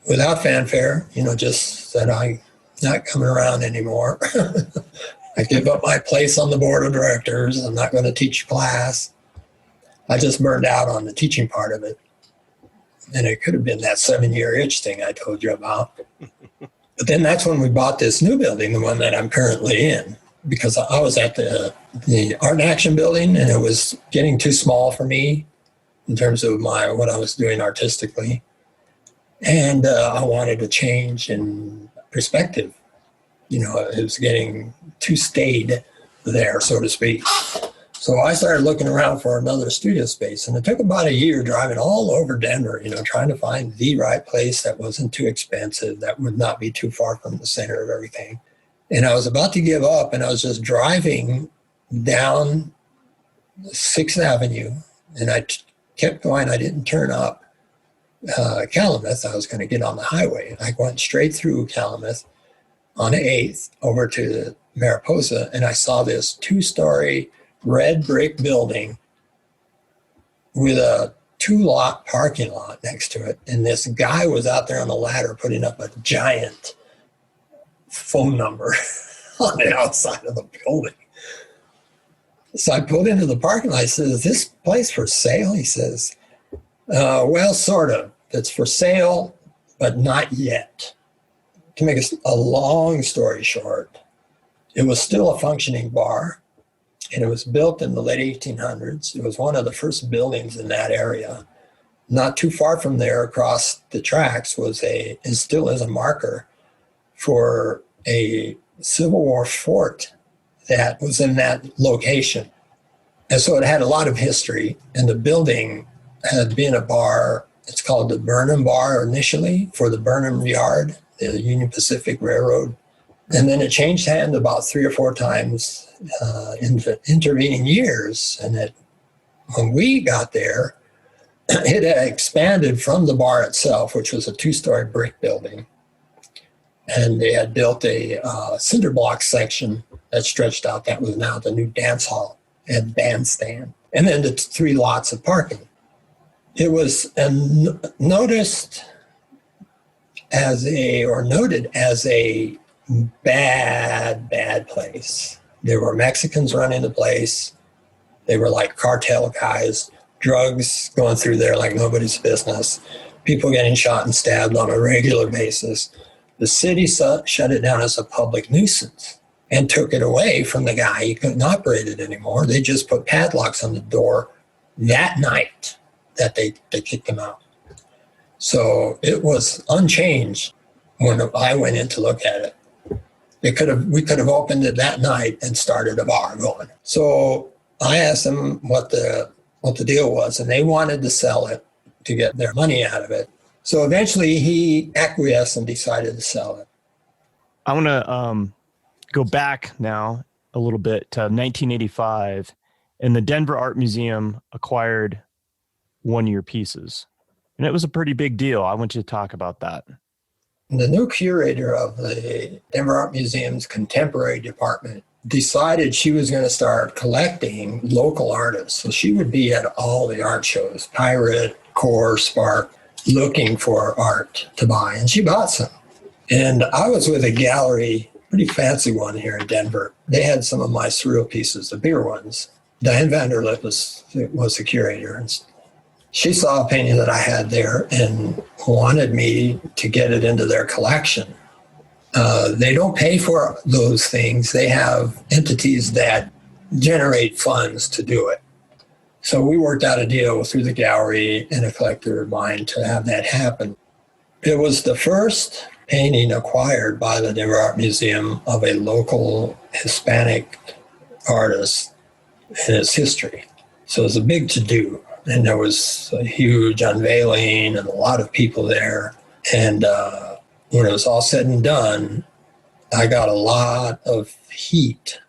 Without fanfare, just said I'm not coming around anymore. I give up my place on the board of directors. I'm not going to teach class. I just burned out on the teaching part of it. And it could have been that 7-year itch thing I told you about. But then that's when we bought this new building, the one that I'm currently in, because I was at the Art in Action building, and it was getting too small for me in terms of what I was doing artistically. And I wanted a change in perspective. It was getting too staid there, so to speak. So I started looking around for another studio space, and it took about a year driving all over Denver, trying to find the right place that wasn't too expensive, that would not be too far from the center of everything. And I was about to give up, and I was just driving down 6th Avenue, and I kept going. I didn't turn up Calumet. I was going to get on the highway. I went straight through Calumet on 8th over to Mariposa, and I saw this 2-story red brick building with a 2-lot parking lot next to it. And this guy was out there on the ladder putting up a giant phone number on the outside of the building. So I pulled into the parking lot. I said, "Is this place for sale?" He says, well, sort of. It's for sale, but not yet. To make a long story short, it was still a functioning bar. and it was built in the late 1800s. It was one of the first buildings in that area. Not too far from there, across the tracks, still is a marker for a Civil War fort that was in that location. And so it had a lot of history, and the building had been a bar. It's called the Burnham Bar initially, for the Burnham Yard, the Union Pacific Railroad. And then it changed hands about 3 or 4 times in the intervening years. And when we got there, it had expanded from the bar itself, which was a 2-story brick building. And they had built a cinder block section that stretched out. That was now the new dance hall and bandstand. And then the 3 lots of parking. It was noted as a bad place. There were Mexicans running the place. They were like cartel guys, drugs going through there like nobody's business, people getting shot and stabbed on a regular basis. The city shut it down as a public nuisance and took it away from the guy. He couldn't operate it anymore. They just put padlocks on the door that night that they kicked him out. So it was unchanged when I went in to look at it. We could have opened it that night and started a bar going. So I asked them what the deal was, and they wanted to sell it to get their money out of it. So eventually he acquiesced and decided to sell it.
I want to go back now a little bit to 1985, and the Denver Art Museum acquired one of your pieces. And it was a pretty big deal. I want you to talk about that.
The new curator of the Denver Art Museum's contemporary department decided she was going to start collecting local artists. So she would be at all the art shows, Pirate, Core, Spark, looking for art to buy. And she bought some. And I was with a gallery, pretty fancy one here in Denver. They had some of my surreal pieces, the bigger ones. Diane Vanderlip was the curator. And she saw a painting that I had there and wanted me to get it into their collection. They don't pay for those things. They have entities that generate funds to do it. So we worked out a deal through the gallery and a collector of mine to have that happen. It was the first painting acquired by the Denver Art Museum of a local Hispanic artist in its history. So it was a big to-do. And there was a huge unveiling and a lot of people there. And when it was all said and done, I got a lot of heat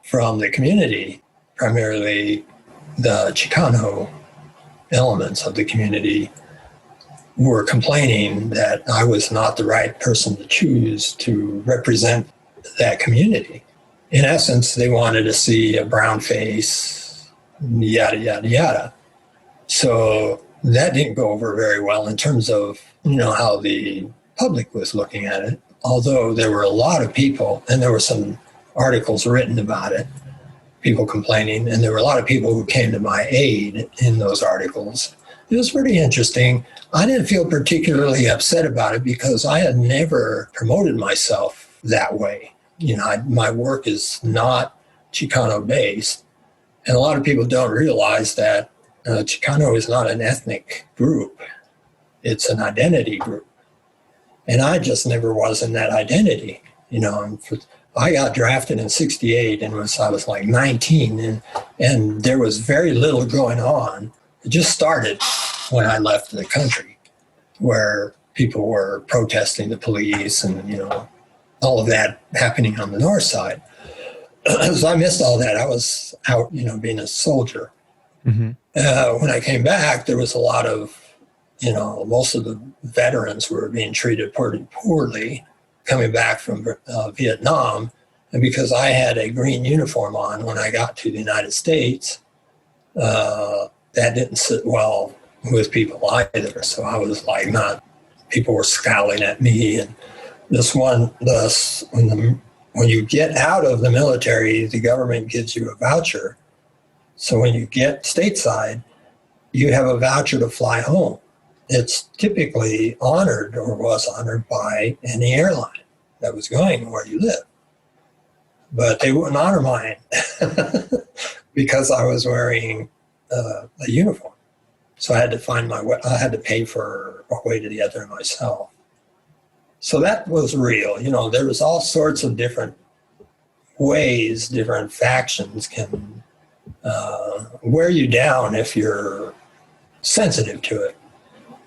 from the community, primarily the Chicano elements of the community were complaining that I was not the right person to choose to represent that community. In essence, they wanted to see a brown face, yada, yada, yada. So that didn't go over very well in terms of, how the public was looking at it. Although there were a lot of people, and there were some articles written about it, people complaining, and there were a lot of people who came to my aid in those articles. It was pretty interesting. I didn't feel particularly upset about it because I had never promoted myself that way. My work is not Chicano-based, and a lot of people don't realize that Chicano is not an ethnic group. It's an identity group. And I just never was in that identity. I got drafted in 1968 and I was like 19 and there was very little going on. It just started when I left the country, where people were protesting the police and, all of that happening on the north side. So I missed all that. I was out, being a soldier. Mm-hmm. When I came back, there was a lot of, most of the veterans were being treated pretty poorly coming back from Vietnam. And because I had a green uniform on when I got to the United States, that didn't sit well with people either. So I was like, people were scowling at me. And when you get out of the military, the government gives you a voucher. So when you get stateside, you have a voucher to fly home. It's typically honored or was honored by any airline that was going where you live. but they wouldn't honor mine because I was wearing a uniform. So I had to I had to pay for a way to get there myself. So that was real. There was all sorts of different ways, different factions can wear you down if you're sensitive to it.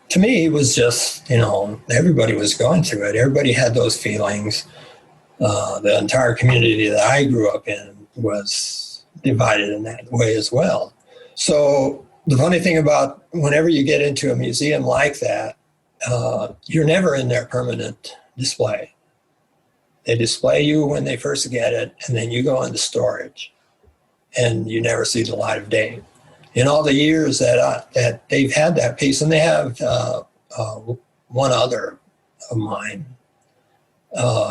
To me, it was just, everybody was going through it. Everybody had those feelings. The entire community that I grew up in was divided in that way as well. So the funny thing about whenever you get into a museum like that, you're never in their permanent display. They display you when they first get it, and then you go into storage, and you never see the light of day. In all the years that they've had that piece, and they have one other of mine,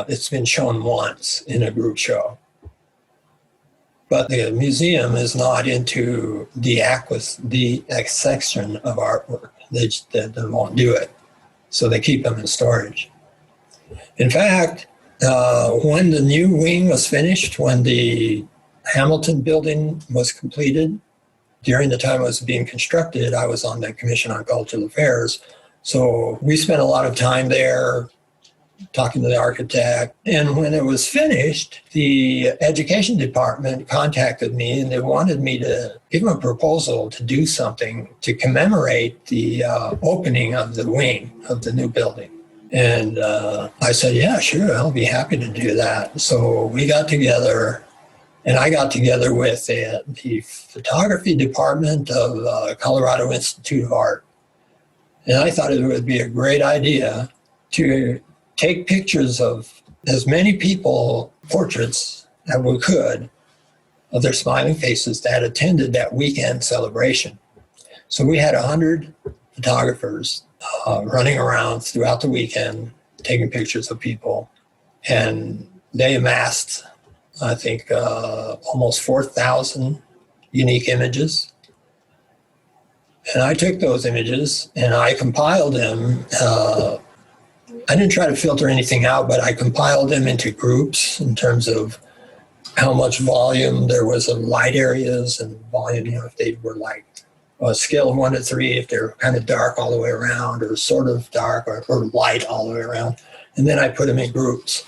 it's been shown once in a group show. But the museum is not into the section of artwork. They won't do it. So they keep them in storage. In fact, when the new wing was finished, when the Hamilton building was completed, during the time it was being constructed, I was on the Commission on Cultural Affairs. So we spent a lot of time there talking to the architect. And when it was finished, the education department contacted me and they wanted me to give them a proposal to do something to commemorate the opening of the wing of the new building. And I said, yeah, sure, I'll be happy to do that. So we got together, and I got together with the photography department of Colorado Institute of Art. And I thought it would be a great idea to take pictures of as many people, portraits that we could, of their smiling faces that attended that weekend celebration. So we had 100 photographers running around throughout the weekend, taking pictures of people. And they amassed, I think, almost 4,000 unique images. And I took those images and I compiled them. I didn't try to filter anything out, but I compiled them into groups in terms of how much volume there was of light areas and volume, if they were like a scale of 1 to 3, if they're kind of dark all the way around or sort of dark or light all the way around. And then I put them in groups.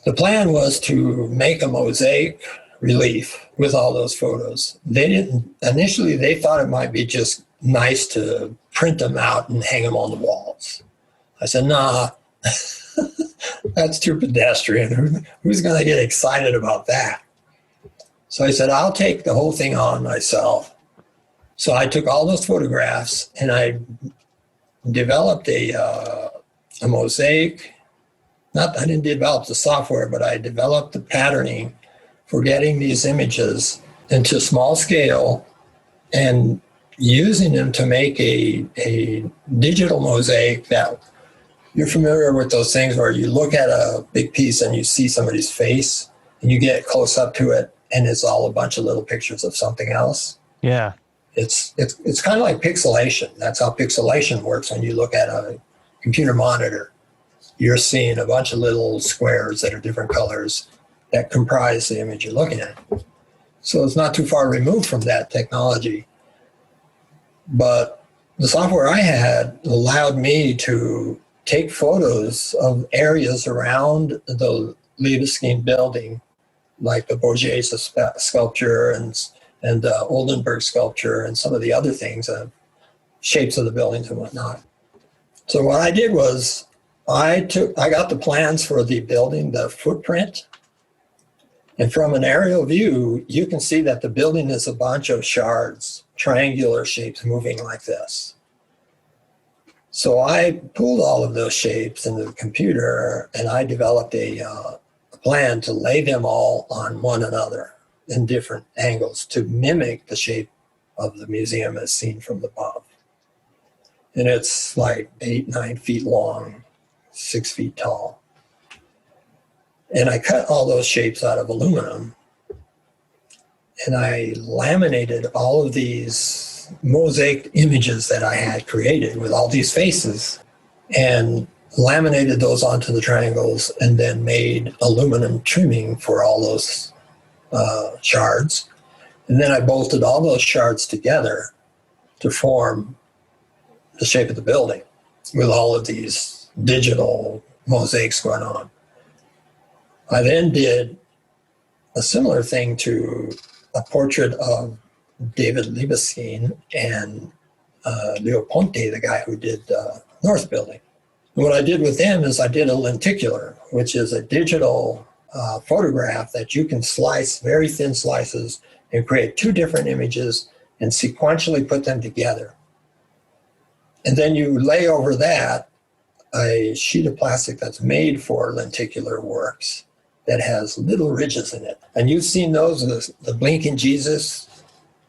The plan was to make a mosaic relief with all those photos. Initially they thought it might be just nice to print them out and hang them on the walls. I said, nah, that's too pedestrian. Who's going to get excited about that? So I said, I'll take the whole thing on myself. So I took all those photographs and I developed a mosaic. I didn't develop the software, but I developed the patterning for getting these images into small scale and using them to make a digital mosaic that you're familiar with those things where you look at a big piece and you see somebody's face and you get close up to it and it's all a bunch of little pictures of something else.
Yeah.
It's kind of like pixelation. That's how pixelation works. When you look at a computer monitor, you're seeing a bunch of little squares that are different colors that comprise the image you're looking at. So it's not too far removed from that technology. But the software I had allowed me to take photos of areas around the Libeskind building, like the Borghese sculpture and the Oldenburg sculpture and some of the other things, shapes of the buildings and whatnot. So what I did was I got the plans for the building, the footprint, and from an aerial view, you can see that the building is a bunch of shards, triangular shapes moving like this. So I pulled all of those shapes into the computer and I developed a plan to lay them all on one another in different angles to mimic the shape of the museum as seen from above. And it's like 8-9 feet long, 6 feet tall. And I cut all those shapes out of aluminum and I laminated all of these mosaic images that I had created with all these faces. And laminated those onto the triangles, and then made aluminum trimming for all those shards. And then I bolted all those shards together to form the shape of the building with all of these digital mosaics going on. I then did a similar thing to a portrait of David Libeskind and Leo Ponte, the guy who did North Building. And what I did with them is I did a lenticular, which is a digital photograph that you can slice very thin slices and create two different images and sequentially put them together. And then you lay over that a sheet of plastic that's made for lenticular works that has little ridges in it. And you've seen those, the blinking Jesus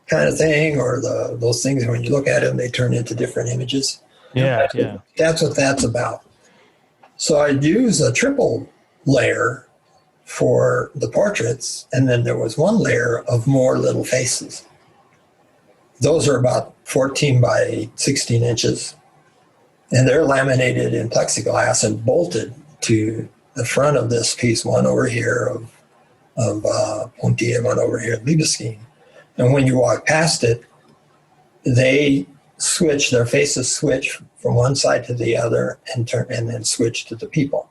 kind of thing, or those things when you look at them, they turn into different images.
Yeah,
That's what that's about. So I'd use a triple layer for the portraits, and then there was one layer of more little faces. Those are about 14 by 16 inches, and they're laminated in plexiglass and bolted to the front of this piece, one over here of Ponte, one over here of Libeskind. And when you walk past it, they switch, their faces switch from one side to the other and then switch to the people.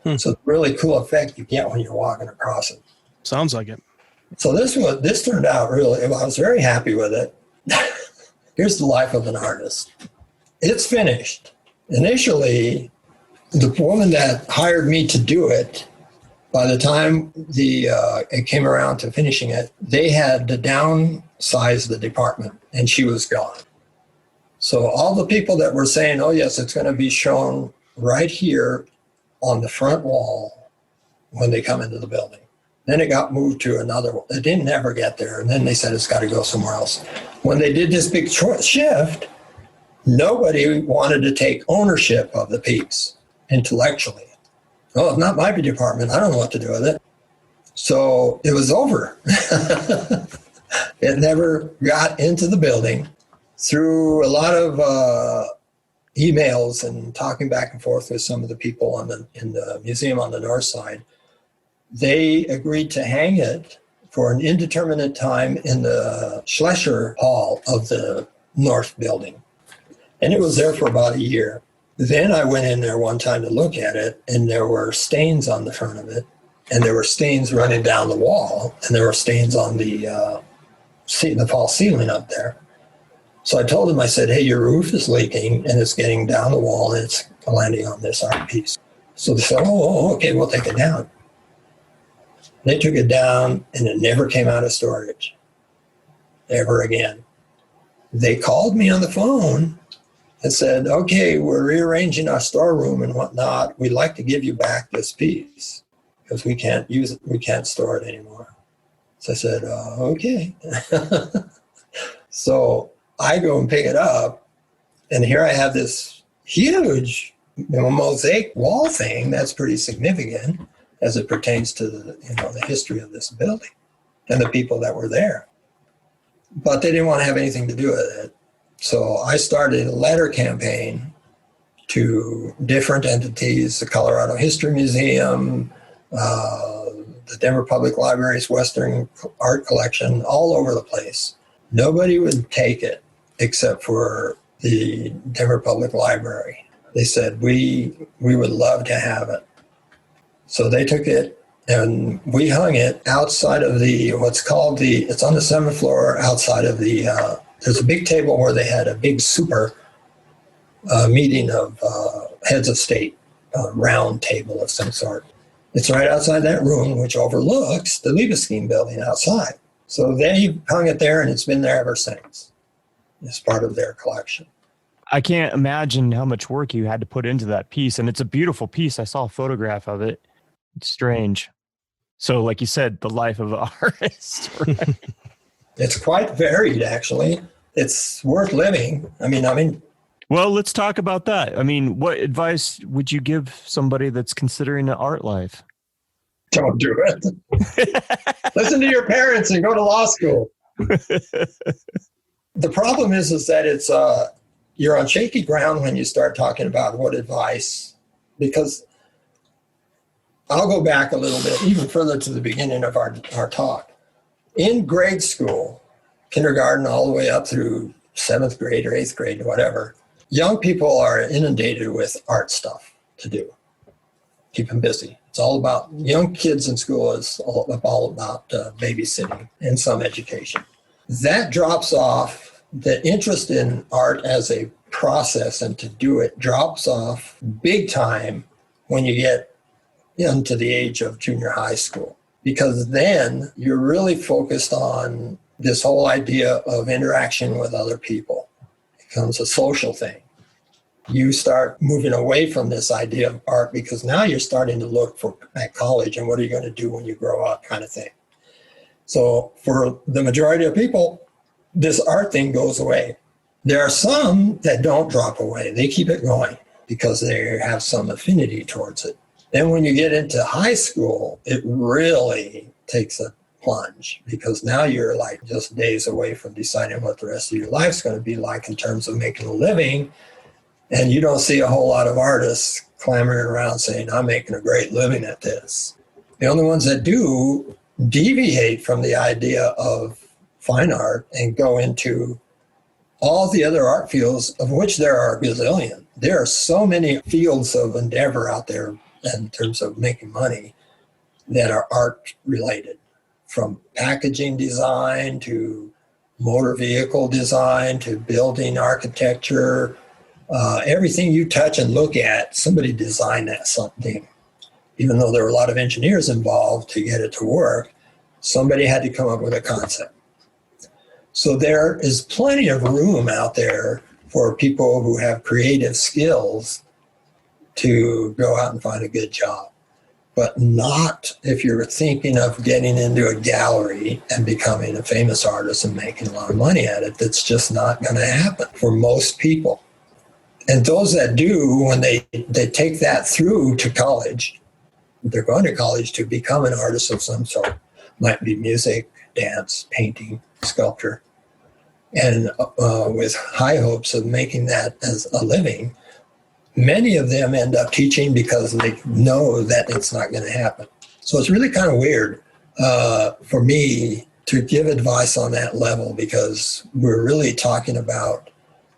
So it's a really cool effect you get when you're walking across it.
Sounds like it.
So this turned out really, I was very happy with it. Here's the life of an artist. It's finished. Initially, the woman that hired me to do it, by the time it came around to finishing it, they had to downsize the department, and she was gone. So all the people that were saying, oh, yes, it's going to be shown right here on the front wall when they come into the building. Then it got moved to another one. It didn't ever get there, and then they said it's got to go somewhere else. When they did this big shift, nobody wanted to take ownership of the piece intellectually. Oh, it's not my department. I don't know what to do with it. So it was over. It never got into the building. Through a lot of emails and talking back and forth with some of the people in the museum on the north side, they agreed to hang it for an indeterminate time in the Schlescher Hall of the north building. And it was there for about a year. Then I went in there one time to look at it, and there were stains on the front of it, and there were stains running down the wall, and there were stains on the false ceiling up there. So I told him, I said, hey, your roof is leaking, and it's getting down the wall, and it's landing on this art piece. So they said, oh, okay, we'll take it down. They took it down, and it never came out of storage, ever again. They called me on the phone and said, okay, we're rearranging our storeroom and whatnot. We'd like to give you back this piece because we can't use it. We can't store it anymore. So I said, okay. So I go and pick it up, and here I have this huge mosaic wall thing that's pretty significant as it pertains to the history of this building and the people that were there. But they didn't want to have anything to do with it. So I started a letter campaign to different entities, the Colorado History Museum, the Denver Public Library's Western Art Collection, all over the place. Nobody would take it except for the Denver Public Library. They said, we would love to have it. So they took it, and we hung it outside of it's on the 7th floor outside of there's a big table where they had a big super meeting of heads of state, a round table of some sort. It's right outside that room, which overlooks the Libeskind building outside. So they hung it there, and it's been there ever since. It's part of their collection.
I can't imagine how much work you had to put into that piece. And it's a beautiful piece. I saw a photograph of it. It's strange. So like you said, the life of an artist. Right?
It's quite varied, actually. It's worth living. I mean.
Well, let's talk about that. I mean, what advice would you give somebody that's considering an art life?
Don't do it. Listen to your parents and go to law school. The problem is that it's you're on shaky ground when you start talking about what advice because I'll go back a little bit, even further to the beginning of our talk. In grade school, kindergarten all the way up through 7th grade or 8th grade, whatever, young people are inundated with art stuff to do. Keep them busy. It's all about, young kids in school is all about babysitting and some education. That drops off. The interest in art as a process and to do it drops off big time when you get into the age of junior high school, because then you're really focused on this whole idea of interaction with other people. It becomes a social thing. You start moving away from this idea of art because now you're starting to look at college and what are you going to do when you grow up kind of thing. So for the majority of people, this art thing goes away. There are some that don't drop away. They keep it going because they have some affinity towards it. Then when you get into high school, it really takes a plunge because now you're like just days away from deciding what the rest of your life's going to be like in terms of making a living. And you don't see a whole lot of artists clamoring around saying, I'm making a great living at this. The only ones that do deviate from the idea of fine art and go into all the other art fields, of which there are a gazillion. There are so many fields of endeavor out there in terms of making money that are art related, from packaging design to motor vehicle design to building architecture. Everything you touch and look at, somebody designed that something. Even though there were a lot of engineers involved to get it to work, somebody had to come up with a concept. So there is plenty of room out there for people who have creative skills to go out and find a good job, but not if you're thinking of getting into a gallery and becoming a famous artist and making a lot of money at it. That's just not going to happen for most people. And those that do, when they take that through to college, they're going to college to become an artist of some sort. Might be music, dance, painting, sculpture, and with high hopes of making that as a living. Many of them end up teaching because they know that it's not going to happen. So it's really kind of weird for me to give advice on that level, because we're really talking about,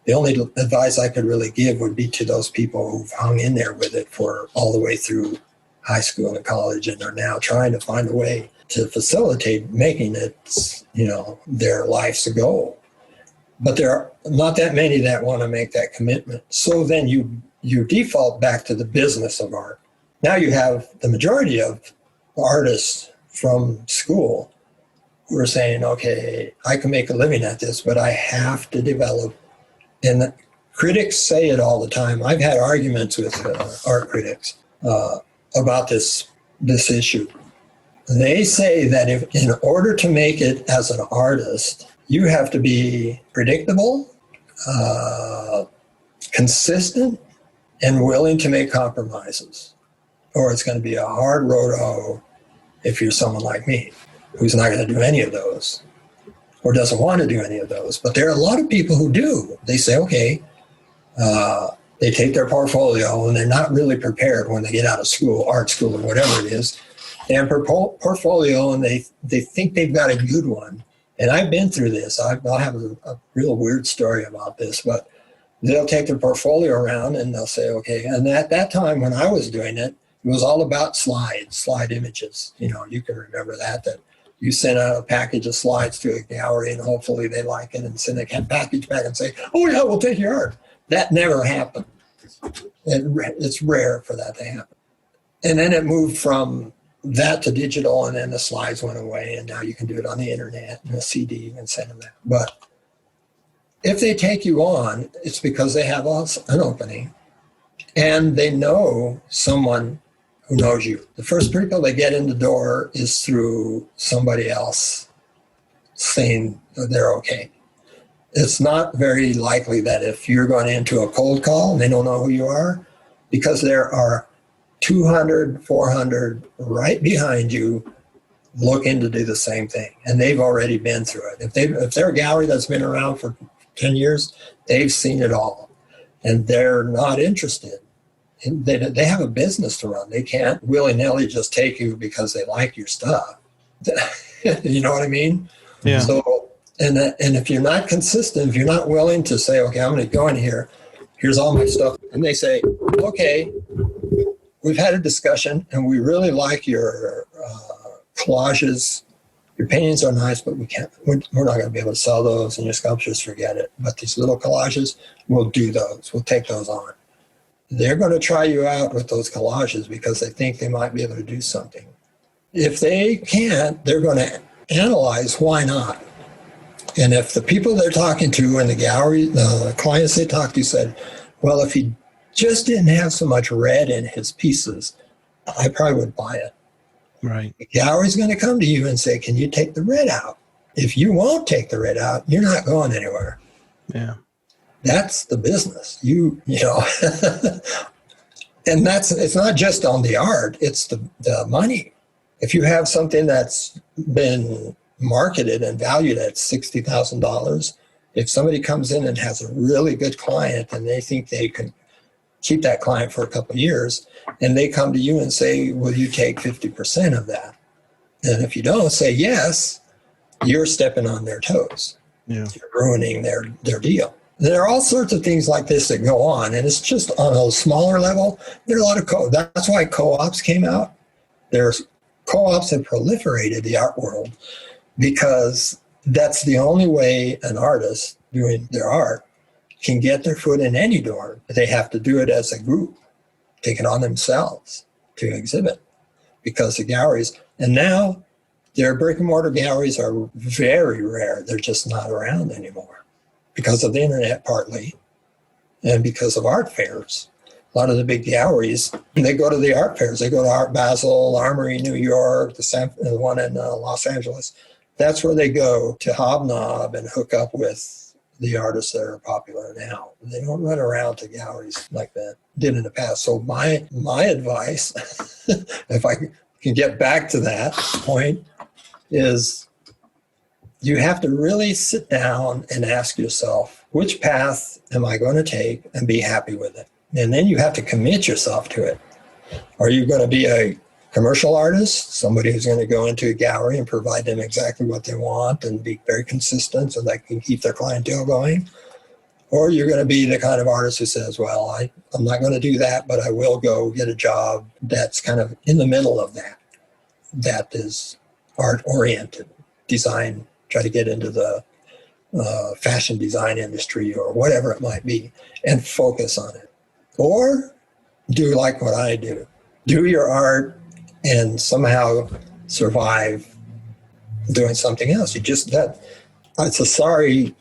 the only advice I could really give would be to those people who've hung in there with it for all the way through high school and college and are now trying to find a way to facilitate making it, their life's goal. But there are not that many that want to make that commitment. So then you default back to the business of art. Now you have the majority of artists from school who are saying, okay, I can make a living at this, but I have to develop. And critics say it all the time. I've had arguments with art critics about this issue. They say that if in order to make it as an artist, you have to be predictable, consistent, and willing to make compromises, or it's going to be a hard road if you're someone like me, who's not going to do any of those or doesn't want to do any of those. But there are a lot of people who do. They say, okay, they take their portfolio and they're not really prepared when they get out of school, art school or whatever it is. They have a portfolio and they think they've got a good one. And I've been through this. I'll have a real weird story about this, but they'll take their portfolio around and they'll say, okay. And at that time when I was doing it, it was all about slide images. You can remember that you send out a package of slides to a gallery and hopefully they like it and send a package back and say, oh yeah, we'll take your art. That never happened. It's rare for that to happen. And then it moved from that to digital, and then the slides went away, and now you can do it on the internet and a CD, you can send them that. But if they take you on, it's because they have an opening and they know someone who knows you. The first people they get in the door is through somebody else saying they're okay. It's not very likely that if you're going into a cold call and they don't know who you are, because there are 200, 400 right behind you looking to do the same thing. And they've already been through it. If they're a gallery that's been around for 10 years, they've seen it all. And they're not interested They have a business to run. They can't willy-nilly just take you because they like your stuff. You know what I mean?
Yeah.
So, and if you're not consistent, if you're not willing to say, okay, I'm going to go in here, here's all my stuff. And they say, okay, we've had a discussion and we really like your collages. Your paintings are nice, but we're not going to be able to sell those, and your sculptures, forget it. But these little collages, we'll do those. We'll take those on. They're going to try you out with those collages because they think they might be able to do something. If they can't, they're going to analyze why not. And if the people they're talking to in the gallery, the clients they talked to said, well, if he just didn't have so much red in his pieces, I probably would buy it.
Right.
The gallery's going to come to you and say, can you take the red out? If you won't take the red out, you're not going anywhere.
Yeah.
That's the business. You know, and it's not just on the art, it's the money. If you have something that's been marketed and valued at $60,000, if somebody comes in and has a really good client and they think they can keep that client for a couple of years, and they come to you and say, will you take 50% of that? And if you don't say yes, you're stepping on their toes.
Yeah.
You're ruining their deal. There are all sorts of things like this that go on, and it's just on a smaller level. There are a lot of that's why co-ops came out. Co-ops have proliferated the art world because that's the only way an artist doing their art can get their foot in any door. They have to do it as a group, take it on themselves to exhibit, because the galleries, and now their brick and mortar galleries are very rare. They're just not around anymore because of the internet partly, and because of art fairs. A lot of the big galleries, they go to the art fairs. They go to Art Basel, Armory, New York, the one in Los Angeles. That's where they go to hobnob and hook up with the artists that are popular now. They don't run around to galleries like that did in the past. So my advice, if I can get back to that point, is you have to really sit down and ask yourself, which path am I going to take, and be happy with it? And then you have to commit yourself to it. Are you going to be a commercial artist, somebody who's going to go into a gallery and provide them exactly what they want and be very consistent so they can keep their clientele going? Or you're going to be the kind of artist who says, well, I'm not going to do that, but I will go get a job that's kind of in the middle of that. That is art-oriented, design, try to get into the fashion design industry or whatever it might be, and focus on it. Or do like what I do. Do your art and somehow survive doing something else. It's a sorry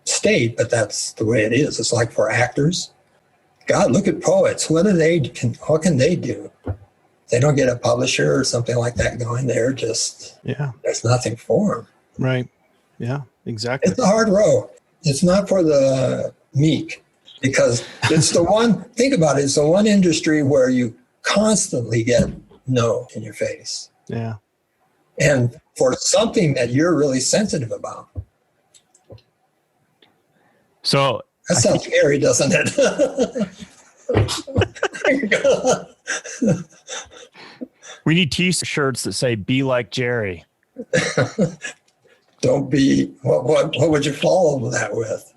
state, but that's the way it is. It's like for actors. God, look at poets. What can they do? They don't get a publisher or something like that going. There's nothing for them.
Right. Yeah, exactly.
It's a hard road. It's not for the meek, because it's the one, think about it, it's the one industry where you constantly get no in your face.
Yeah.
And for something that you're really sensitive about.
So
that sounds scary, doesn't it?
We need T-shirts that say "Be like Jerry."
Don't be. What would you follow that with?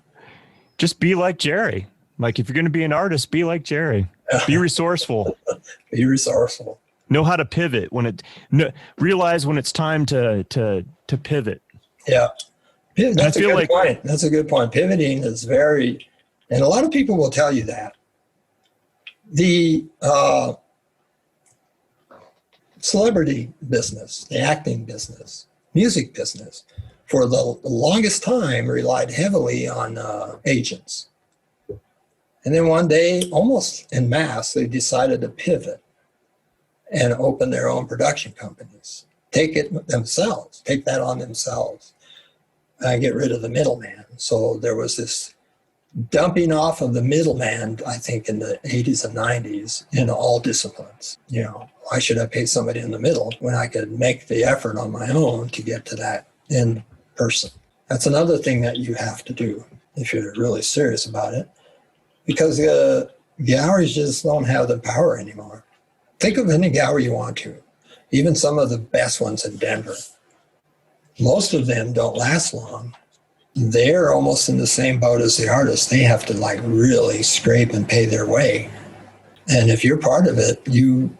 Just be like Jerry. Like, if you're going to be an artist, be like Jerry. Be resourceful.
Be resourceful.
Know how to pivot realize when it's time to pivot.
Yeah, that's a good point. That's a good point. Pivoting is very, and a lot of people will tell you that. The celebrity business, the acting business, music business, for the longest time relied heavily on agents. And then one day, almost en masse, they decided to pivot and open their own production companies. Take that on themselves, and get rid of the middleman. So there was this dumping off of the middleman, I think, in the 80s and 90s in all disciplines. You know, why should I pay somebody in the middle when I could make the effort on my own to get to that end person? That's another thing that you have to do if you're really serious about it. Because galleries just don't have the power anymore. Think of any gallery you want to, even some of the best ones in Denver. Most of them don't last long. They're almost in the same boat as the artists. They have to like really scrape and pay their way. And if you're part of it, you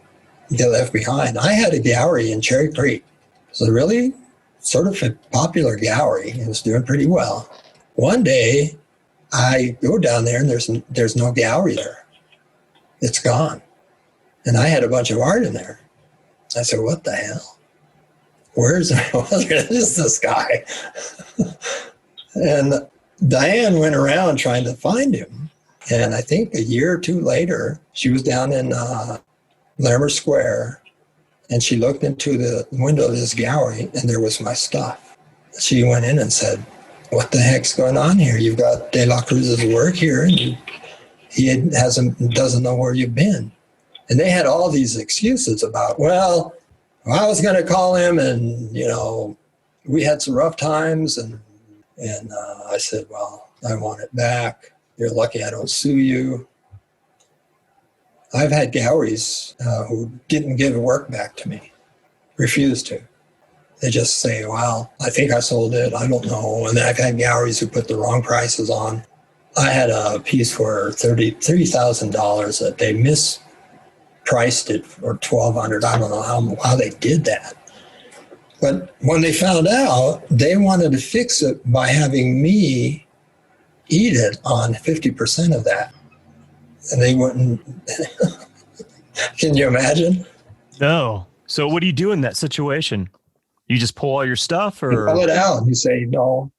get left behind. I had a gallery in Cherry Creek. It's a really sort of a popular gallery. It was doing pretty well. One day, I go down there and there's no gallery there. It's gone. And I had a bunch of art in there. I said, what the hell? Where's this guy? And Diane went around trying to find him. And I think a year or two later, she was down in Larimer Square, and she looked into the window of this gallery, and there was my stuff. She went in and said, what the heck's going on here? You've got De La Cruz's work here, and he doesn't know where you've been. And they had all these excuses about, well, I was going to call him, and, you know, we had some rough times, and I said, well, I want it back. You're lucky I don't sue you. I've had galleries who didn't give work back to me, refused to. They just say, well, I think I sold it. I don't know. And I've had galleries who put the wrong prices on. I had a piece for $30,000 that they mispriced it for $1,200. I don't know how they did that. But when they found out, they wanted to fix it by having me eat it on 50% of that. And they wouldn't. Can you imagine?
No. So what do you do in that situation? You just pull all your stuff, or
you pull it out and you say, no,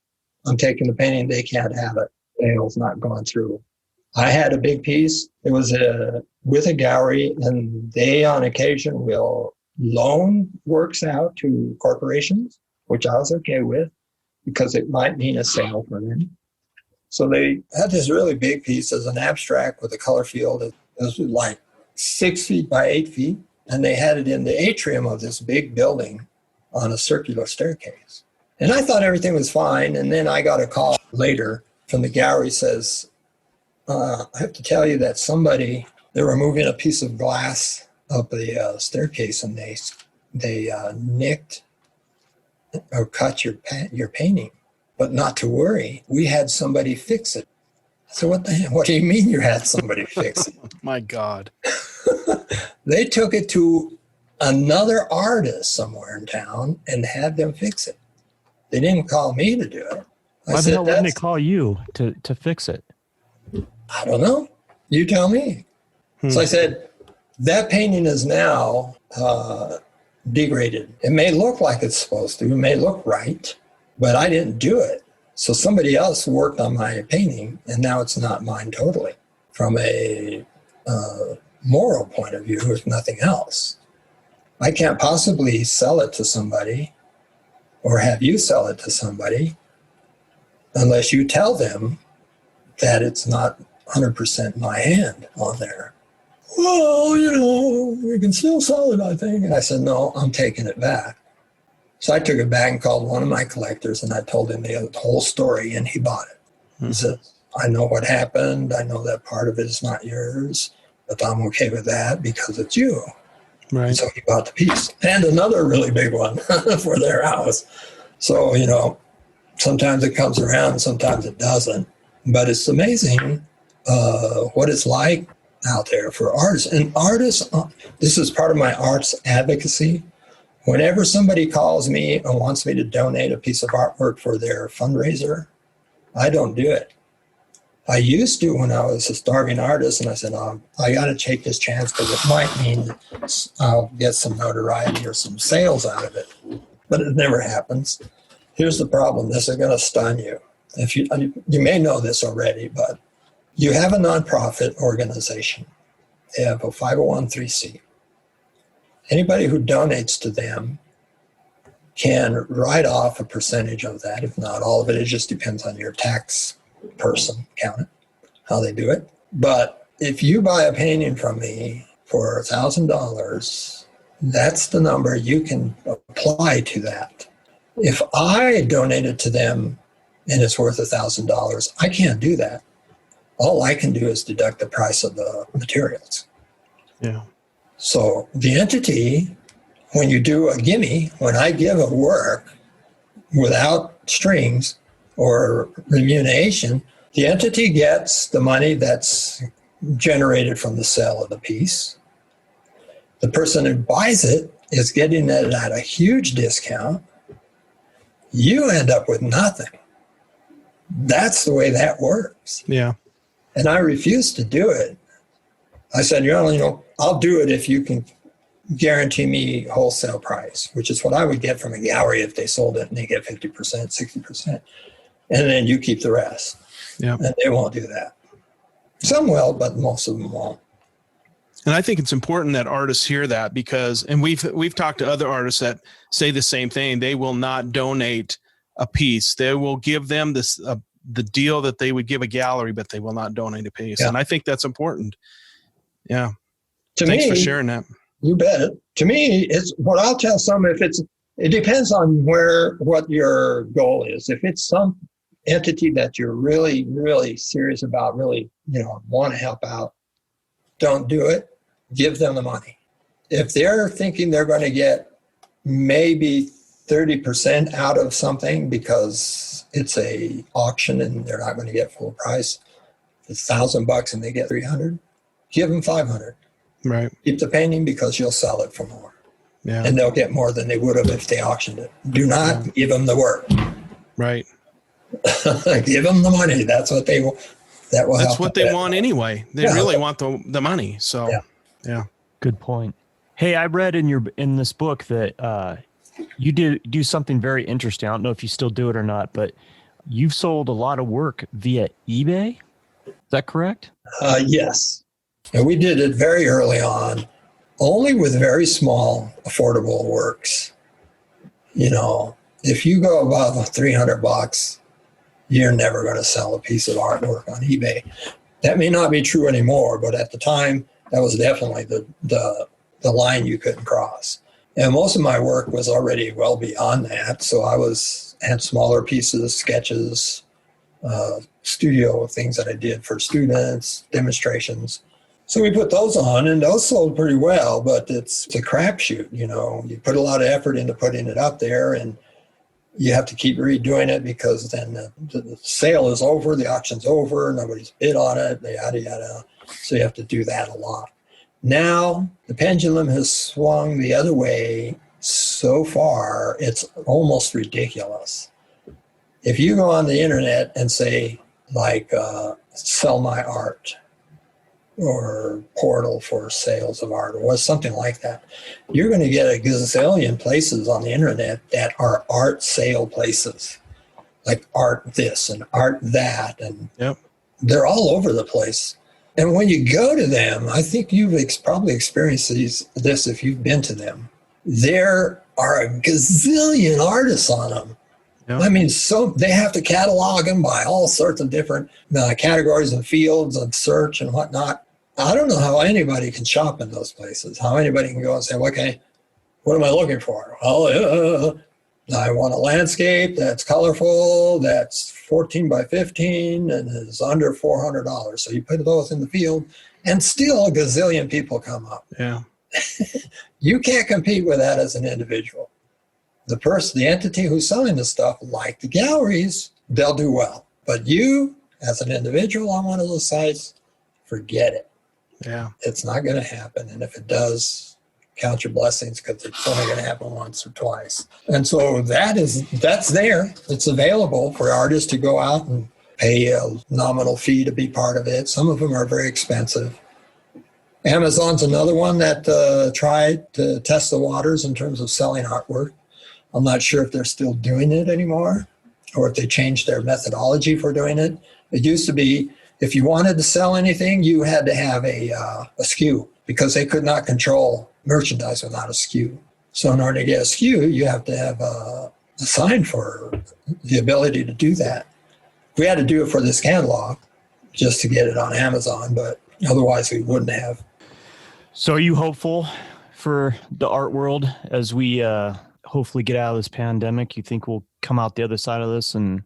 I'm taking the painting. They can't have it. Sale's not going through. I had a big piece. It was with a gallery, and they on occasion will loan works out to corporations, which I was okay with because it might mean a sale for them. So they had this really big piece as an abstract with a color field. It was like 6 feet by 8 feet. And they had it in the atrium of this big building on a circular staircase. And I thought everything was fine. And then I got a call later from the gallery says, I have to tell you that they were moving a piece of glass up the staircase, and they nicked or cut your painting. But not to worry, we had somebody fix it. So what the hell? What do you mean you had somebody fix it?
My God.
They took it to another artist somewhere in town and had them fix it. They didn't call me to do it.
Why the hell wouldn't they call you to fix it?
I don't know. You tell me. So I said, that painting is now degraded. It may look like it's supposed to. It may look right. But I didn't do it. So somebody else worked on my painting, and now it's not mine totally. From a moral point of view, if nothing else. I can't possibly sell it to somebody or have you sell it to somebody unless you tell them that it's not 100% my hand on there. Well, you know, we can still sell it, I think. And I said, no, I'm taking it back. So I took it back and called one of my collectors, and I told him the whole story, and he bought it. He said, I know what happened. I know that part of it is not yours, but I'm okay with that because it's you. Right. And so he bought the piece. And another really big one for their house. So, you know, sometimes it comes around, sometimes it doesn't. But it's amazing what it's like out there for artists. And artists, this is part of my arts advocacy. Whenever somebody calls me and wants me to donate a piece of artwork for their fundraiser, I don't do it. I used to when I was a starving artist, and I said, I got to take this chance because it might mean I'll get some notoriety or some sales out of it. But it never happens. Here's the problem. This is going to stun you. You may know this already, but you have a nonprofit organization. They have a 501(c)(3). Anybody who donates to them can write off a percentage of that, if not all of it. It just depends on your tax person, accountant, how they do it. But if you buy a painting from me for $1,000, that's the number you can apply to that. If I donate it to them and it's worth $1,000, I can't do that. all I can do is deduct the price of the materials.
Yeah.
So the entity, when you do a gimme, when I give a work without strings or remuneration, the entity gets the money that's generated from the sale of the piece. The person who buys it is getting it at a huge discount. You end up with nothing. That's the way that works.
Yeah.
And I refused to do it. I said, I'll do it if you can guarantee me wholesale price, which is what I would get from a gallery if they sold it and they get 50%, 60%. And then you keep the rest.
Yeah.
And they won't do that. Some will, but most of them won't.
And I think it's important that artists hear that because, and we've talked to other artists that say the same thing. They will not donate a piece. They will give them this, the deal that they would give a gallery, but they will not donate a piece. Yeah. And I think that's important. Yeah. Thanks for sharing that.
You bet. To me, it's what I'll tell some, it depends on what your goal is. If it's some entity that you're really, really serious about, really, want to help out, don't do it. Give them the money. If they're thinking they're going to get maybe 30% out of something because it's a auction and they're not going to get full price, it's $1,000 and they get 300, give them 500.
Right.
Keep the painting because you'll sell it for more.
Yeah.
And they'll get more than they would have if they auctioned it. Do not give them the work.
Right.
Give them the money. That's what they will.
That's what they want anyway. They really want the money. So, yeah.
Good point. Hey, I read in this book that you do something very interesting. I don't know if you still do it or not, but you've sold a lot of work via eBay. Is that correct?
Yes. And we did it very early on, only with very small, affordable works. If you go above $300, you're never going to sell a piece of artwork on eBay. That may not be true anymore, but at the time, that was definitely the line you couldn't cross. And most of my work was already well beyond that. So I had smaller pieces, sketches, studio things that I did for students, demonstrations. So we put those on, and those sold pretty well, but it's a crapshoot. You put a lot of effort into putting it up there, and you have to keep redoing it because then the sale is over, the auction's over, nobody's bid on it, yada, yada. So you have to do that a lot. Now, the pendulum has swung the other way so far, it's almost ridiculous. If you go on the internet and say, sell my art, or portal for sales of art, or something like that, you're going to get a gazillion places on the internet that are art sale places, like art this and art that, and they're all over the place. And when you go to them, I think you've probably experienced this if you've been to them. There are a gazillion artists on them. I mean, so they have to catalog them by all sorts of different categories and fields of search and whatnot. I don't know how anybody can shop in those places, how anybody can go and say, okay, what am I looking for? Oh, I want a landscape that's colorful, that's 14 by 15, and is under $400. So you put those in the field, and still a gazillion people come up.
Yeah.
You can't compete with that as an individual. The entity who's selling the stuff, like the galleries, they'll do well. But you, as an individual on one of those sites, forget it.
Yeah.
It's not going to happen. And if it does, count your blessings, because it's only going to happen once or twice. And so that's there. It's available for artists to go out and pay a nominal fee to be part of it. Some of them are very expensive. Amazon's another one that tried to test the waters in terms of selling artwork. I'm not sure if they're still doing it anymore or if they changed their methodology for doing it. It used to be if you wanted to sell anything, you had to have a SKU because they could not control merchandise without a SKU. So in order to get a SKU, you have to have a sign for the ability to do that. We had to do it for this catalog just to get it on Amazon, but otherwise we wouldn't have.
So are you hopeful for the art world as we hopefully get out of this pandemic? You think we'll come out the other side of this and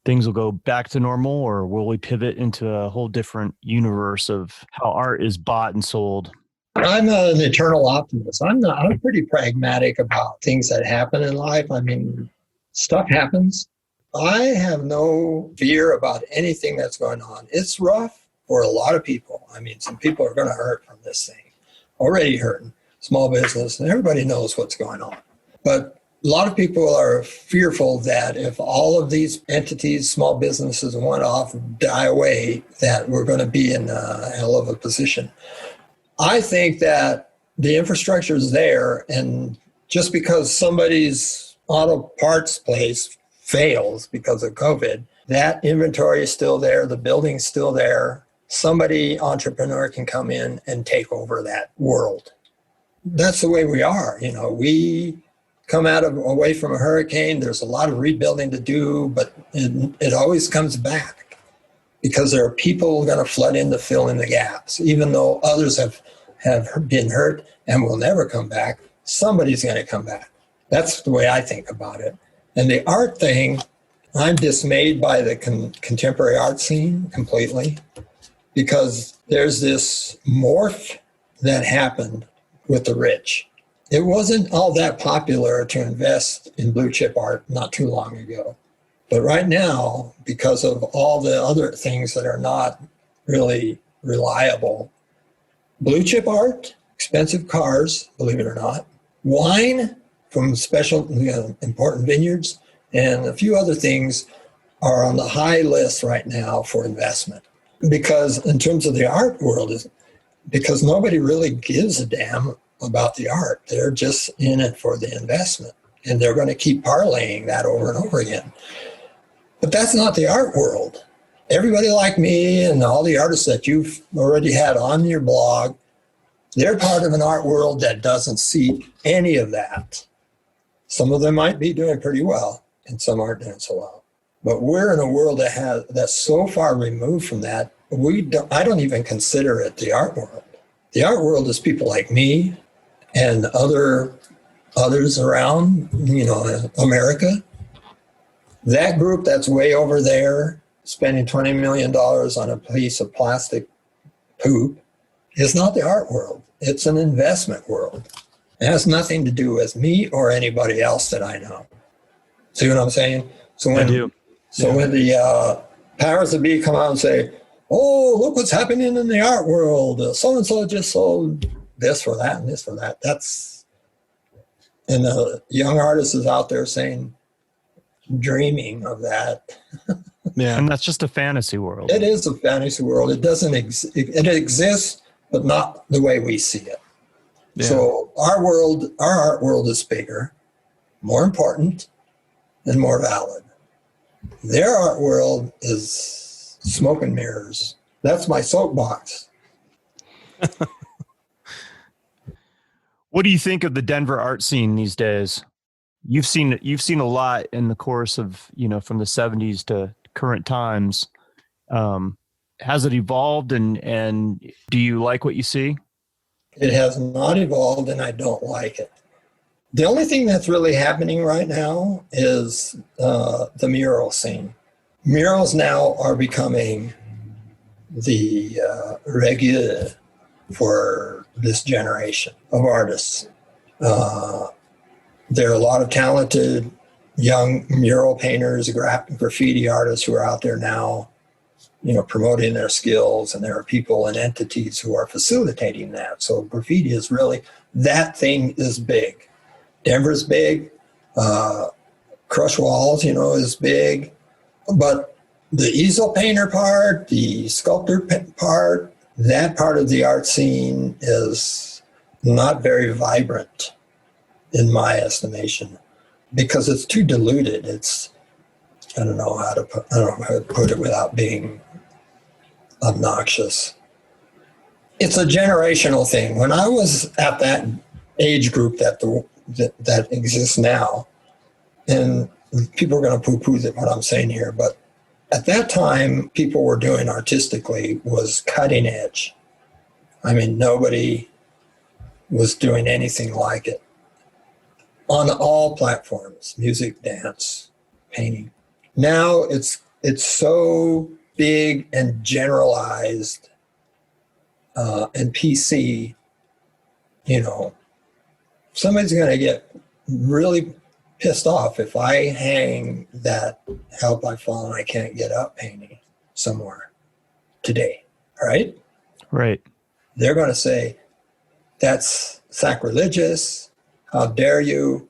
things will go back to normal, or will we pivot into a whole different universe of how art is bought and sold?
I'm an eternal optimist. I'm pretty pragmatic about things that happen in life. I mean, stuff happens. I have no fear about anything that's going on. It's rough for a lot of people. I mean, some people are going to hurt from this thing. Already hurting. Small business, and everybody knows what's going on. But a lot of people are fearful that if all of these entities, small businesses, and one-off die away, that we're going to be in a hell of a position. I think that the infrastructure is there, and just because somebody's auto parts place fails because of COVID, that inventory is still there, the building's still there. Somebody, entrepreneur, can come in and take over that world. That's the way we are. You know, we come away from a hurricane. There's a lot of rebuilding to do, but it always comes back because there are people going to flood in to fill in the gaps. Even though others have been hurt and will never come back, somebody's going to come back. That's the way I think about it. And the art thing, I'm dismayed by the contemporary art scene completely, because there's this morph that happened with the rich. It wasn't all that popular to invest in blue chip art not too long ago. But right now, because of all the other things that are not really reliable, blue chip art, expensive cars, believe it or not, wine from special, important vineyards, and a few other things are on the high list right now for investment. Because in terms of the art world, because nobody really gives a damn about the art. They're just in it for the investment, and they're going to keep parlaying that over and over again. But that's not the art world. Everybody like me and all the artists that you've already had on your blog, they're part of an art world that doesn't see any of that. Some of them might be doing pretty well, and some aren't doing so well. But we're in a world that's so far removed from that. I don't even consider it the art world. The art world is people like me and others around, America. That group that's way over there spending $20 million on a piece of plastic poop is not the art world. It's an investment world. It has nothing to do with me or anybody else that I know. See what I'm saying?
I do.
So when the powers that be come out and say, oh, look what's happening in the art world. So-and-so just sold this for that and this for that. And the young artist is out there saying, dreaming of that.
Yeah, and that's just a fantasy world.
It is a fantasy world. It doesn't exist. It exists, but not the way we see it. Yeah. So our art world is bigger, more important, and more valid. Their art world is smoke and mirrors. That's my soapbox.
What do you think of the Denver art scene these days? You've seen a lot in the course of, from the 70s to current times. Has it evolved, and do you like what you see?
It has not evolved, and I don't like it. The only thing that's really happening right now is the mural scene. Murals now are becoming the regular for this generation of artists. There are a lot of talented young mural painters, graffiti artists who are out there now, promoting their skills, and there are people and entities who are facilitating that. So graffiti is really, that thing is big. Denver's big. Crush Walls, is big. But the easel painter part, the sculptor part, that part of the art scene is not very vibrant in my estimation, because it's too diluted. I don't know how to put it without being obnoxious. It's a generational thing. When I was at that age group that exists now, and people are going to poo-poo what I'm saying here, but at that time, people were doing artistically was cutting edge. I mean, nobody was doing anything like it on all platforms: music, dance, painting. Now it's it's so big and generalized and PC, you know, somebody's going to get really pissed off if I hang that "Help I've Fallen, I Can't Get Up" painting somewhere today, right?
Right.
They're going to say, that's sacrilegious. How dare you?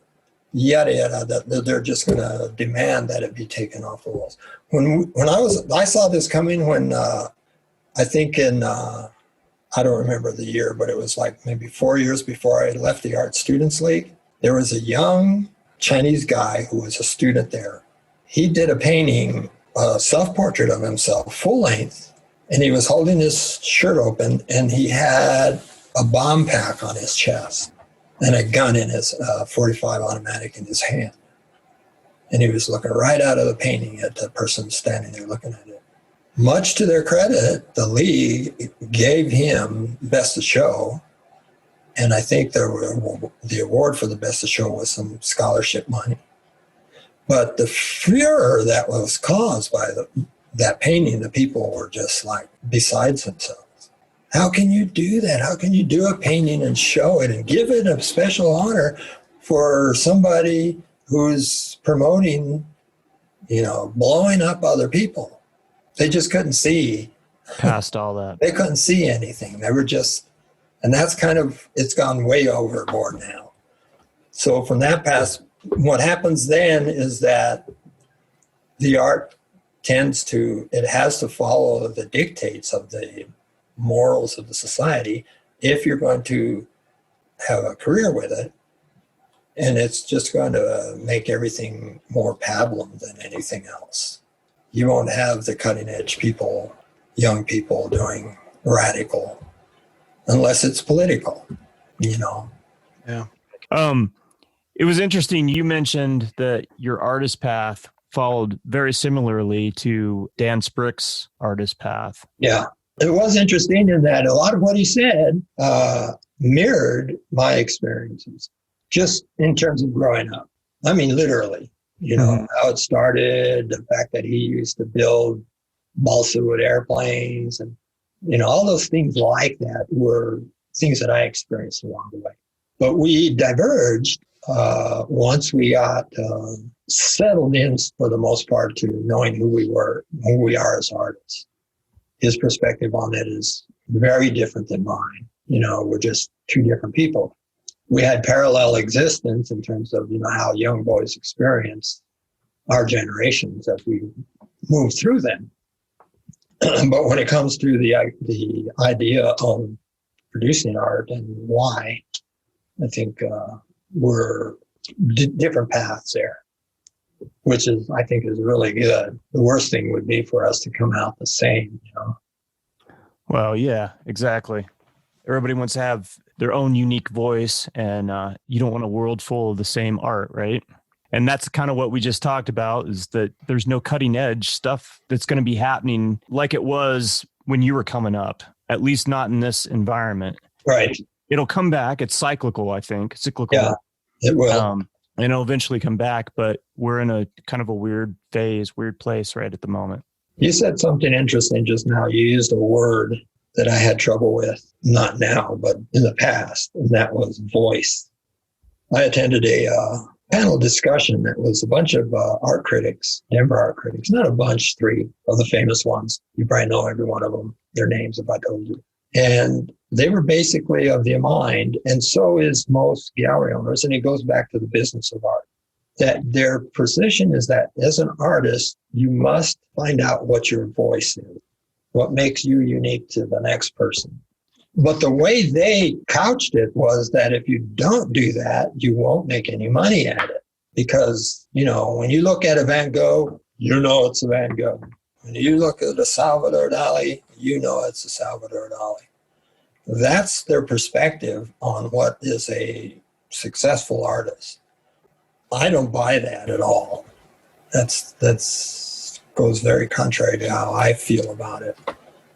Yada, yada. They're just going to demand that it be taken off the walls. When I saw this coming when I think in, I don't remember the year, but it was like maybe 4 years before I left the Art Students League. There was a young Chinese guy who was a student there. He did a painting, a self-portrait of himself, full length, and he was holding his shirt open, and he had a bomb pack on his chest and a gun in his 45 automatic in his hand. And he was looking right out of the painting at the person standing there looking at it. Much to their credit, the league gave him Best of Show. And I think the award for the Best of Show was some scholarship money. But the furor that was caused by that painting, the people were just like besides themselves. How can you do that? How can you do a painting and show it and give it a special honor for somebody who's promoting, blowing up other people? They just couldn't see
past all that.
They couldn't see anything. They were just, and that's it's gone way overboard now. So from that past, what happens then is that the art it has to follow the dictates of the morals of the society if you're going to have a career with it. And it's just going to make everything more pablum than anything else. You won't have the cutting edge people, young people doing radical, unless it's political,
Yeah.
It was interesting. You mentioned that your artist path followed very similarly to Dan Sprick's artist path.
Yeah. It was interesting in that a lot of what he said mirrored my experiences, just in terms of growing up. I mean, literally, how it started, the fact that he used to build balsa wood airplanes and, all those things like that were things that I experienced along the way. But we diverged once we got settled in, for the most part, to knowing who we are as artists. His perspective on it is very different than mine. We're just two different people. We had parallel existence in terms of, how young boys experience our generations as we move through them. But when it comes to the idea of producing art and why, I think we're different paths there, which I think is really good. The worst thing would be for us to come out the same,
Well, yeah, exactly. Everybody wants to have their own unique voice, and you don't want a world full of the same art, right? And that's kind of what we just talked about, is that there's no cutting edge stuff that's going to be happening like it was when you were coming up, at least not in this environment.
Right.
It'll come back. It's cyclical, I think. Cyclical.
Yeah, it will.
And it'll eventually come back, but we're in a kind of a weird place right at the moment.
You said something interesting just now. You used a word that I had trouble with, not now, but in the past, and that was voice. I attended a panel discussion that was a bunch of art critics, Denver art critics, not a bunch, 3 of the famous ones. You probably know every one of them, their names if I told you. And they were basically of the mind, and so is most gallery owners, and it goes back to the business of art, that their position is that as an artist, you must find out what your voice is, what makes you unique to the next person. But the way they couched it was that if you don't do that, you won't make any money at it. Because, when you look at a Van Gogh, it's a Van Gogh. When you look at a Salvador Dali, it's a Salvador Dali. That's their perspective on what is a successful artist. I don't buy that at all. That's goes very contrary to how I feel about it.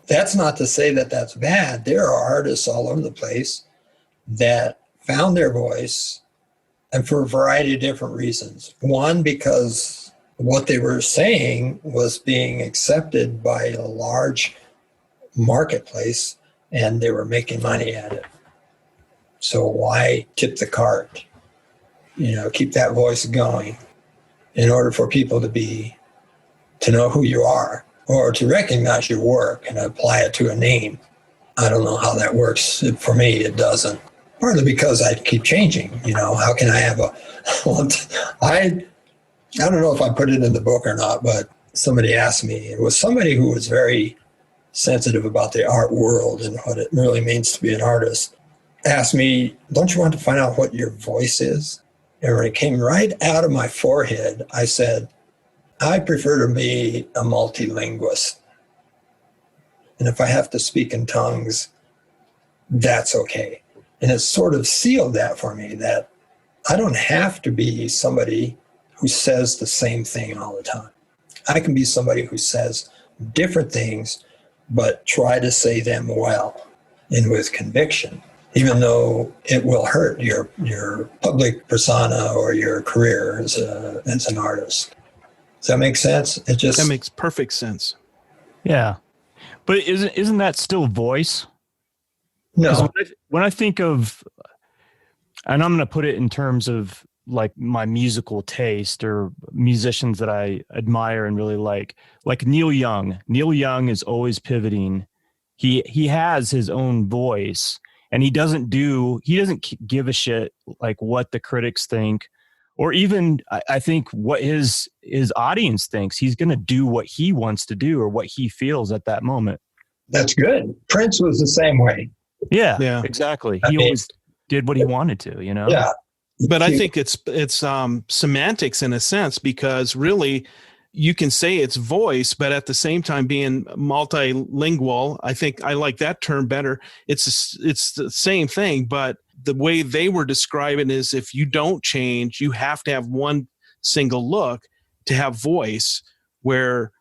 That's not to say that that's bad. There are artists all over the place that found their voice, and for a variety of different reasons. One, because what they were saying was being accepted by a large marketplace, and they were making money at it. So why tip the cart? Keep that voice going in order for people to know who you are or to recognize your work and apply it to a name. I don't know how that works. For me, it doesn't. Partly because I keep changing. How can I have I don't know if I put it in the book or not, but somebody asked me, it was somebody who was very sensitive about the art world and what it really means to be an artist, asked me, don't you want to find out what your voice is? And when it came right out of my forehead, I said, I prefer to be a multilingualist. And if I have to speak in tongues, that's okay. And it sort of sealed that for me, that I don't have to be somebody who says the same thing all the time. I can be somebody who says different things, but try to say them well and with conviction, even though it will hurt your public persona or your career as an artist. Does that make sense?
That makes perfect sense.
Yeah. But isn't that still voice?
No.
When I think of, and I'm going to put it in terms of like my musical taste or musicians that I admire and really like Neil Young. Neil Young is always pivoting. He has his own voice, and he doesn't give a shit like what the critics think, or even I think what his audience thinks. He's going to do what he wants to do or what he feels at that moment. That's
good. Prince was the same way.
Yeah, exactly. He always did what he wanted to,
Yeah.
But I think it's semantics in a sense, because really you can say it's voice, but at the same time being multilingual, I think I like that term better. It's the same thing, but the way they were describing it is if you don't change, you have to have one single look to have voice, where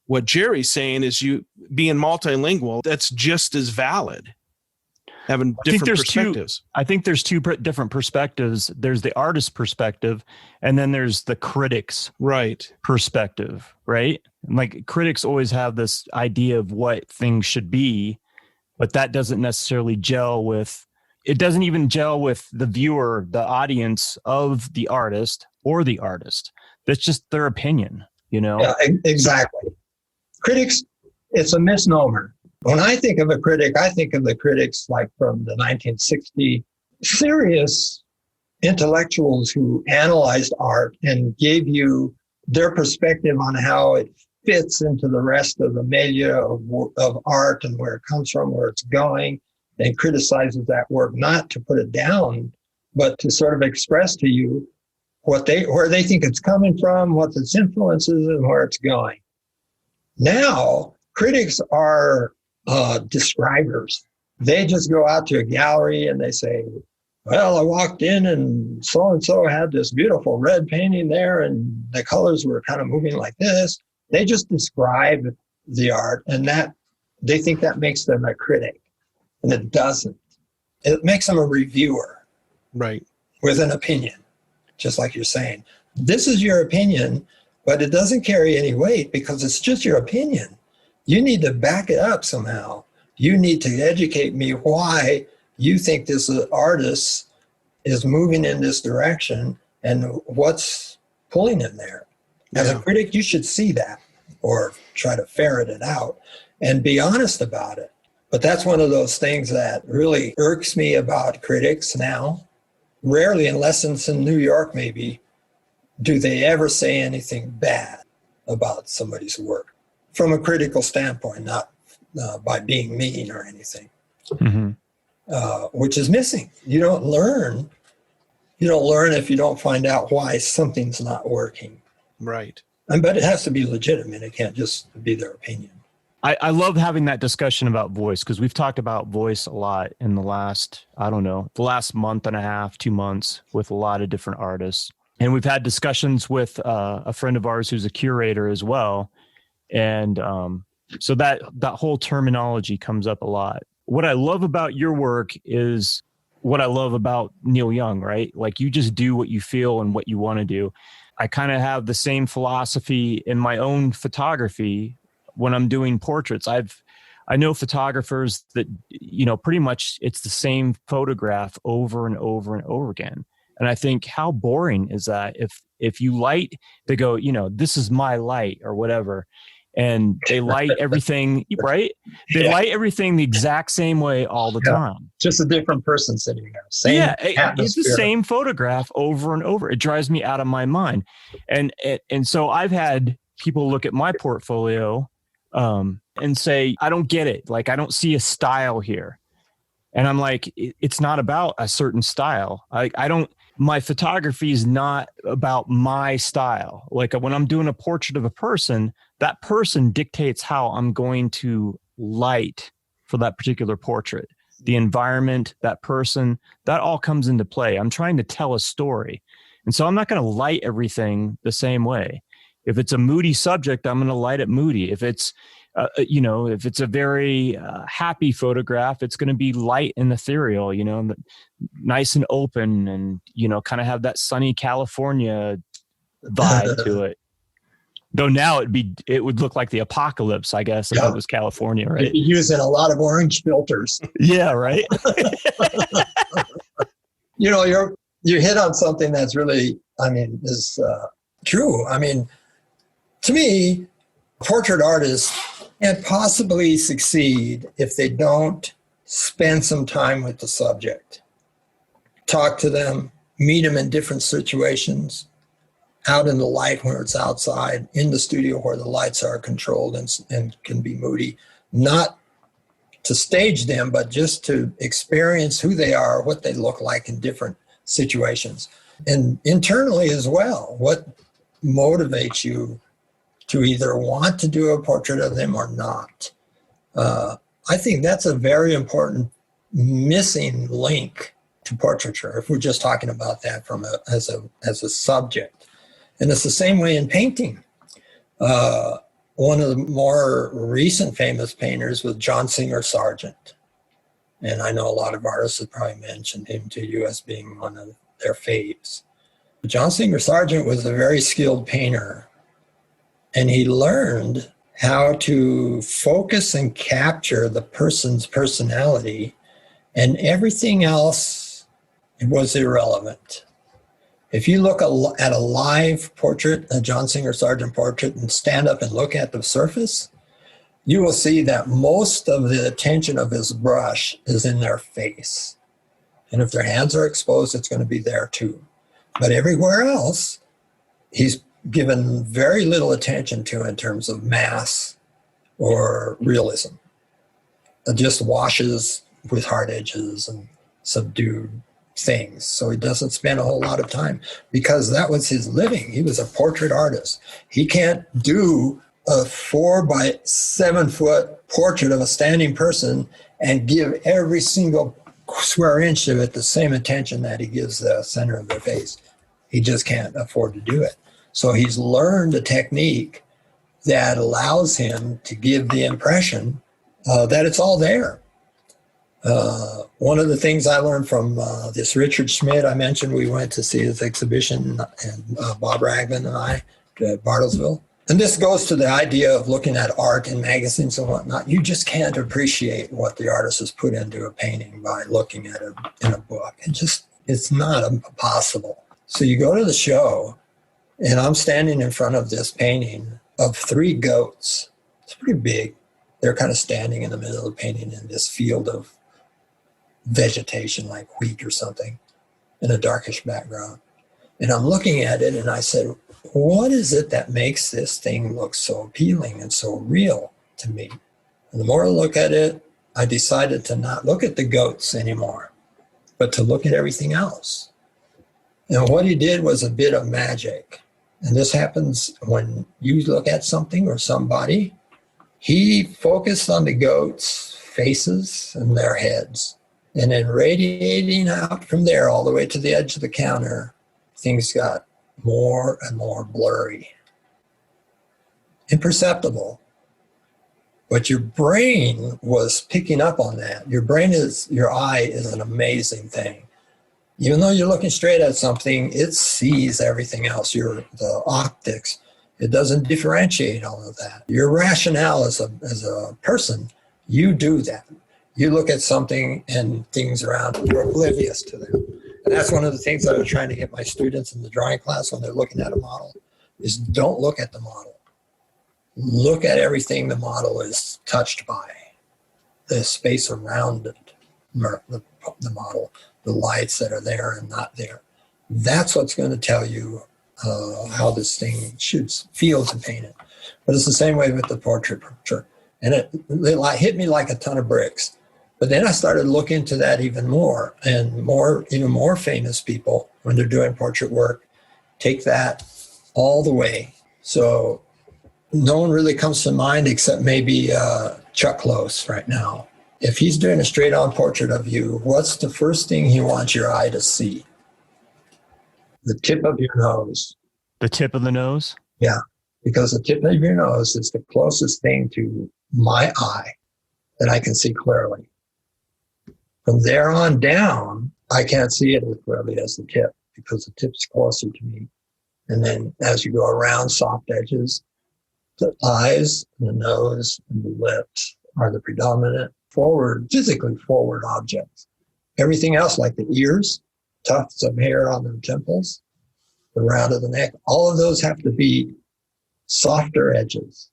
what Jerry's saying is you being multilingual, that's just as valid. Having different perspectives.
I think there's two different perspectives. There's the artist perspective, and then there's the critics perspective, right? Like critics always have this idea of what things should be, but that doesn't necessarily gel with, it doesn't even gel with the viewer, the audience of the artist or the artist. That's just their opinion,
Yeah, exactly. Critics, it's a misnomer. When I think of a critic, I think of the critics like from the 1960s, serious intellectuals who analyzed art and gave you their perspective on how it fits into the rest of the milieu of art and where it comes from, where it's going, and criticizes that work, not to put it down, but to sort of express to you where they think it's coming from, what its influences, and where it's going. Now, critics are describers. They just go out to a gallery and they say, well, I walked in and so-and-so had this beautiful red painting there and the colors were kind of moving like this. They just describe the art, and that they think that makes them a critic, and it doesn't. It makes them a reviewer.
Right.
With an opinion, just like you're saying. This is your opinion, but it doesn't carry any weight because it's just your opinion. You need to back it up somehow. You need to educate me why you think this artist is moving in this direction and what's pulling him there. As a critic, you should see that or try to ferret it out and be honest about it. But that's one of those things that really irks me about critics now. Rarely, unless it's in New York maybe, do they ever say anything bad about somebody's work. From a critical standpoint, not by being mean or anything, which is missing. You don't learn if you don't find out why something's not working.
Right.
But it has to be legitimate. It can't just be their opinion.
I love having that discussion about voice, because we've talked about voice a lot in the last month and a half, 2 months, with a lot of different artists. And we've had discussions with a friend of ours who's a curator as well. And so that whole terminology comes up a lot. What I love about your work is what I love about Neil Young, right? Like you just do what you feel and what you want to do. I kind of have the same philosophy in my own photography when I'm doing portraits. I know photographers that, pretty much it's the same photograph over and over and over again. And I think, how boring is that? If you light, they go, this is my light or whatever. And they light everything, right? They light everything the exact same way all the time.
Just a different person sitting there. Same atmosphere.
It's the same photograph over and over. It drives me out of my mind. And so I've had people look at my portfolio and say, I don't get it. Like, I don't see a style here. And I'm like, it's not about a certain style. My photography is not about my style. Like, when I'm doing a portrait of a person, that person dictates how I'm going to light for that particular portrait. The environment, that person, that all comes into play. I'm trying to tell a story. And so I'm not going to light everything the same way. If it's a moody subject, I'm going to light it moody. If it's if it's a very happy photograph, it's going to be light and ethereal, nice and open, and, kind of have that sunny California vibe to it. Though now it would look like the apocalypse, I guess, if it was California, right?
You'd be using a lot of orange filters.
Yeah, right.
You hit on something that's really, is true. To me, portrait artists can't possibly succeed if they don't spend some time with the subject. Talk to them, meet them in different situations, out in the light where it's outside, in the studio where the lights are controlled and can be moody. Not to stage them, but just to experience who they are, what they look like in different situations. And internally as well, what motivates you to either want to do a portrait of them or not. I think that's a very important missing link to portraiture, if we're just talking about that as a subject. And it's the same way in painting. One of the more recent famous painters was John Singer Sargent. And I know a lot of artists have probably mentioned him to you as being one of their faves. But John Singer Sargent was a very skilled painter. And he learned how to focus and capture the person's personality, and everything else was irrelevant. If you look at a live portrait, a John Singer Sargent portrait, and stand up and look at the surface, you will see that most of the attention of his brush is in their face. And if their hands are exposed, it's going to be there too. But everywhere else, he's given very little attention to in terms of mass or realism. It just washes with hard edges and subdued things. So he doesn't spend a whole lot of time, because that was his living. He was a portrait artist. He can't do a 4 by 7 foot portrait of a standing person and give every single square inch of it the same attention that he gives the center of their face. He just can't afford to do it. So he's learned a technique that allows him to give the impression that it's all there. One of the things I learned from this Richard Schmidt I mentioned, we went to see his exhibition, and Bob Ragland and I, to Bartlesville. And this goes to the idea of looking at art in magazines and whatnot. You just can't appreciate what the artist has put into a painting by looking at it in a book. It's not possible. So you go to the show, and I'm standing in front of this painting of 3 goats. It's pretty big. They're kind of standing in the middle of the painting in this field of vegetation, like wheat or something, in a darkish background. And I'm looking at it, and I said, what is it that makes this thing look so appealing and so real to me? And the more I look at it, I decided to not look at the goats anymore, but to look at everything else. And what he did was a bit of magic. And this happens when you look at something or somebody. He focused on the goats' faces and their heads. And then radiating out from there all the way to the edge of the counter, things got more and more blurry. Imperceptible. But your brain was picking up on that. Your eye is an amazing thing. Even though you're looking straight at something, it sees everything else. The optics. It doesn't differentiate all of that. Your rationale as a person, you do that. You look at something and things around, you're oblivious to them. And that's one of the things that I'm trying to get my students in the drawing class when they're looking at a model, is don't look at the model. Look at everything the model is touched by. The space around it, the model, the lights that are there and not there. That's what's going to tell you how this thing should feel to paint it. But it's the same way with the portrait picture. And it hit me like a ton of bricks. But then I started looking into that even more, and even more famous people, when they're doing portrait work, take that all the way. So no one really comes to mind except maybe Chuck Close right now. If he's doing a straight-on portrait of you, what's the first thing he wants your eye to see? The tip of your nose.
The tip of the nose?
Yeah, because the tip of your nose is the closest thing to my eye that I can see clearly. From there on down, I can't see it as clearly as the tip, because the tip's closer to me. And then as you go around soft edges, the eyes, the nose, and the lips are the predominant physically forward objects. Everything else, like the ears, tufts of hair on the temples, the round of the neck, all of those have to be softer edges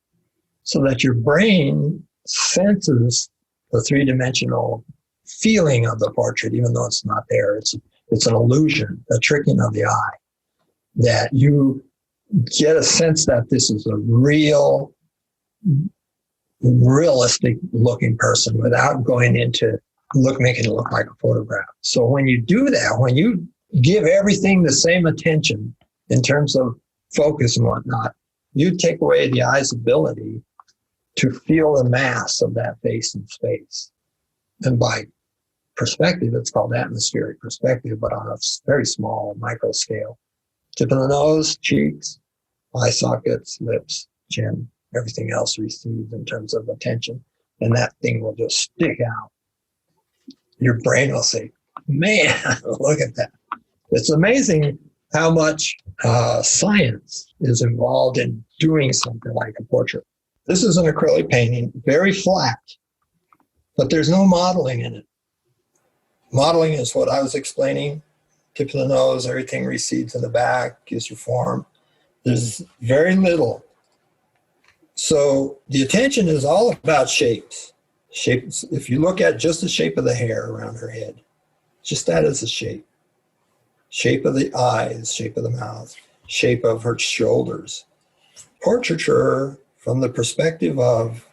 so that your brain senses the three-dimensional feeling of the portrait, even though it's not there. It's an illusion, a tricking of the eye, that you get a sense that this is a realistic looking person without going into making it look like a photograph. So when you do that, when you give everything the same attention in terms of focus and whatnot, you take away the eye's ability to feel the mass of that face in space. And by perspective, it's called atmospheric perspective, but on a very small micro scale. Tip of the nose, cheeks, eye sockets, lips, chin, everything else received in terms of attention. And that thing will just stick out. Your brain will say, man, look at that. It's amazing how much science is involved in doing something like a portrait. This is an acrylic painting, very flat, but there's no modeling in it. Modeling is what I was explaining. Tip of the nose, everything recedes in the back, gives you form. There's very little. So the attention is all about shapes. Shapes. If you look at just the shape of the hair around her head, just that is a shape. Shape of the eyes, shape of the mouth, shape of her shoulders. Portraiture from the perspective of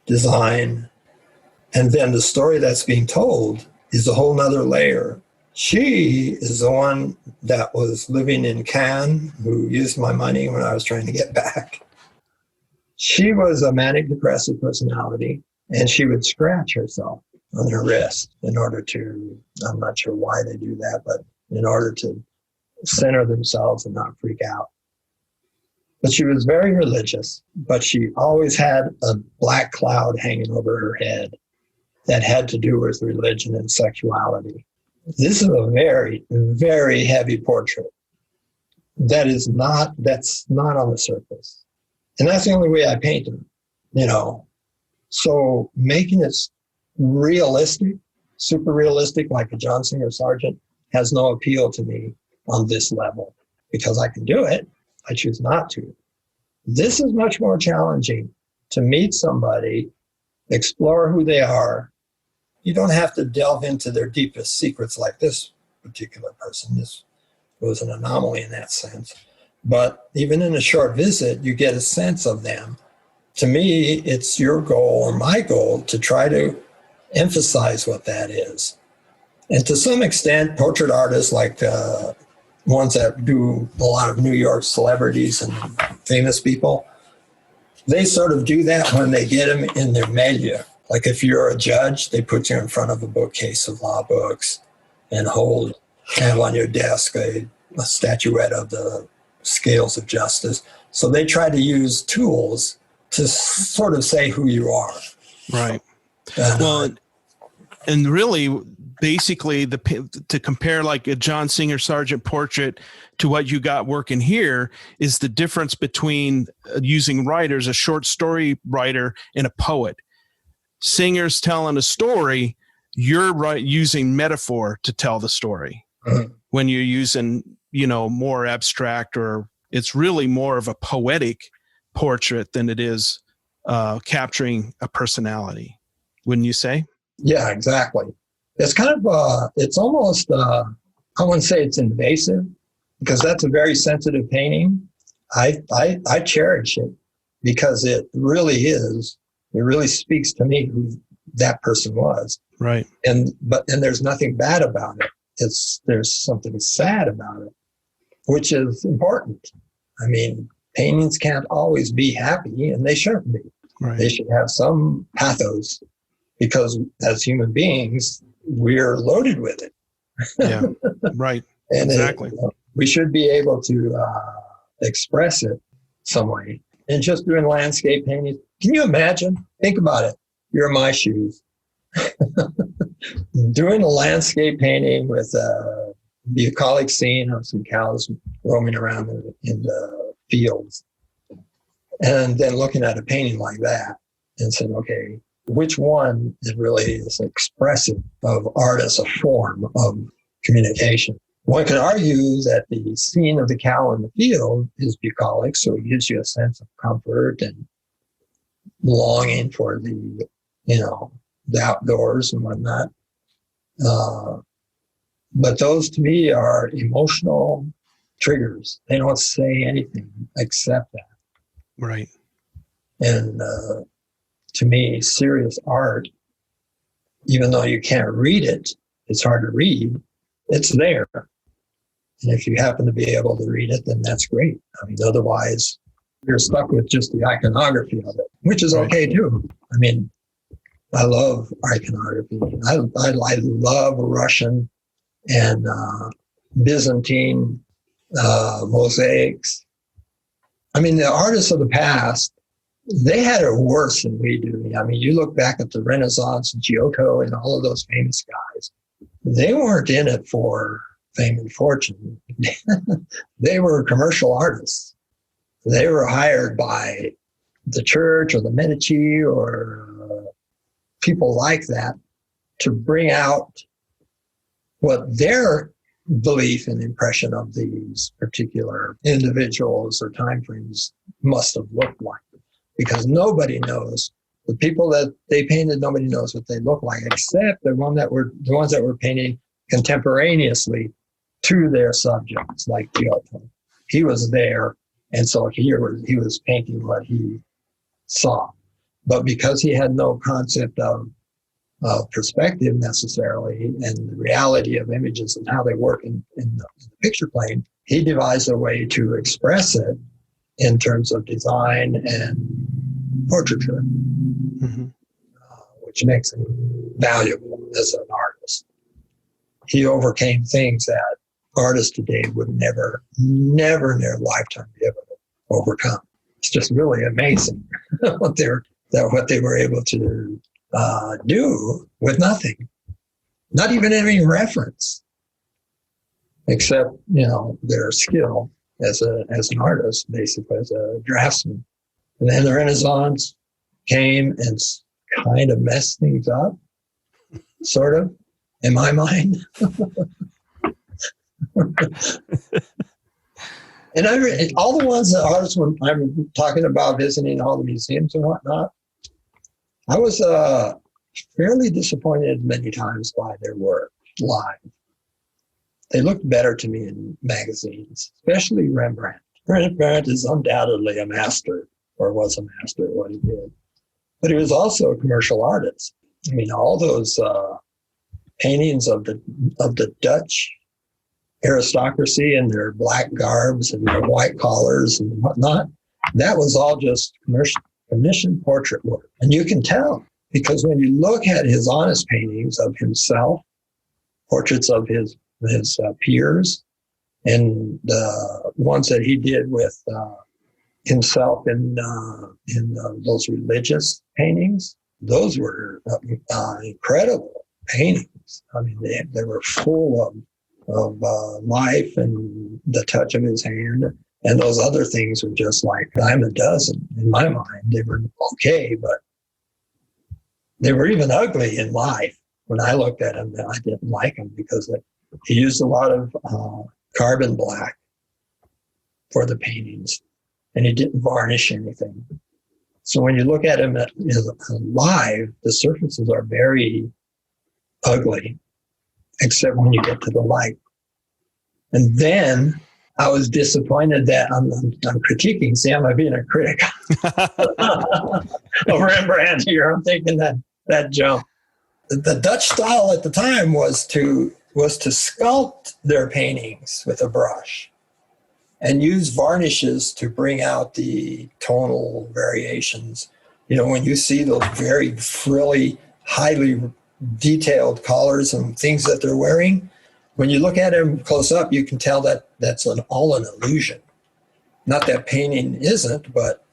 design, and then the story that's being told is a whole nother layer. She is the one that was living in Cannes, who used my money when I was trying to get back. She was a manic depressive personality, and she would scratch herself on her wrist in order to, I'm not sure why they do that, but in order to center themselves and not freak out. But she was very religious, but she always had a black cloud hanging over her head that had to do with religion and sexuality. This is a very, very heavy portrait. That's not on the surface. And that's the only way I paint them, So making it realistic, super realistic, like a John Singer Sargent, has no appeal to me on this level because I can do it. I choose not to. This is much more challenging to meet somebody, explore who they are. You don't have to delve into their deepest secrets like this particular person. This was an anomaly in that sense. But even in a short visit, you get a sense of them. To me, it's your goal or my goal to try to emphasize what that is. And to some extent, portrait artists like ones that do a lot of New York celebrities and famous people, they sort of do that when they get them in their milieu. Like if you're a judge, they put you in front of a bookcase of law books and have on your desk a statuette of the scales of justice. So they try to use tools to sort of say who you are.
Right. And really, basically, to compare like a John Singer Sargent portrait to what you got working here is the difference between using writers, a short story writer and a poet. Singer's telling a story, you're using metaphor to tell the story.
Mhm.
When you're using, more abstract, or it's really more of a poetic portrait than it is capturing a personality. Wouldn't you say?
Yeah, exactly. It's kind of, it's almost, I wouldn't say it's invasive, because that's a very sensitive painting. I cherish it because it really speaks to me who that person was.
Right.
And there's nothing bad about it. There's something sad about it, which is important. I mean, paintings can't always be happy, and they shouldn't be.
Right.
They should have some pathos, because as human beings, we're loaded with it.
Yeah, right.
And
exactly.
We should be able to express it some way. And just doing landscape paintings, can you imagine? Think about it. You're in my shoes. Doing a landscape painting with a bucolic scene of some cows roaming around in the fields, and then looking at a painting like that and saying, okay, which one really is expressive of art as a form of communication? One could argue that the scene of the cow in the field is bucolic, so it gives you a sense of comfort and longing for the outdoors and whatnot. But those to me are emotional triggers. They don't say anything except that.
Right.
And to me, serious art, even though you can't read it, it's hard to read, it's there. And if you happen to be able to read it, then that's great. I mean, otherwise, you're stuck with just the iconography of it, which is okay too. I mean, I love iconography. I love Russian and Byzantine mosaics. I mean, the artists of the past, they had it worse than we do. I mean, you look back at the Renaissance, Giotto, and all of those famous guys. They weren't in it for fame and fortune. They were commercial artists. They were hired by the church or the Medici or people like that to bring out what their belief and impression of these particular individuals or time frames must have looked like. Because nobody knows. The people that they painted, nobody knows what they look like, except the ones that were painting contemporaneously to their subjects, like Giotto. He was there, and so he was painting what he saw. But because he had no concept of perspective necessarily, and the reality of images and how they work in the picture plane, he devised a way to express it in terms of design and portraiture, which makes him valuable as an artist. He overcame things that artists today would never in their lifetime be able to overcome. It's just really amazing what they were able to do with nothing, not even any reference, except their skill as an artist, basically as a draftsman. And then the Renaissance came and kind of messed things up, sort of, in my mind. And all the ones that artists, when I'm talking about visiting all the museums and whatnot, I was fairly disappointed many times by their work live. They looked better to me in magazines, especially Rembrandt. Rembrandt is undoubtedly a master, or was a master at what he did. But he was also a commercial artist. I mean, all those paintings of the Dutch aristocracy in their black garbs and their white collars and whatnot, that was all just commissioned portrait work. And you can tell, because when you look at his honest paintings of himself, portraits of his peers, and the ones that he did with himself in those religious paintings, those were incredible paintings. I mean, they were full of life and the touch of his hand. And those other things were just like dime a dozen in my mind. They were okay, but they were even ugly in life. When I looked at them, I didn't like them because he used a lot of carbon black for the paintings, and he didn't varnish anything. So when you look at him live, the surfaces are very ugly, except when you get to the light. And then I was disappointed that I'm critiquing. See, am I being a critic of Rembrandt here? I'm thinking that jump. The Dutch style at the time was to sculpt their paintings with a brush and use varnishes to bring out the tonal variations. You know, when you see those very frilly, highly detailed collars and things that they're wearing, when you look at them close up, you can tell that that's all an illusion. Not that painting isn't, but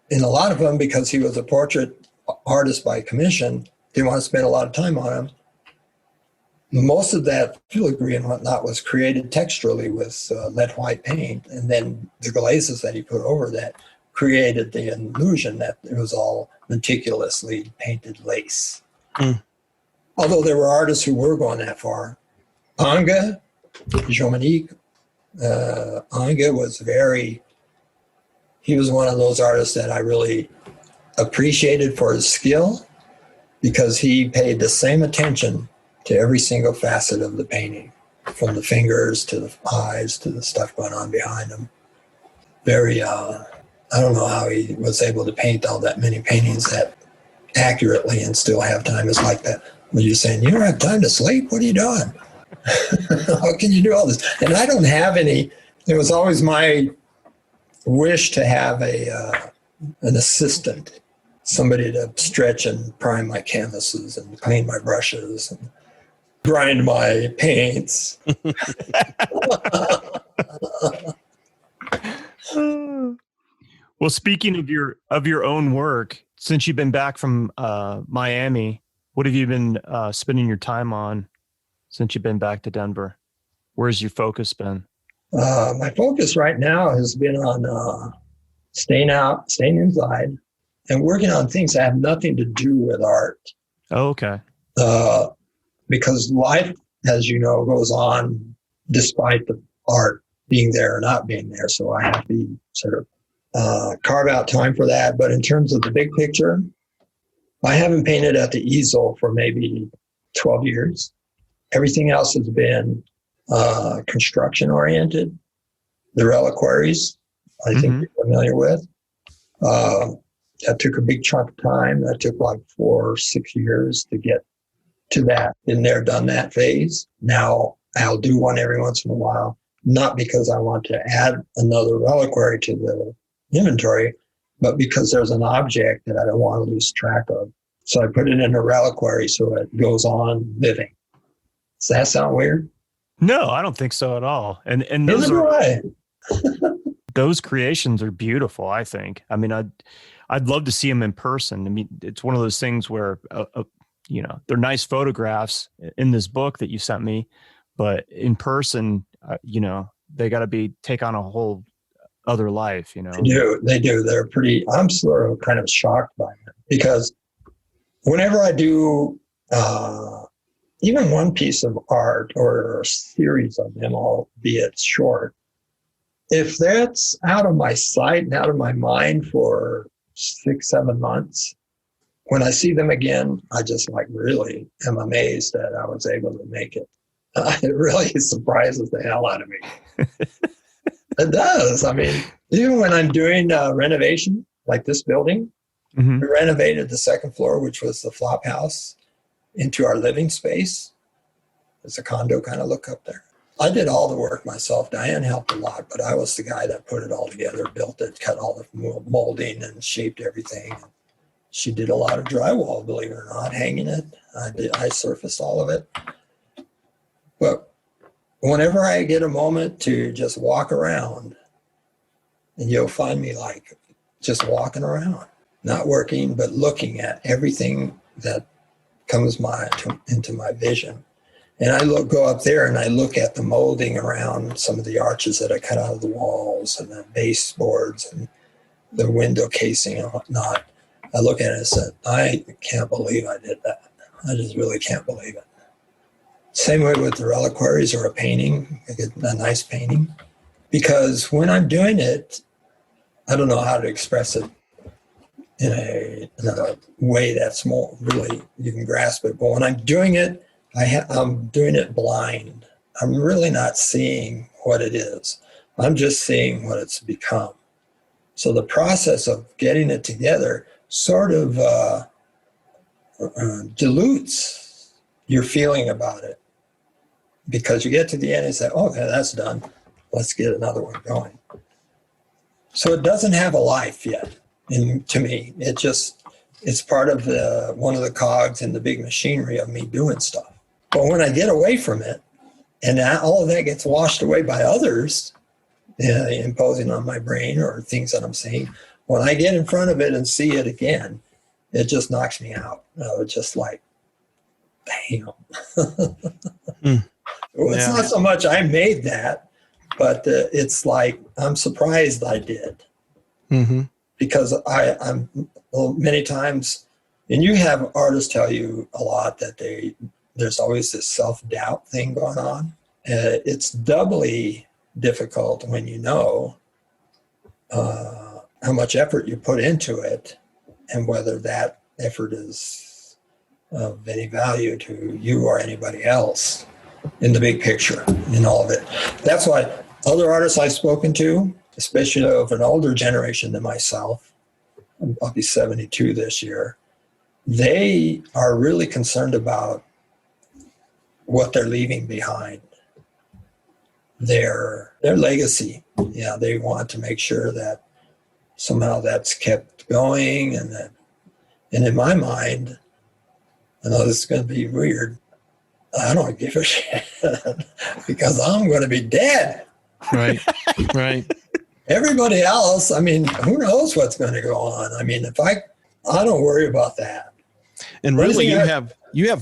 in a lot of them, because he was a portrait artist by commission, didn't want to spend a lot of time on them. Most of that filigree and whatnot was created texturally with lead white paint, and then the glazes that he put over that created the illusion that it was all meticulously painted lace. Although there were artists who were going that far. Anga, Jominique, Anga he was one of those artists that I really appreciated for his skill, because he paid the same attention to every single facet of the painting, from the fingers to the eyes to the stuff going on behind him. Very, I don't know how he was able to paint all that many paintings that accurately and still have time. It's like that when you're saying, you don't have time to sleep? What are you doing? How can you do all this? And I don't have any. It was always my wish to have an assistant, somebody to stretch and prime my canvases and clean my brushes and grind my paints.
Well, speaking of your own work, since you've been back from Miami, what have you been spending your time on since you've been back to Denver? Where's your focus been?
My focus right now has been on staying inside, and working on things that have nothing to do with art.
Oh, okay.
Because life, as you know, goes on despite the art being there or not being there. So I have to sort of carve out time for that. But in terms of the big picture, I haven't painted at the easel for maybe 12 years. Everything else has been construction oriented. The reliquaries, I think you're familiar with. That took a big chunk of time. That took like 4 or 6 years to get to that. Been there, done that phase. Now I'll do one every once in a while, not because I want to add another reliquary to the inventory, but because there's an object that I don't want to lose track of. So I put it in a reliquary so it goes on living. Does that sound weird?
No, I don't think so at all. And
Neither do I.
Those creations are beautiful, I think. I mean, I'd love to see them in person. I mean, it's one of those things where, they're nice photographs in this book that you sent me, but in person, they got to take on a whole other life,
They do. They're pretty, I'm sort of kind of shocked by it, because whenever I do even one piece of art or a series of them, albeit short, if that's out of my sight and out of my mind for 6-7 months, when I see them again, I just really am amazed that I was able to make it. It really surprises the hell out of me. It does. I mean, even when I'm doing renovation, like this building, we renovated the second floor, which was the flop house, into our living space. It's a condo kind of look up there. I did all the work myself. Diane helped a lot, but I was the guy that put it all together, built it, cut all the molding and shaped everything. She did a lot of drywall, believe it or not, hanging it. I surfaced all of it. But whenever I get a moment to just walk around, and you'll find me just walking around, not working, but looking at everything that comes into my vision. And I go up there and I look at the molding around some of the arches that I cut out of the walls and the baseboards and the window casing and whatnot. I look at it and said, I can't believe I did that. I just really can't believe it. Same way with the reliquaries or a painting, a nice painting. Because when I'm doing it, I don't know how to express it in a way that's more really, you can grasp it. But when I'm doing it, I'm doing it blind. I'm really not seeing what it is. I'm just seeing what it's become. So the process of getting it together sort of dilutes your feeling about it. Because you get to the end and say, okay, that's done. Let's get another one going. So it doesn't have a life yet. And to me, it's part of one of the cogs in the big machinery of me doing stuff. But when I get away from it, and all of that gets washed away by others, imposing on my brain or things that I'm seeing, when I get in front of it and see it again, it just knocks me out. It's just like, bam. Well, it's not so much I made that, but it's like I'm surprised I did. Mm-hmm. Because I'm many times, and you have artists tell you a lot that there's always this self-doubt thing going on. It's doubly difficult when you know how much effort you put into it and whether that effort is of any value to you or anybody else in the big picture, in all of it. That's why other artists I've spoken to, especially of an older generation than myself, I'll be 72 this year, they are really concerned about what they're leaving behind, their legacy. Yeah, they want to make sure that somehow that's kept going, and in my mind, I know this is going to be weird, I don't give a shit because I'm going to be dead.
Right.
Everybody else, I mean, who knows what's going to go on? I mean, I don't worry about that.
And really, you have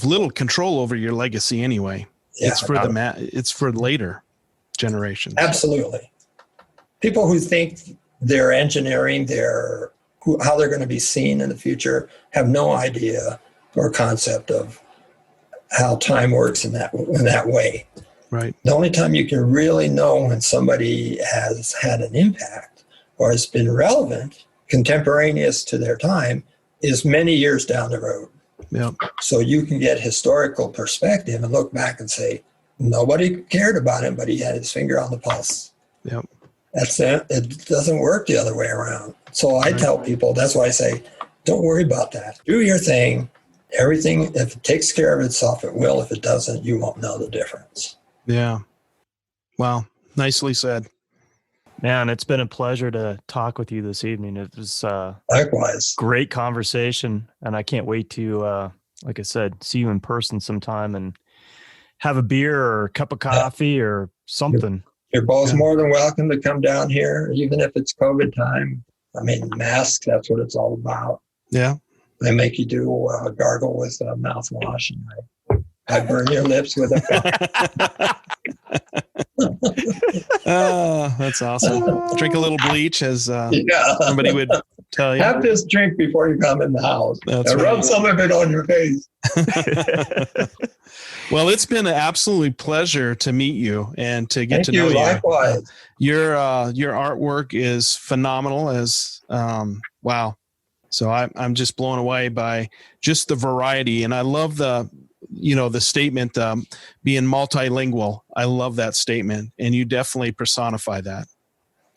little control over your legacy anyway. Yeah, it's for later generations.
Absolutely. People who think they're engineering how they're going to be seen in the future have no idea or concept of how time works in that way.
Right.
The only time you can really know when somebody has had an impact or has been relevant, contemporaneous to their time, is many years down the road.
Yep.
So you can get historical perspective and look back and say, nobody cared about him, but he had his finger on the pulse.
Yep.
That's it. It doesn't work the other way around. So I tell people, that's why I say, don't worry about that. Do your thing. Everything, if it takes care of itself, it will. If it doesn't, you won't know the difference.
Yeah. Wow. Nicely said.
Man, it's been a pleasure to talk with you this evening. It was
likewise
great conversation, and I can't wait to, like I said, see you in person sometime and have a beer or a cup of coffee or something.
You're both more than welcome to come down here, even if it's COVID time. I mean, masks, that's what it's all about.
Yeah.
They make you do gargle with mouthwash, and I burn your lips with a
that's awesome. Drink a little bleach, as somebody would tell you.
Have this drink before you come in the house.
That's
and
right.
Rub some of it on your face.
Well, it's been an absolute pleasure to meet you and to get to know you.
Likewise.
Your artwork is phenomenal. Wow. So I'm just blown away by just the variety, and I love the statement, being multilingual. I love that statement, and you definitely personify that.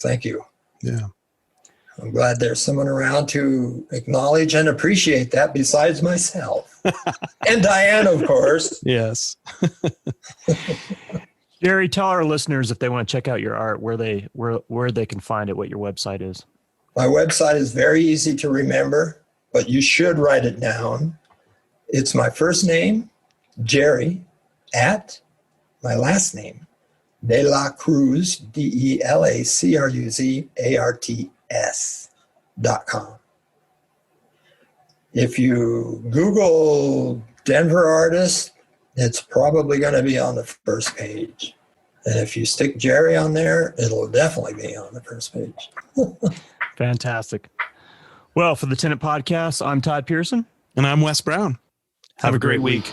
Thank you.
Yeah.
I'm glad there's someone around to acknowledge and appreciate that besides myself. And Diane, of course.
Yes.
Jerry, tell our listeners if they want to check out your art, where they can find it, what your website is.
My website is very easy to remember, but you should write it down. It's my first name, Jerry, at my last name, De La Cruz, DELACRUZARTS.com. If you Google Denver artist, it's probably going to be on the first page. And if you stick Jerry on there, it'll definitely be on the first page.
Fantastic. Well, for the Tenant Podcast, I'm Todd Pearson.
And I'm Wes Brown. Have a great week.